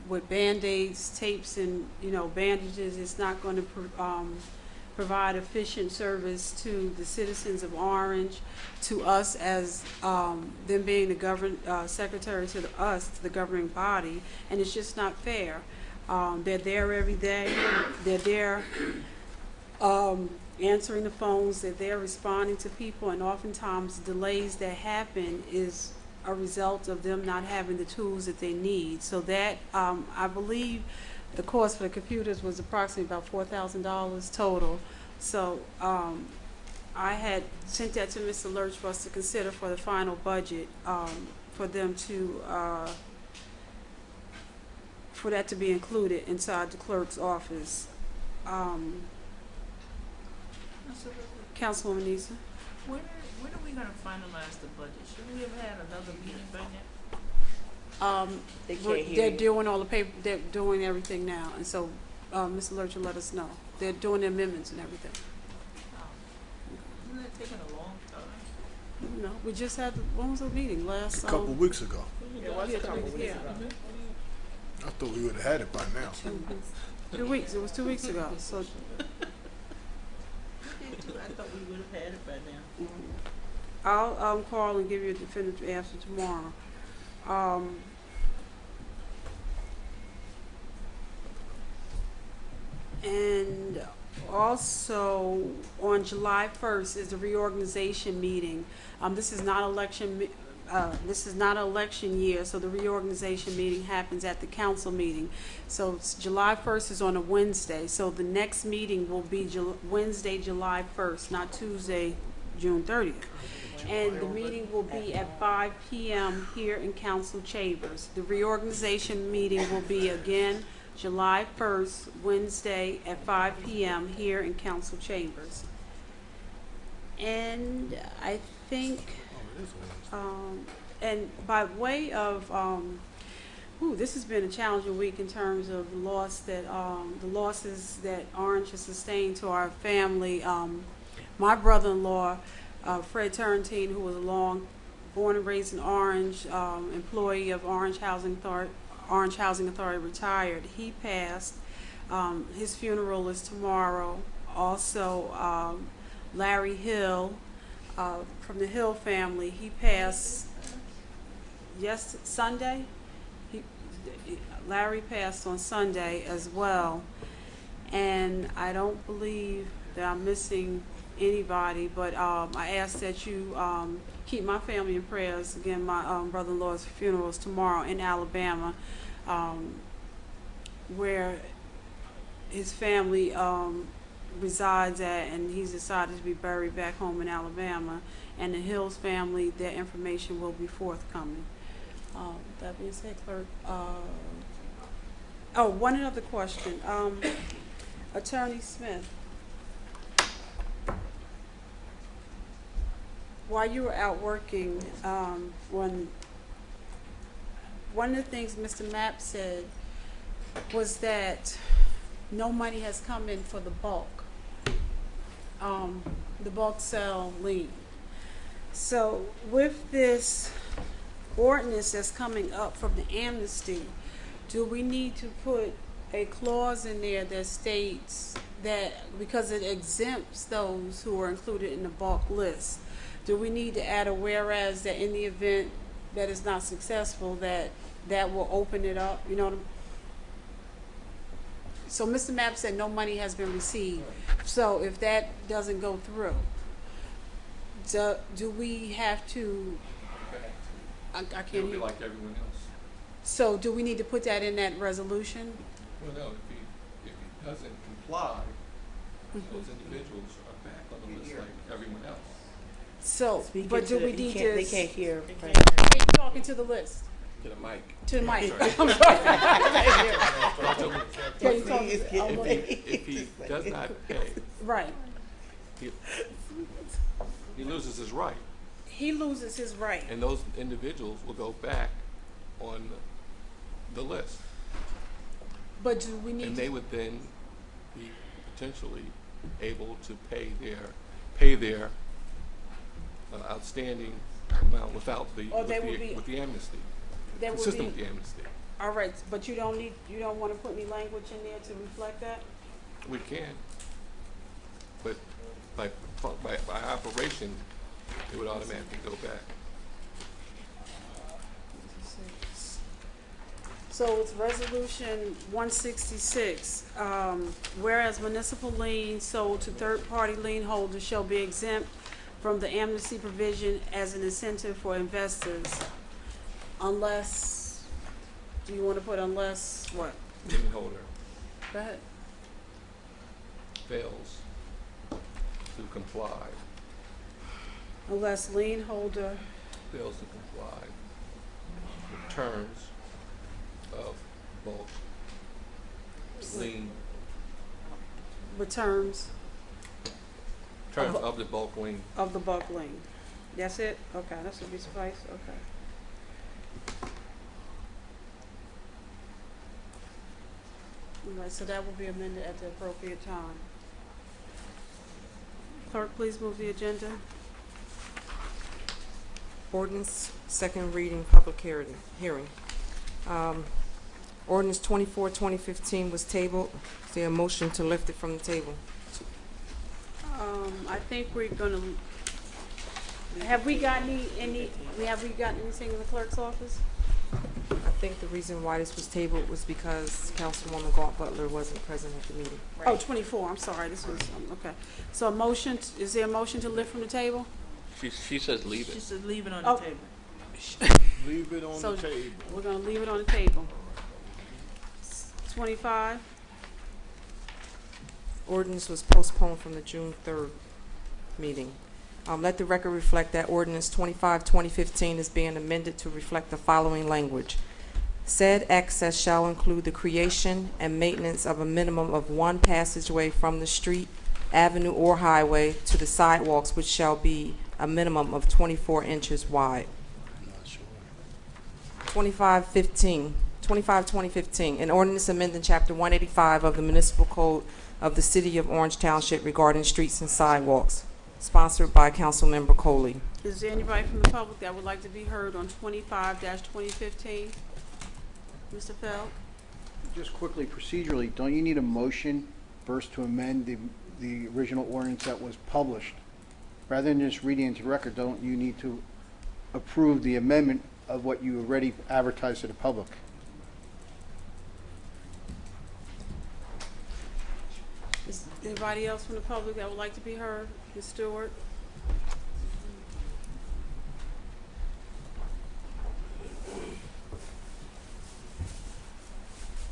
with Band-Aids, tapes, and bandages, it's not going to provide efficient service to the citizens of Orange, to us as them being the secretary to us, to the governing body, and it's just not fair. They're there every day. They're there answering the phones. They're there responding to people, and oftentimes delays that happen is a result of them not having the tools that they need. So that, I believe the cost for the computers was approximately about $4,000 total. So I had sent that to Mr. Lurch for us to consider for the final budget, for them to, for that to be included inside the clerk's office. Councilwoman Easton. When are we going to finalize the budget? Shouldn't we have had another meeting by now? They're doing all the paper. They're doing everything now, and so Mr. Lurch will let us know. They're doing the amendments and everything. Isn't that taking a long time? No, we just had when was the meeting last? A couple weeks ago. Yeah, it was a couple weeks ago. I thought we would have had it by now. 2 weeks. It was 2 weeks ago. So. I thought we would have had it by now. I'll call and give you a definitive answer tomorrow. And Also, on July 1st is the reorganization meeting. This is not this is not an election year, so the reorganization meeting happens at the council meeting. So July 1st is on a Wednesday, so the next meeting will be Wednesday, July 1st, not Tuesday, June 30th. And the meeting will be at 5 p.m. here in council chambers. The reorganization meeting will be again July 1st, Wednesday at 5 p.m. here in council chambers. And I think, and by way of, this has been a challenging week in terms of the losses that Orange has sustained to our family. My brother-in-law, Fred Turrentine, who was born and raised in Orange, employee of Orange Housing Authority, retired. He passed. His funeral is tomorrow. Also, Larry Hill, from the Hill family, he passed Sunday. Larry passed on Sunday as well. And I don't believe that I'm missing anybody, but I ask that you keep my family in prayers. Again, my brother-in-law's funeral is tomorrow in Alabama, where his family resides at, and he's decided to be buried back home in Alabama. And the Hills family, their information will be forthcoming. That being said, clerk. One other question. Attorney Smith, while you were out working, one of the things Mr. Mapp said was that no money has come in for the bulk sale lien. So with this ordinance that's coming up from the amnesty, do we need to put a clause in there that states that because it exempts those who are included in the bulk list, do we need to add a whereas that in the event that it's not successful, that will open it up? You know what I'm... So Mr. Mapp said no money has been received. So if that doesn't go through, do we have to... I can't hear. It'll be like everyone else. So do we need to put that in that resolution? Well, no, if he doesn't comply, those individuals are back on the list like everyone else. So, but do we need to... They can't hear. Are you talking to the list? To the mic. To the mic. I'm sorry. If he does not pay, right, he loses his right. he loses his right. And those individuals will go back on the list. But do we need and to... they would then be potentially able to pay their outstanding amount without the with the amnesty. Consistent with the amnesty. All right, but you don't want to put any language in there to reflect that? We can, but by operation, it would automatically go back. So it's resolution 166. Whereas municipal liens sold to third-party lien holders shall be exempt from the amnesty provision as an incentive for investors, unless, do you want to put unless what? Lien holder Go ahead. fails to comply. Unless lien holder Fails to comply with terms of bulk lien. with terms Of the bulk lien. of the bulk lien. That's it? Okay, that should be suffice. Okay. All right, so that will be amended at the appropriate time. Clerk, please move the agenda. Ordinance, second reading, public hearing. Ordinance 24-2015 was tabled. Is there a motion to lift it from the table? I think we're gonna, have we gotten anything in the clerk's office? think the reason why this was tabled was because Councilwoman Gaunt Butler wasn't present at the meeting. Oh, 24, I'm sorry, this was, okay. So a motion, is there a motion to lift from the table? She says leave She it. said leave it on Oh. the table. Leave it on So the table. we're gonna leave it on the table. 25, Ordinance was postponed from the June 3rd meeting. Let the record reflect that ordinance 25/2015 is being amended to reflect the following language. Said access shall include the creation and maintenance of a minimum of one passageway from the street, avenue, or highway to the sidewalks, which shall be a minimum of 24 inches wide. 25/2015, an ordinance amending Chapter 185 of the Municipal Code of the City of Orange Township regarding streets and sidewalks, sponsored by Councilmember Coley. is there anybody from the public that would like to be heard on 25-2015? Mr. Feld? Just quickly, procedurally, don't you need a motion first to amend the original ordinance that was published? Rather than just reading into record, don't you need to approve the amendment of what you already advertised to the public? Is anybody else from the public that would like to be heard? Ms. Stewart?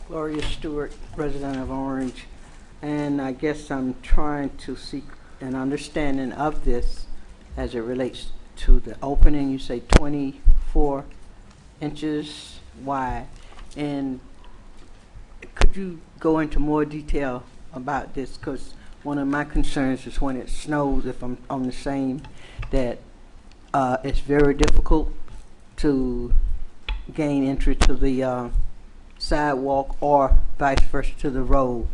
Gloria Stewart, resident of Orange, and I guess I'm trying to seek an understanding of this as it relates to the opening. You say 24 inches wide, and could you go into more detail about this? Because one of my concerns is when it snows, if I'm on the same, that it's very difficult to gain entry to the sidewalk or vice versa to the road.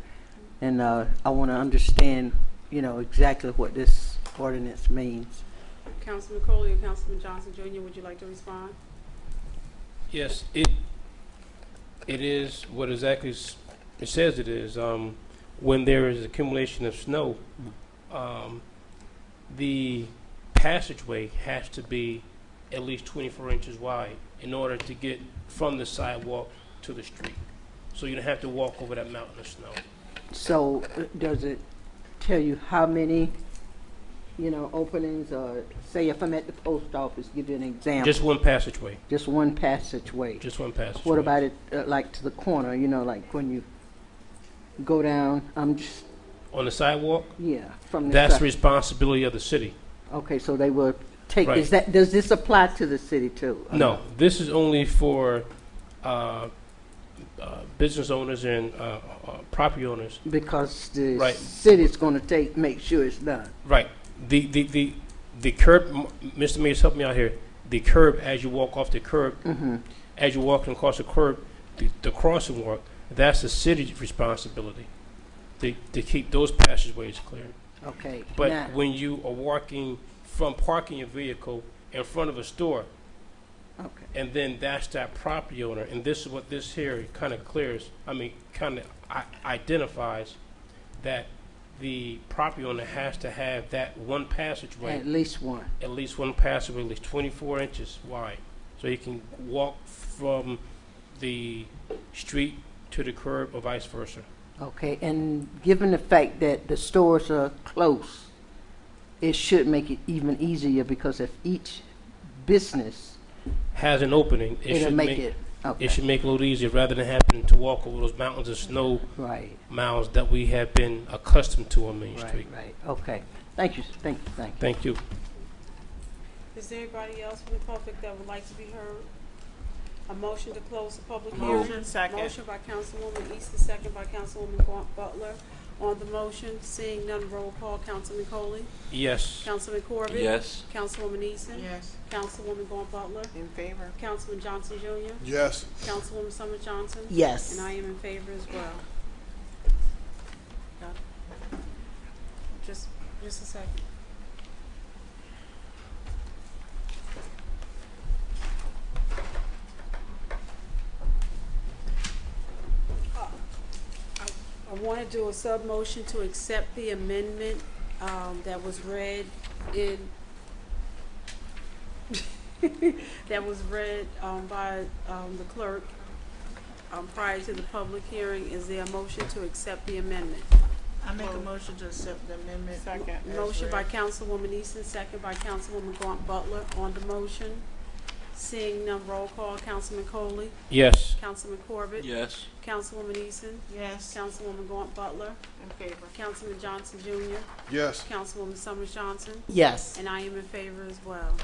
And I want to understand, exactly what this ordinance means. Councilman Coley or Councilman Johnson Jr., would you like to respond? Yes, it is what exactly it says it is. When there is accumulation of snow, the passageway has to be at least 24 inches wide in order to get from the sidewalk to the street. So you don't have to walk over that mountain of snow. So does it tell you how many, openings, or say if I'm at the post office, give you an example? Just one passageway. Just one passageway. Just one passageway. What about it, like to the corner, like when you go down, on the sidewalk? Yeah, from the That's side. the responsibility of the city. Okay, so they will take, Right. does this apply to the city too? No, this is only for business owners and property owners. Because the Right. city's going to make sure it's done. Right. The curb, Mr. Mayor's help me out here. The curb, as you walk off the curb, as you're walking across the curb, the crossing walk, that's the city's responsibility to keep those passageways clear. Okay. But now, when you are walking from parking your vehicle in front of a store, okay. and then that's that property owner, and this is what this here kind of clears, kind of identifies that the property owner has to have that one passageway. At least one. At least one passageway, at least 24 inches wide. So you can walk from the street to the curb or vice versa. Okay, and given the fact that the stores are close, it should make it even easier, because if each business Has an opening, it it'll should make it. Okay. it should make it a little easier rather than having to walk over those mountains of snow Right. miles that we have been accustomed to on Main Street. Right. Okay. Thank you. Thank you. Is there anybody else from the public that would like to be heard? A motion to close the public Motion. hearing? Second. Motion by Councilwoman Easton, second by Councilwoman Butler. On the motion, seeing none, roll call. Councilman Coley? Yes. Councilman Corbett? Yes. Councilwoman Easton? Yes. Councilwoman Gaunt Butler? In favor. Councilman Johnson Jr.? Yes. Councilwoman Summer Johnson? Yes. And I am in favor as well. Got it. Just a second. I want to do a sub-motion to accept the amendment that was read in, by the clerk prior to the public hearing. Is there a motion to accept the amendment? I make a motion to accept the amendment. Second. Motion by Councilwoman Easton, second by Councilwoman Gaunt Butler on the motion. Seeing none, roll call. Councilman Coley? Yes. Councilman Corbett? Yes. Councilwoman Easton? Yes. Councilwoman Gaunt Butler? In favor. Councilman Johnson Jr.? Yes. Councilwoman Summers Johnson? Yes. And I am in favor as well.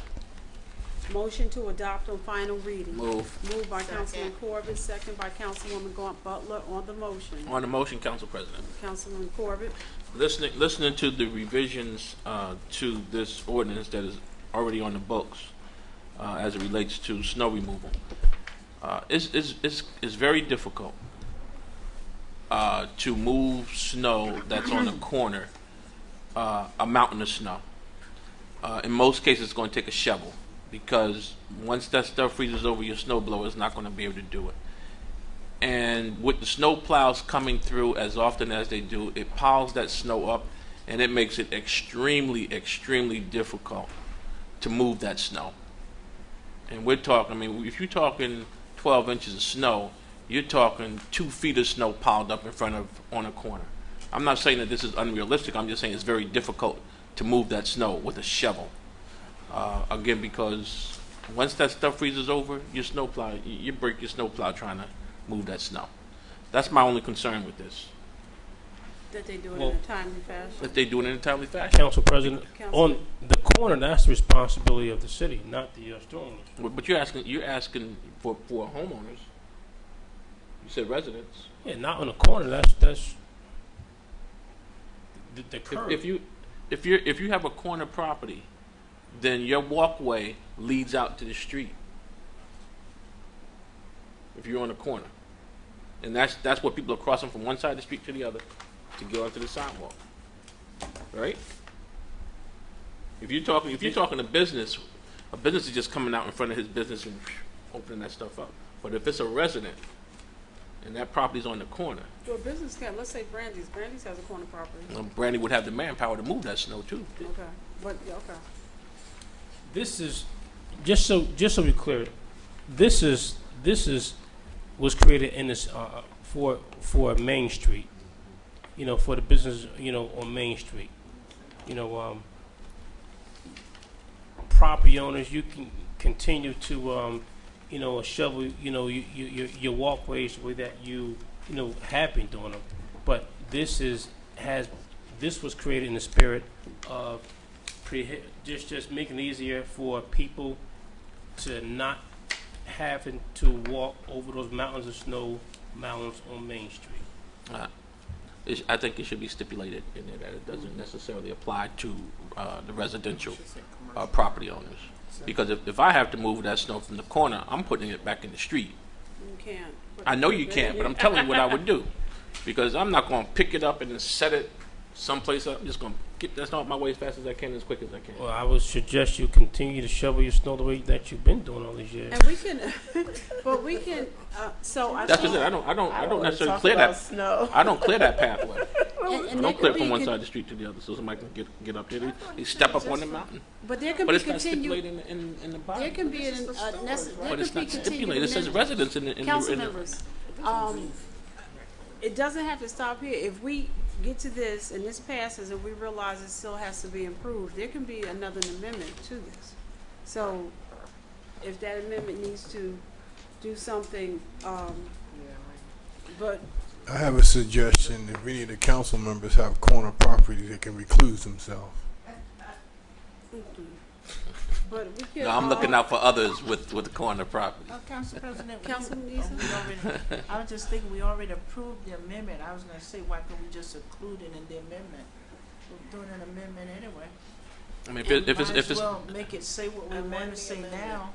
Motion to adopt on final reading. Move. Moved by Councilman Corbett, second by Councilwoman Gaunt Butler on the motion. On the motion, Council President. Councilman Corbett? Listening to the revisions to this ordinance that is already on the books as it relates to snow removal, it's very difficult to move snow that's on a corner, a mountain of snow. In most cases, it's going to take a shovel, because once that stuff freezes over, your snow blower is not going to be able to do it. And with the snow plows coming through as often as they do, it piles that snow up, and it makes it extremely, extremely difficult to move that snow. And we're talking, I mean, if you're talking 12 inches of snow, you're talking 2 feet of snow piled up in front of, on a corner. I'm not saying that this is unrealistic, I'm just saying it's very difficult to move that snow with a shovel. Again, because once that stuff freezes over, your snow plow, you break your snow plow trying to move that snow. That's my only concern with this. That they do it Well, in a timely fashion. If they do it in a timely fashion. Council President, on the corner, that's the responsibility of the city, not the storm. But you're asking for homeowners. You said residents. Yeah, not on the corner. That's the curb. If you have a corner property, then your walkway leads out to the street. If you're on a corner, and that's what people are crossing from one side of the street to the other to go onto the sidewalk, right? If you're talking a business is just coming out in front of his business and opening that stuff up. But if it's a resident and that property's on the corner, Well, business can, let's say Brandy's. Brandy's has a corner property. Brandy would have the manpower to move that snow too. Okay, but, yeah, okay. This is just so we're clear. This was created in this for Main Street. You know, for the business. You know, on Main Street. You know, property owners, you can continue to you know, shovel. You know, your walkways the way that you have been doing them. But this was created in the spirit of just making it easier for people to not having to walk over those mountains of snow, mountains on Main Street. I think it should be stipulated in there that it doesn't necessarily apply to the residential property owners. Because if I have to move that snow from the corner, I'm putting it back in the street. You can't. I know you can't, but I'm telling you what I would do. Because I'm not going to pick it up and then set it someplace up. I'm just going to get that snow out my way as fast as I can, as quick as I can. Well, I would suggest you continue to shovel your snow the way that you've been doing all these years. And we can, but we can. So I That's think, just it. I don't wanna necessarily talk clear about that. snow. I don't clear that pathway. and I there don't clear could from be one con- side of the street to the other, so somebody can get up there. They step up on the mountain. But there can But be it's not continued. stipulated in the body. There can be an there But could it's be not continued stipulated. It says amendments. residents in the Council members, it doesn't have to stop here. If we get to this and this passes and we realize it still has to be improved, there can be another amendment to this. So if that amendment needs to do something, but I have a suggestion. If any of the council members have corner properties, they can recluse themselves. but we can. No, I'm looking out for others with the corner property. Council President, Councilman we already, I was just thinking we already approved the amendment. I was gonna say, why couldn't we just include it in the amendment? We're doing an amendment anyway. I mean, Might as well make it say what we want to say now.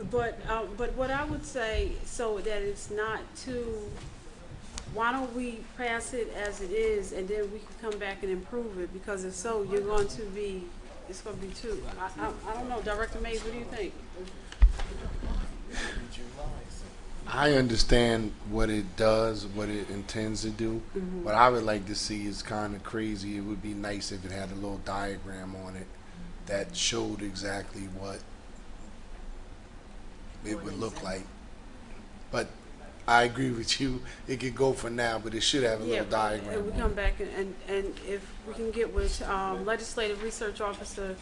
But what I would say, so that it's not too, why don't we pass it as it is, and then we can come back and improve it? Because if so, it's going to be two. I don't know, Director Mays, what do you think? I understand what it does, what it intends to do. Mhm. What I would like to see is kind of crazy. It would be nice if it had a little diagram on it that showed exactly what it would look like. But I agree with you. It could go for now, but it should have a little diagram. And we come back and if we can get with Legislative Research Officer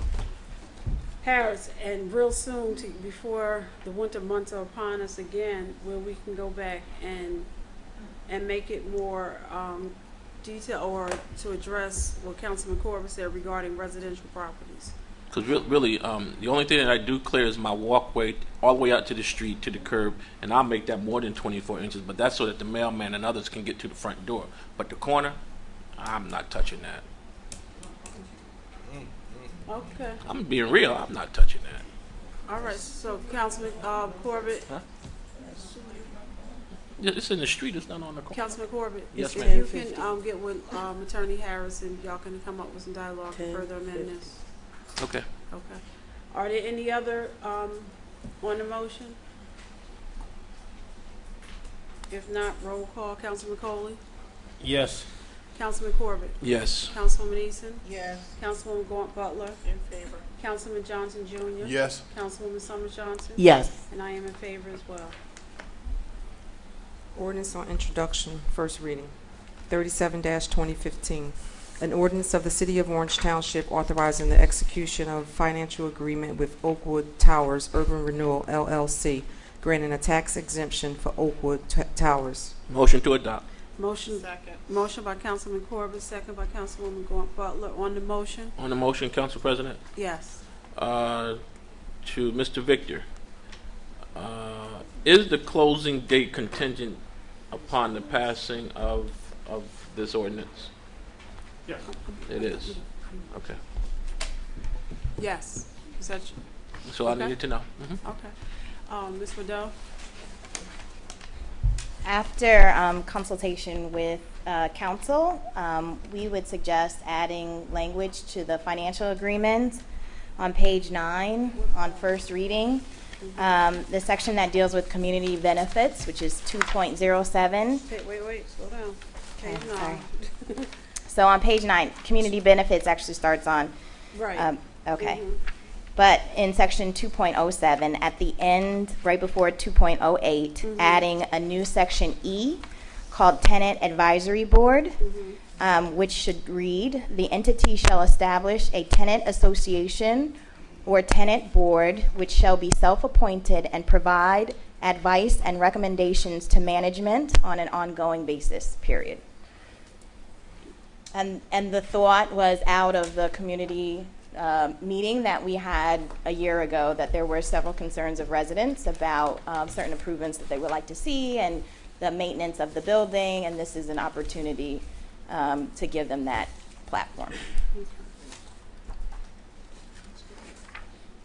Harris, and real soon, before the winter months are upon us again, where we can go back and make it more detailed, or to address what Councilman Corbett said regarding residential properties. Because really, the only thing that I do clear is my walkway all the way out to the street, to the curb, and I'll make that more than 24 inches, but that's so that the mailman and others can get to the front door. But the corner, I'm not touching that. Okay. I'm being real, I'm not touching that. All right, so Councilman Corbett. Huh? It's in the street, it's not on the corner. Councilman Corbett, Yes, if ma'am. you can get with Attorney Harris and y'all can come up with some dialogue to further amend this. Okay. Okay. Are there any other on the motion? If not, roll call. Councilman Coley? Yes. Councilman Corbett? Yes. Councilwoman Eason? Yes. Councilwoman Gaunt Butler? In favor. Councilman Johnson Jr.? Yes. Councilwoman Summers Johnson? Yes. And I am in favor as well. Ordinance on introduction, first reading. 37-2015. An ordinance of the City of Orange Township authorizing the execution of financial agreement with Oakwood Towers Urban Renewal LLC, granting a tax exemption for Oakwood Towers. Motion to adopt. Motion by Councilman Corbett, second by Councilwoman Gaunt Butler. On the motion? On the motion, Council President? Yes. To Mr. Victor. Is the closing date contingent upon the passing of this ordinance? Yes. It is. Okay. Yes. Is that you? So I needed to know. Okay. Ms. Rideau? After consultation with council, we would suggest adding language to the financial agreement on page 9 on first reading. The section that deals with community benefits, which is 2.07. Wait, slow down. Page Okay, 9. sorry. So on page 9, community benefits actually starts on, Right. okay. But in section 2.07, at the end, right before 2.08, adding a new section E called Tenant Advisory Board, which should read, the entity shall establish a tenant association or tenant board, which shall be self-appointed and provide advice and recommendations to management on an ongoing basis, period. And the thought was out of the community meeting that we had a year ago, that there were several concerns of residents about certain improvements that they would like to see and the maintenance of the building, and this is an opportunity to give them that platform.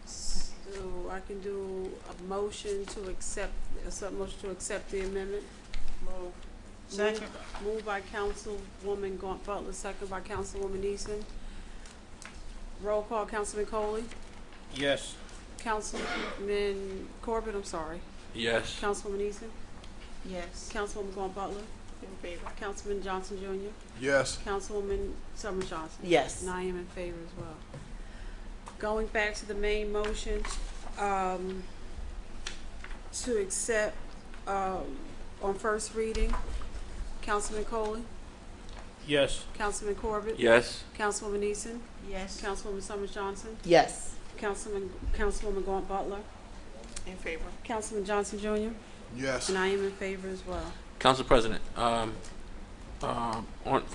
So I can do a motion to accept the amendment. Move. Second. Moved by Councilwoman Gaunt Butler, second by Councilwoman Eason. Roll call. Councilman Coley? Yes. Councilman Corbett, I'm sorry. Yes. Councilwoman Eason? Yes. Councilwoman Gaunt Butler? In favor. Councilman Johnson Jr.? Yes. Councilwoman Summers Johnson? Yes. And I am in favor as well. Going back to the main motion, to accept on first reading, Councilman Coley? Yes. Councilman Corbett? Yes. Councilwoman Eason? Yes. Councilwoman Summers Johnson? Yes. Councilwoman Gaunt Butler? In favor. Councilman Johnson Jr.? Yes. And I am in favor as well. Council President, for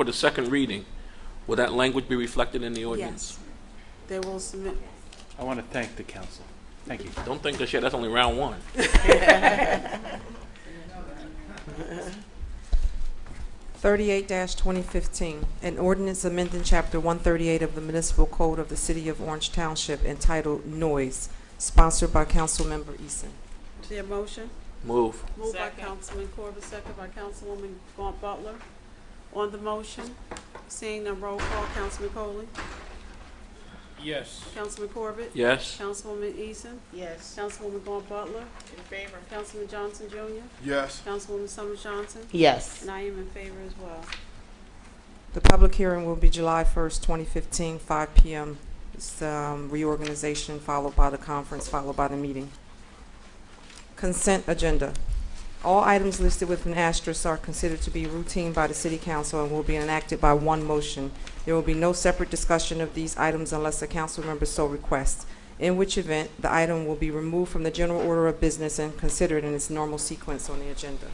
the second reading, will that language be reflected in the ordinance? Yes. They will submit. I want to thank the council. Thank you. Don't think this yet, that's only round 1. 38-2015, an ordinance amending Chapter 138 of the Municipal Code of the City of Orange Township entitled Noise, sponsored by Councilmember Eason. Is there a motion? Move. Moved by Councilman Corbett, second by Councilwoman Gaunt Butler. On the motion, seeing none, roll call. Councilman Coley? Yes. Councilman Corbett? Yes. Councilwoman Eason? Yes. Councilwoman Gaunt Butler? In favor. Councilman Johnson Jr.? Yes. Councilwoman Summers Johnson? Yes. And I am in favor as well. The public hearing will be July 1st, 2015, 5 p.m. It's reorganization followed by the conference, followed by the meeting. Consent agenda. All items listed with an asterisk are considered to be routine by the City Council and will be enacted by one motion. There will be no separate discussion of these items unless a council member so requests, in which event the item will be removed from the general order of business and considered in its normal sequence on the agenda.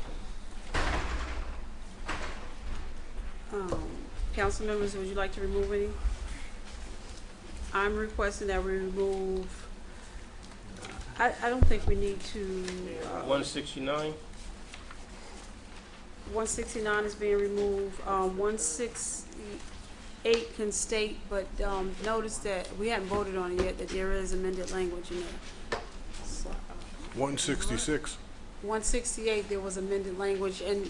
Council members, would you like to remove any? I'm requesting that we remove, I don't think we need to. 169. 169 is being removed. 168 can state, but notice that we haven't voted on it yet, that there is amended language in there. So, 166. 168, there was amended language, and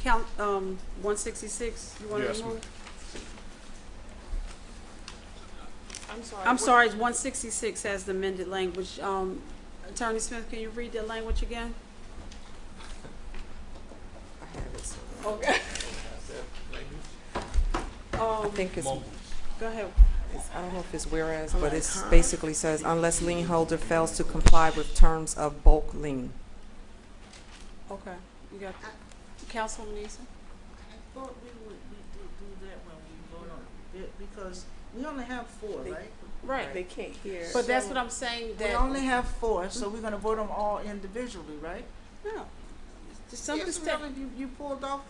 count 166. You want to Yes, remove? I'm I'm sorry. 166 has the amended language. Attorney Smith, can you read that language again? I have it. Okay. I think it's, Go ahead. I don't know if it's whereas, but it basically says, unless lien holder fails to comply with terms of bulk lien. Okay. You got Councilwoman Eason? I thought we would do that when we vote on it, because we only have 4, right? Right. They can't hear. But that's what I'm saying. We That only have 4, so we're gonna vote them all individually, right? No. Some of the Yes, stuff. really, you pulled off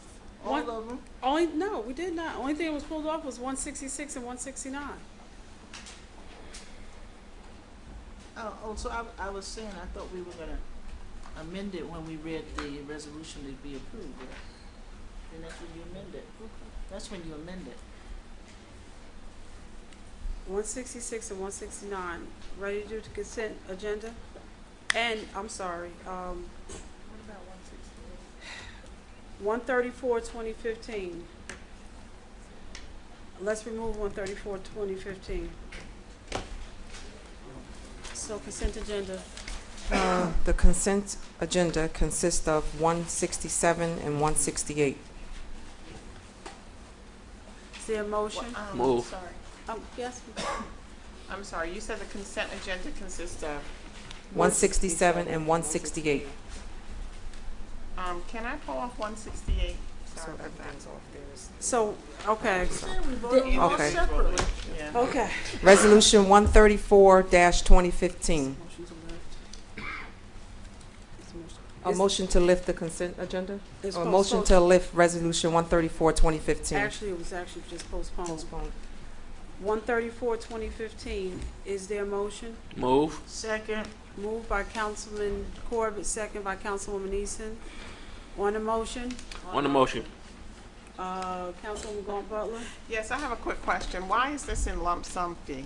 all One- of them. Only no, we did not. Only thing that was pulled off was 166 and 169. Oh, so I was saying, I thought we were gonna amend it when we read the resolution to be approved, right? And that's when you amend it. That's when you amend it. 166 and 169. Ready to do the consent agenda? And I'm sorry. What about 168? 134 2015. Let's remove 134 2015. So consent agenda. The consent agenda consists of 167 and 168. Is there a motion? Move. Sorry. Yes. I'm sorry. You said the consent agenda consists of. 167 and 168. Can I pull off 168? Sorry about that. So, okay. We voted them all Okay. separately. Yeah. Okay. Resolution 134-2015. A motion to lift the consent agenda? It's Or a motion to lift resolution 134-2015? Actually, it was actually just postponed. 134 2015. Is there a motion? Move. Second. Moved by Councilman Corbett, second by Councilwoman Eason. On the motion, On the motion. Councilwoman Gaunt Butler. Yes, I have a quick question. Why is this in lump sum fee?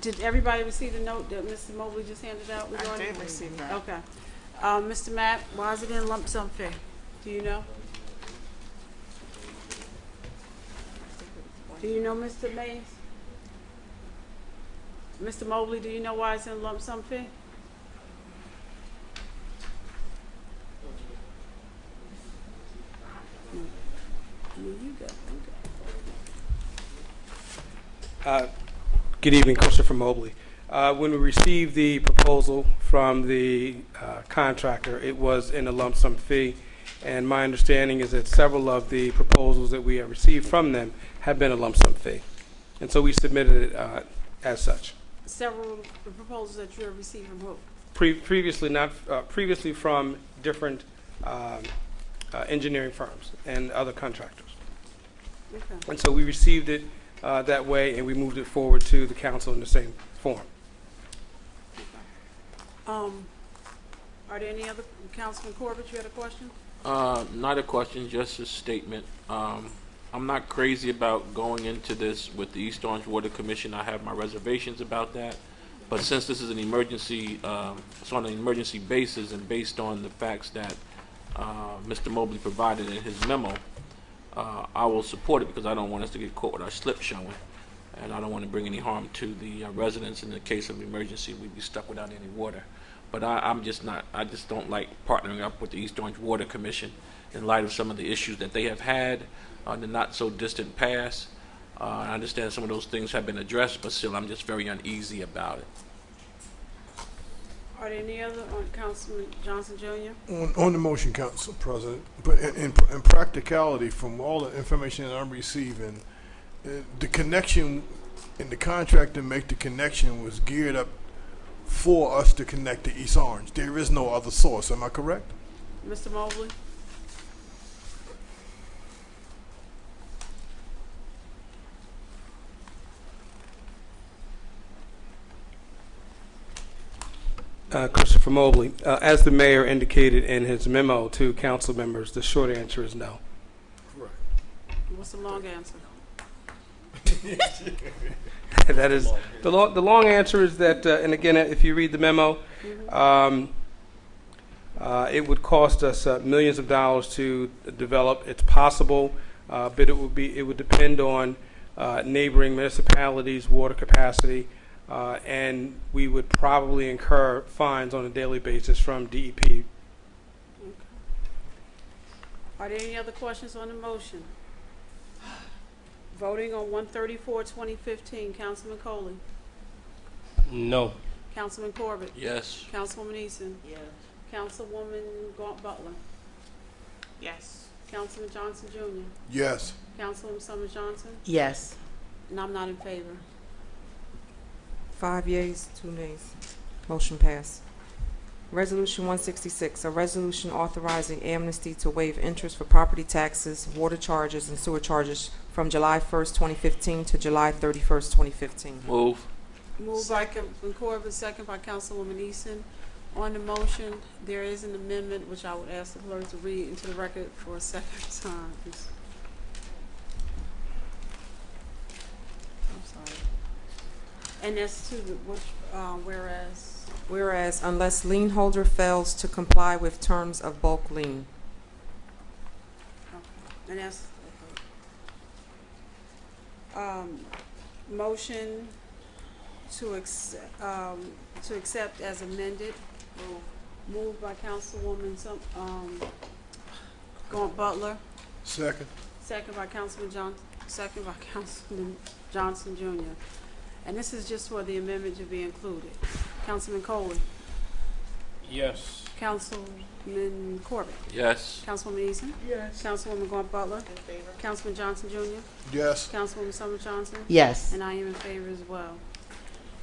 Did everybody receive the note that Mr. Mobley just handed out? I did receive that. Okay. Mr. Matt, why is it in lump sum fee? Do you know? Do you know, Mr. Mays? Mr. Mobley, do you know why it's in lump sum fee? You go. Good evening, Christopher Mobley. When we received the proposal from the contractor, it was in a lump sum fee, and my understanding is that several of the proposals that we have received from them have been a lump sum fee, and so we submitted it as such. Several of the proposals that you have received from who? Previously from different engineering firms and other contractors. Okay. And so we received it that way, and we moved it forward to the council in the same form. Are there any other, Councilman Corbett, you had a question? Not a question, just a statement. I'm not crazy about going into this with the East Orange Water Commission. I have my reservations about that. But since this is an emergency, it's on an emergency basis and based on the facts that Mr. Mobley provided in his memo, I will support it because I don't want us to get caught with our slip showing. And I don't want to bring any harm to the residents. In the case of emergency, we'd be stuck without any water. But I just don't like partnering up with the East Orange Water Commission in light of some of the issues that they have had in the not so distant past. I understand some of those things have been addressed, but still I'm just very uneasy about it. Are there any other on Councilman Johnson Jr.? On the motion, Council President, but in practicality, from all the information that I'm receiving, the connection in the contract to make the connection was geared up for us to connect to East Orange. There is no other source. Am I correct? Mr. Mobley? Christopher Mobley, as the mayor indicated in his memo to council members, the short answer is no. Correct. What's the long answer? That is the long answer is that, and again, if you read the memo, it would cost us millions of dollars to develop. It's possible, but it would depend on neighboring municipalities' water capacity. And we would probably incur fines on a daily basis from DEP. Okay. Are there any other questions on the motion? Voting on 134-2015, Councilman Coley. No. Councilman Corbett. Yes. Councilwoman Eason. Yes. Councilwoman Gaunt Butler. Yes. Councilman Johnson Jr. Yes. Councilwoman Summers Johnson. Yes. And I'm not in favor. 5 yeas, 2 nays. Motion passed. Resolution 166, a resolution authorizing amnesty to waive interest for property taxes, water charges, and sewer charges from July 1st, 2015 to July 31st, 2015. Move. Moved by Councilman Corbett, second by Councilwoman Eason. On the motion, there is an amendment which I would ask the clerk to read into the record for a second time. I'm sorry. And that's to the, which, whereas. Whereas, unless lien holder fails to comply with terms of bulk lien. Okay. And that's, okay. Motion to accept as amended. Moved by Councilwoman Gaunt Butler. Second. Second by Councilman Johnson Jr. And this is just for the amendment to be included. Councilman Coley. Yes. Councilman Corbett. Yes. Councilwoman Eason. Yes. Councilwoman Gaunt Butler. In favor. Councilman Johnson Jr. Yes. Councilwoman Summers Johnson. Yes. And I am in favor as well.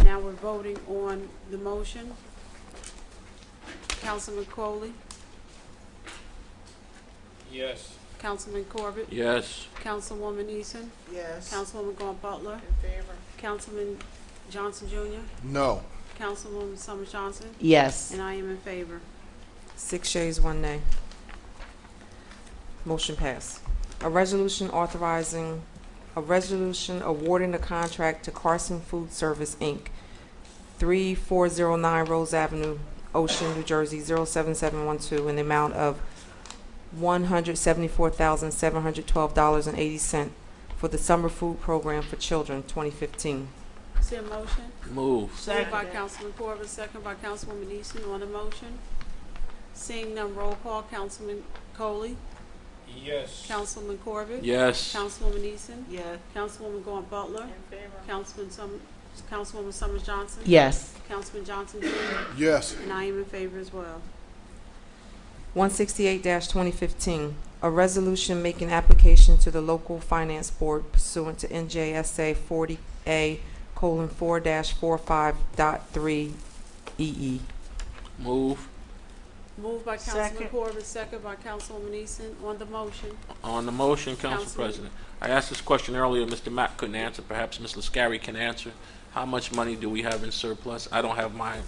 Now we're voting on the motion. Councilman Coley. Yes. Councilman Corbett. Yes. Councilwoman Eason. Yes. Councilwoman Gaunt Butler. In favor. Councilman Johnson Jr. No. Councilwoman Summers Johnson. Yes. And I am in favor. 6 yeas, 1 nay. Motion passed. A resolution awarding a contract to Carson Food Service, Inc., 3409 Rose Avenue, Ocean, New Jersey, 07712, in the amount of $174,712.80 for the summer food program for children, 2015. Is there a motion? Move. Moved by Councilman Corbett, second by Councilwoman Eason. On the motion, seeing none, roll call. Councilman Coley. Yes. Councilman Corbett. Yes. Councilwoman Eason. Yes. Councilwoman Gaunt Butler. In favor. Councilwoman Summers Johnson. Yes. Councilman Johnson Jr. Yes. And I am in favor as well. 168-2015, a resolution making application to the local finance board pursuant to NJSA 40A:4-45.3 Move. Moved by Councilman Second. Corbett, second by Councilwoman Eason. On the motion, On the motion, Council Councilman. President. I asked this question earlier. Mr. Mack couldn't answer. Perhaps Ms. Lascari can answer. How much money do we have in surplus? I don't have my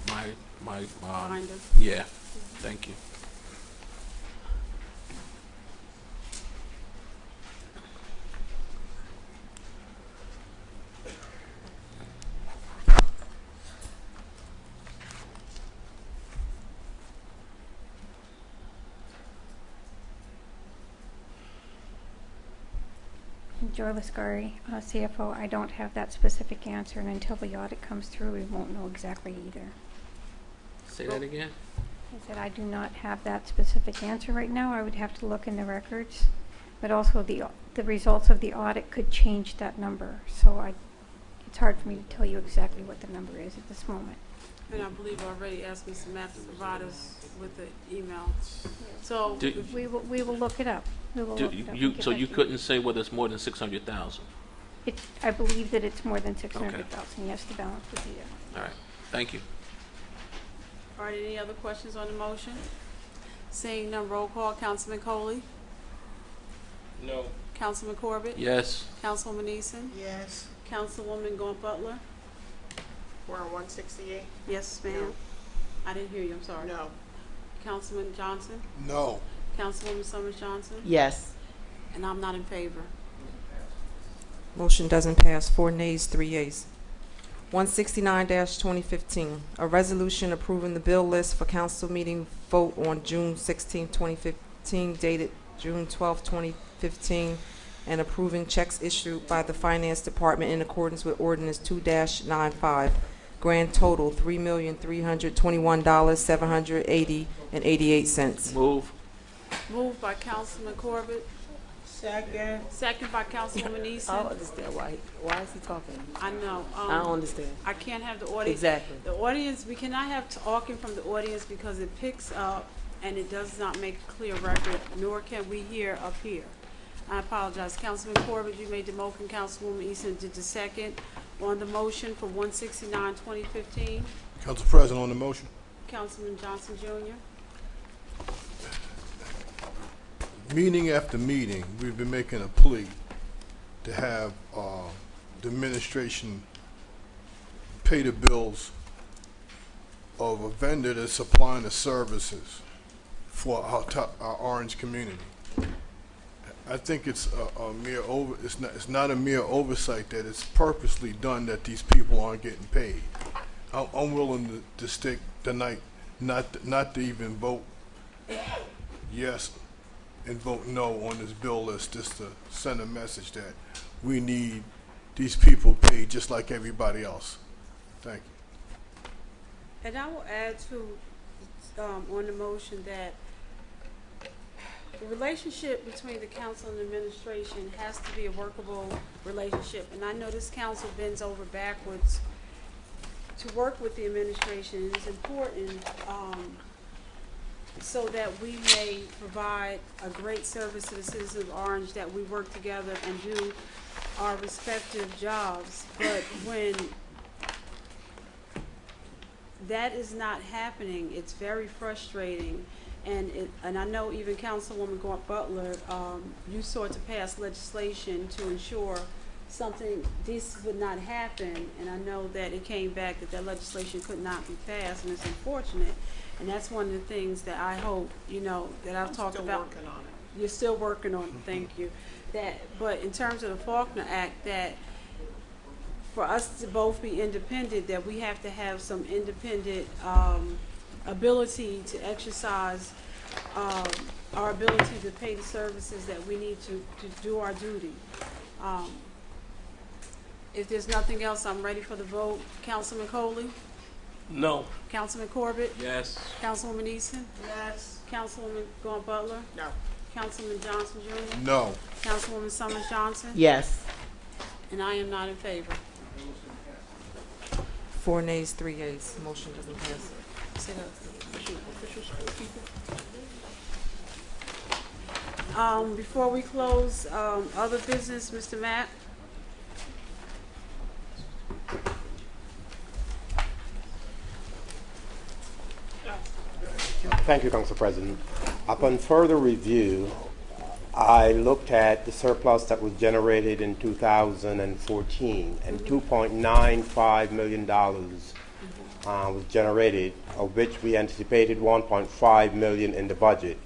binder. yeah. Thank you. Joy Lascari, CFO, I don't have that specific answer, and until the audit comes through, we won't know exactly either. Say that again. I said I do not have that specific answer right now. I would have to look in the records, but also the results of the audit could change that number. So it's hard for me to tell you exactly what the number is at this moment. And I believe I already asked Mr. Matt to provide us with the email. So Do- We will look it up. We will look it up. and get So back you to couldn't say whether it's more than 600,000? I believe that it's more than 600,000. Yes, the balance would be there. All right, thank you. All right, any other questions on the motion? Seeing none, roll call. Councilman Coley? No. Councilman Corbett? Yes. Councilwoman Eason? Yes. Councilwoman Gaunt Butler? We're on 168? Yes, ma'am. I didn't hear you, I'm sorry. No. Councilman Johnson? No. Councilwoman Summers Johnson? Yes. And I'm not in favor. Motion doesn't pass. 4 nays, 3 yeas. 169-2015, a resolution approving the bill list for council meeting vote on June 16, 2015, dated June 12, 2015, and approving checks issued by the Finance Department in accordance with Ordinance 2-95. Grand total $3,321,780.88. Move. Moved by Councilman Corbett. Second. Second by Councilwoman Eason. I don't understand why is he talking? I know. I don't understand. I can't have the audience. Exactly. The audience, we cannot have talking from the audience because it picks up and it does not make a clear record, nor can we hear up here. I apologize. Councilman Corbett, you made the motion. Councilwoman Eason did the second. On the motion for 169-2015, Council President, on the motion. Councilman Johnson Jr. Meeting after meeting, we've been making a plea to have the administration pay the bills of a vendor that's supplying the services for our Orange community. I think it's a mere it's not a mere oversight that it's purposely done that these people aren't getting paid. I'm willing to stick tonight, not to even vote yes and vote no on this bill list, just to send a message that we need these people paid just like everybody else. Thank you. And I will add to, on the motion that the relationship between the council and the administration has to be a workable relationship. And I know this council bends over backwards to work with the administration. It's important so that we may provide a great service to the citizens of Orange, that we work together and do our respective jobs. But when that is not happening, it's very frustrating. And I know even Councilwoman Gaunt Butler, you sought to pass legislation to ensure something this would not happen. And I know that it came back that legislation could not be passed, and it's unfortunate. And that's one of the things that I hope, that I've talked about. I'm still working on it. You're still working on it, thank you. But in terms of the Faulkner Act, that for us to both be independent, that we have to have some independent ability to exercise our ability to pay the services that we need to do our duty. If there's nothing else, I'm ready for the vote. Councilman Coley? No. Councilman Corbett? Yes. Councilwoman Eason? Yes. Councilwoman Gaunt Butler? No. Councilman Johnson Jr.? No. Councilwoman Summers Johnson? Yes. And I am not in favor. 4 nays, 3 yeas. Motion doesn't pass. Say that. Before we close, other business, Mr. Matt? Thank you, Council President. Upon further review, I looked at the surplus that was generated in 2014, and $2.95 million was generated, of which we anticipated $1.5 million in the budget,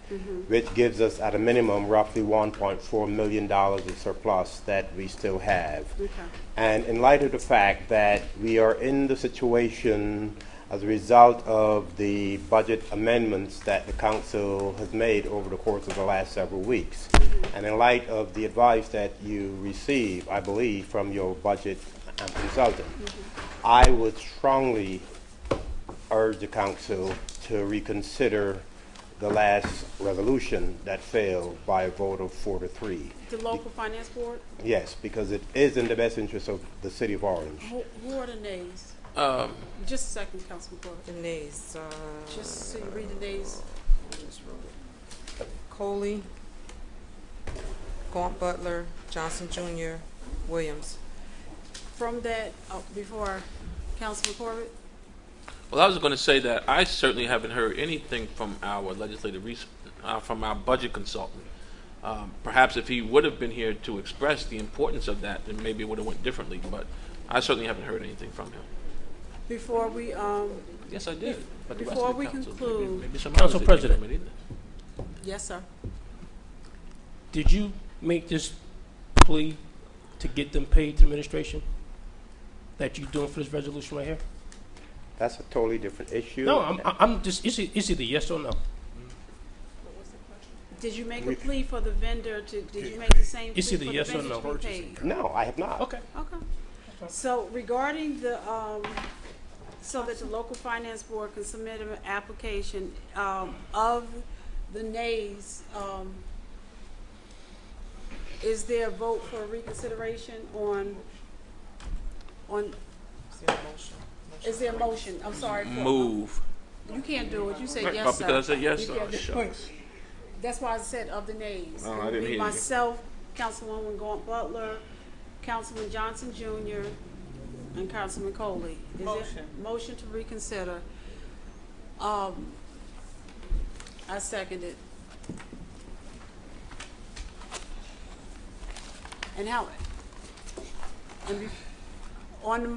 which gives us at a minimum roughly $1.4 million of surplus that we still have. Okay. And in light of the fact that we are in the situation as a result of the budget amendments that the council has made over the course of the last several weeks, and in light of the advice that you receive, I believe, from your budget consultant, I would strongly urge the council to reconsider the last resolution that failed by a vote of 4-3. The local finance board? Yes, because it is in the best interest of the city of Orange. Who are the nays? Just a second, Councilman Corbett. The nays. Just so you read the nays. Coley, Gaunt Butler, Johnson Jr., Williams. From that, before Councilman Corbett? Well, I was going to say that I certainly haven't heard anything from our from our budget consultant. Perhaps if he would have been here to express the importance of that, then maybe it would have went differently. But I certainly haven't heard anything from him. Before we Yes, I did. But the rest before of the we council, conclude, maybe some Council others didn't hear President. from it either. yes, sir. Did you make this plea to get them paid to administration that you're doing for this resolution right here? That's a totally different issue. No, I'm just, it's either yes or no. Did you make a plea for the vendor to, did you make the same plea It's for either the yes or vendor no. to be paid? No, I have not. Okay. Okay. So regarding the, so that the local finance board can submit an application, of the nays, is there a vote for reconsideration on, is there a motion? I'm sorry. Move. You can't do it. You say Right, yes, sir. because I said yes, You oh, can't do it. shucks. That's why I said of the nays. Oh, I It would didn't be hear you. myself, Councilwoman Gaunt Butler, Councilman Johnson Jr., and Councilman Coley. Is there motion to reconsider? I second it. And how? And on the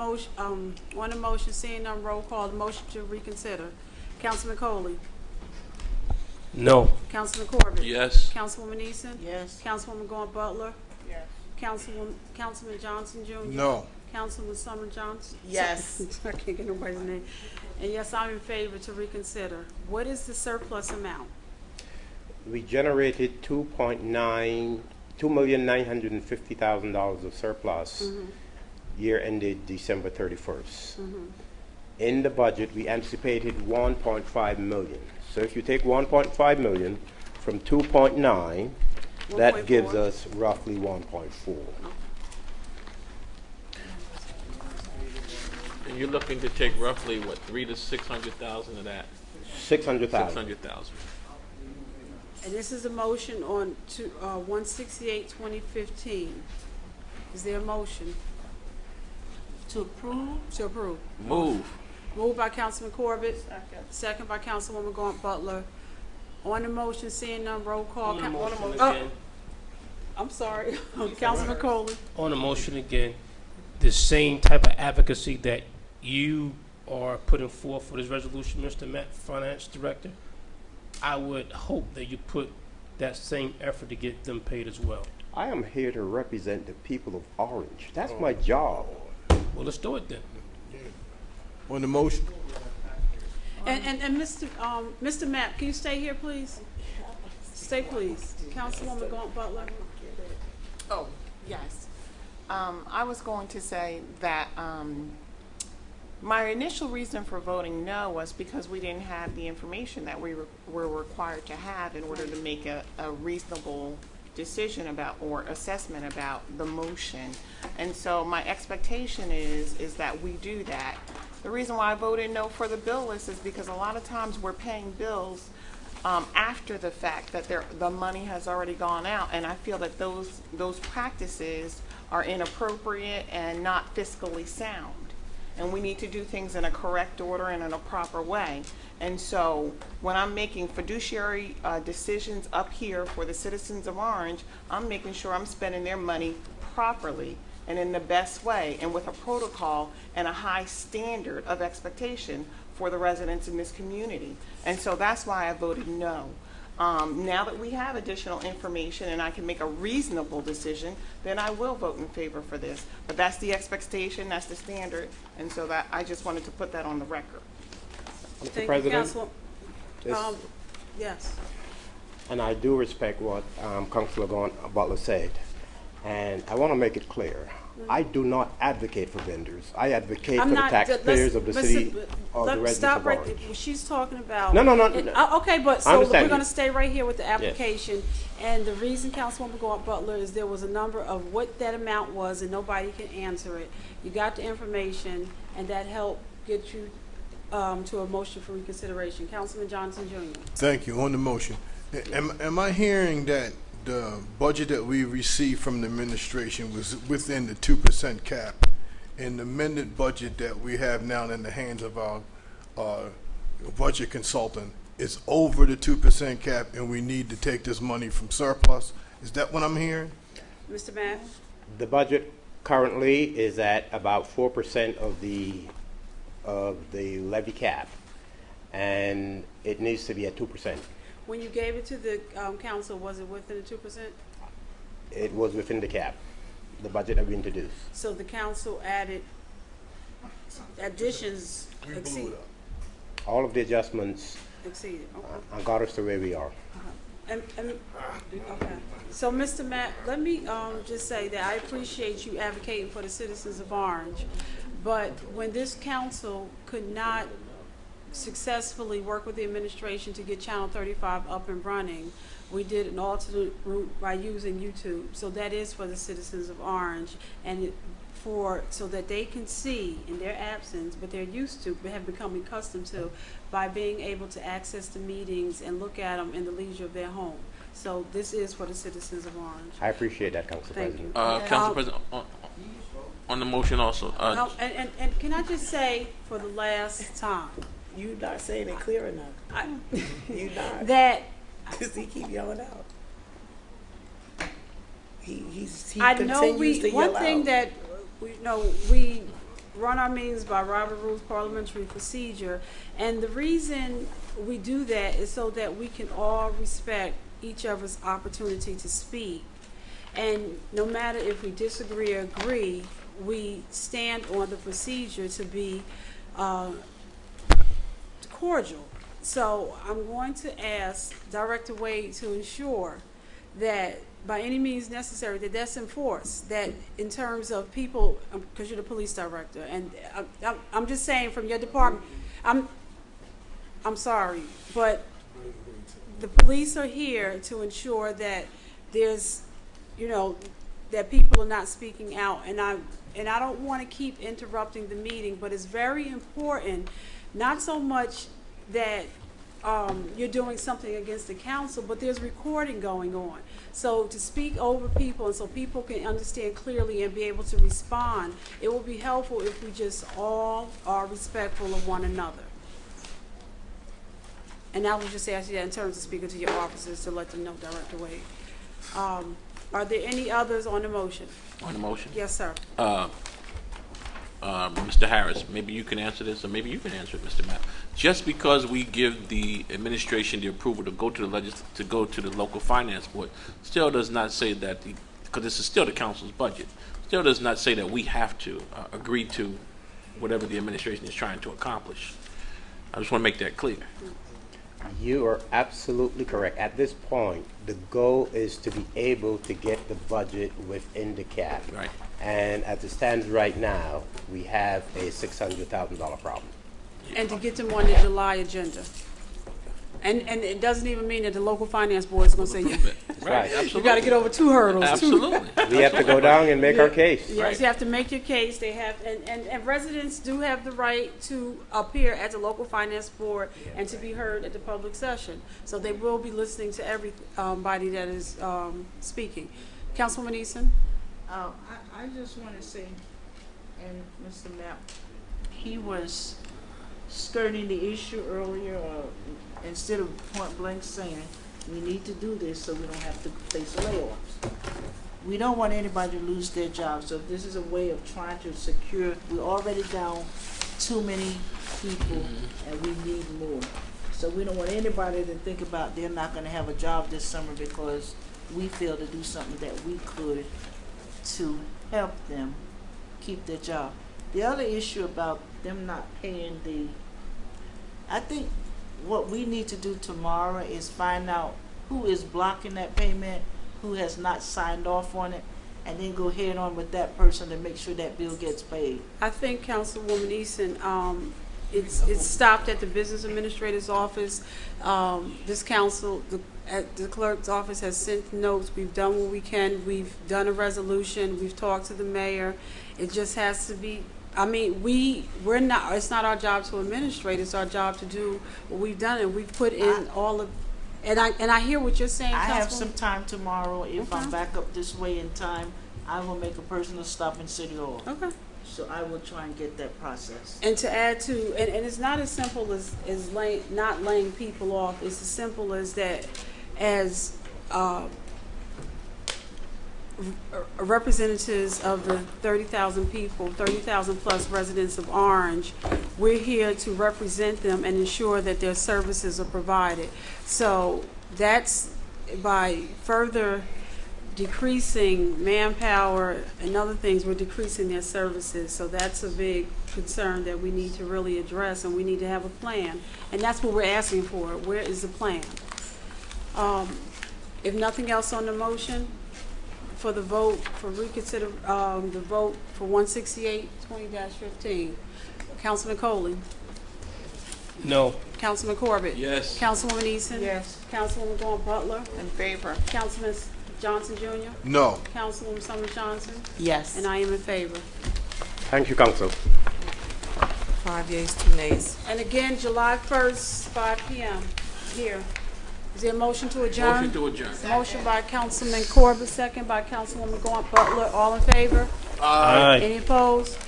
motion, seeing none, roll call. The motion to reconsider. Councilman Coley. No. Councilman Corbett. Yes. Councilwoman Eason. Yes. Councilwoman Gaunt Butler. Yes. Councilman Johnson Jr. No. Councilman Summer Johnson. Yes. I can't get nobody's name. And yes, I'm in favor to reconsider. What is the surplus amount? We generated $2,950,000 of surplus year ended December 31st. In the budget, we anticipated 1.5 million. So if you take 1.5 million from 2.9, that gives us roughly 1.4. And you're looking to take roughly, what, 300,000 to 600,000 of that? 600,000. 600,000. And this is a motion on 168-2015. Is there a motion? To approve? To approve. Move. Moved by Councilman Corbett. Second by Councilwoman Gaunt Butler. On the motion, seeing none, roll call. On the motion Oh, again. I'm sorry. Councilman Coley. On the motion again, the same type of advocacy that you are putting forth for this resolution, Mr. Matt, Finance Director, I would hope that you put that same effort to get them paid as well. I am here to represent the people of Orange. That's my job. Well, let's do it then. On the motion? And Mr. Matt, can you stay here, please? Stay, please. Councilwoman Gaunt Butler. Oh, yes. I was going to say that my initial reason for voting no was because we didn't have the information that we were required to have in order to make a reasonable decision about or assessment about the motion. And so my expectation is that we do that. The reason why I voted no for the bill list is because a lot of times we're paying bills after the fact that the money has already gone out, and I feel that those practices are inappropriate and not fiscally sound. And we need to do things in a correct order and in a proper way. And so when I'm making fiduciary decisions up here for the citizens of Orange, I'm making sure I'm spending their money properly and in the best way and with a protocol and a high standard of expectation for the residents in this community. And so that's why I voted no. Now that we have additional information and I can make a reasonable decision, then I will vote in favor for this. But that's the expectation, that's the standard, and so that I just wanted to put that on the record. Mr. President, yes. And I do respect what Councilor Gaunt Butler said, and I want to make it clear. I do not advocate for vendors. I advocate for the taxpayers of the city or the residents stop of right Orange. there. She's talking about. No. Okay, but I so we're understand going to you. stay right here with the application. And the reason Councilwoman Gaunt Butler is there was a number of what that amount was, and nobody can answer it. You got the information. and that helped get you to a motion for reconsideration. Councilman Johnson Jr. Thank you. On the motion, am I hearing that the budget that we received from the administration was within the 2% cap, and the amended budget that we have now in the hands of our budget consultant is over the 2% cap, and we need to take this money from surplus? Is that what I'm hearing? Mr. Matt? The budget currently is at about 4% of the levy cap, and it needs to be at 2%. When you gave it to the council, was it within the 2%? It was within the cap, the budget that we introduced. So the council added additions exceeded. All of the adjustments Exceeded. Okay. got us to where we are. Okay. So, Mr. Matt, let me just say that I appreciate you advocating for the citizens of Orange, but when this council could not successfully work with the administration to get Channel 35 up and running, we did an alternate route by using YouTube. So that is for the citizens of Orange, and so that they can see in their absence, but they're used to, but have become accustomed to, by being able to access the meetings and look at them in the leisure of their home. So this is for the citizens of Orange. I appreciate that, Council President. Council President, on the motion also. And can I just say for the last time, You not saying it clear enough. You not. That Because he keep yelling out. He I know continues to one yell thing out. that we run our meetings by Robert Rules Parliamentary Procedure, and the reason we do that is so that we can all respect each other's opportunity to speak, and no matter if we disagree or agree, we stand on the procedure to be cordial. So I'm going to ask Director Wade to ensure that by any means necessary that that's enforced, that in terms of people, because you're the police director, and I'm just saying from your department, I'm sorry, but the police are here to ensure that there's, that people are not speaking out, and I don't want to keep interrupting the meeting, but it's very important, not so much that you're doing something against the council, but there's recording going on. So to speak over people and so people can understand clearly and be able to respond, it will be helpful if we just all are respectful of one another. And I would just ask you that in terms of speaking to your officers to let them know, Director Wade. Are there any others on the motion? On the motion? Yes, sir. Mr. Harris, maybe you can answer this, or maybe you can answer it, Mr. Matt. Just because we give the administration the approval to go to the local finance board, still does not say that because this is still the council's budget, still does not say that we have to agree to whatever the administration is trying to accomplish. I just want to make that clear. You are absolutely correct. At this point, the goal is to be able to get the budget within the cap. Right. And as it stands right now, we have a $600,000 problem. And to get them on the July agenda. And it doesn't even mean that the local finance board is going to say, Right. you got to get over two hurdles. Absolutely. We have to go down and make our case. Yes, Right. you have to make your case. They have, and residents do have the right to appear at the local finance board and to be heard at the public session. So they will be listening to everybody that is speaking. Councilwoman Eason? I just want to say, and Mr. Knapp, he was skirting the issue earlier, instead of point blank saying, we need to do this so we don't have to face layoffs. We don't want anybody to lose their job, so this is a way of trying to secure, we're already down too many people and we need more. So we don't want anybody to think about they're not going to have a job this summer because we failed to do something that we could to help them keep their job. The other issue about them not paying I think what we need to do tomorrow is find out who is blocking that payment, who has not signed off on it, and then go head on with that person to make sure that bill gets paid. I think Councilwoman Eason, it's stopped at the business administrator's office. This council, the clerk's office has sent notes. We've done what we can. We've done a resolution. We've talked to the mayor. It just has to be I mean, we're not, it's not our job to administrate, it's our job to do what we've done, and we've put in all of, and I hear what you're saying, I have Councilwoman. some time tomorrow. If Okay. I'm back up this way in time, I will make a personal stop in City Hall. Okay. So I will try and get that process. And to add to, and it's not as simple as not laying people off, it's as simple as that, as representatives of the 30,000 people, 30,000 plus residents of Orange, we're here to represent them and ensure that their services are provided. So that's by further decreasing manpower and other things, we're decreasing their services. So that's a big concern that we need to really address, and we need to have a plan. And that's what we're asking for. Where is the plan? If nothing else on the motion, for the vote, for reconsider, the vote for 168-20-15. Councilman Coley? No. Councilman Corbett? Yes. Councilwoman Eason? Yes. Councilwoman Dawn Butler? In favor. Councilman Johnson Jr.? No. Councilwoman Summers Johnson? Yes. And I am in favor. Thank you, Council. 5 yeas, 2 nays. And again, July 1st, 5 p.m. here. Is there a motion to adjourn? Motion to adjourn. Motion by Councilman Corbett, second by Councilwoman Dawn Butler. All in favor? Aye. Any opposed?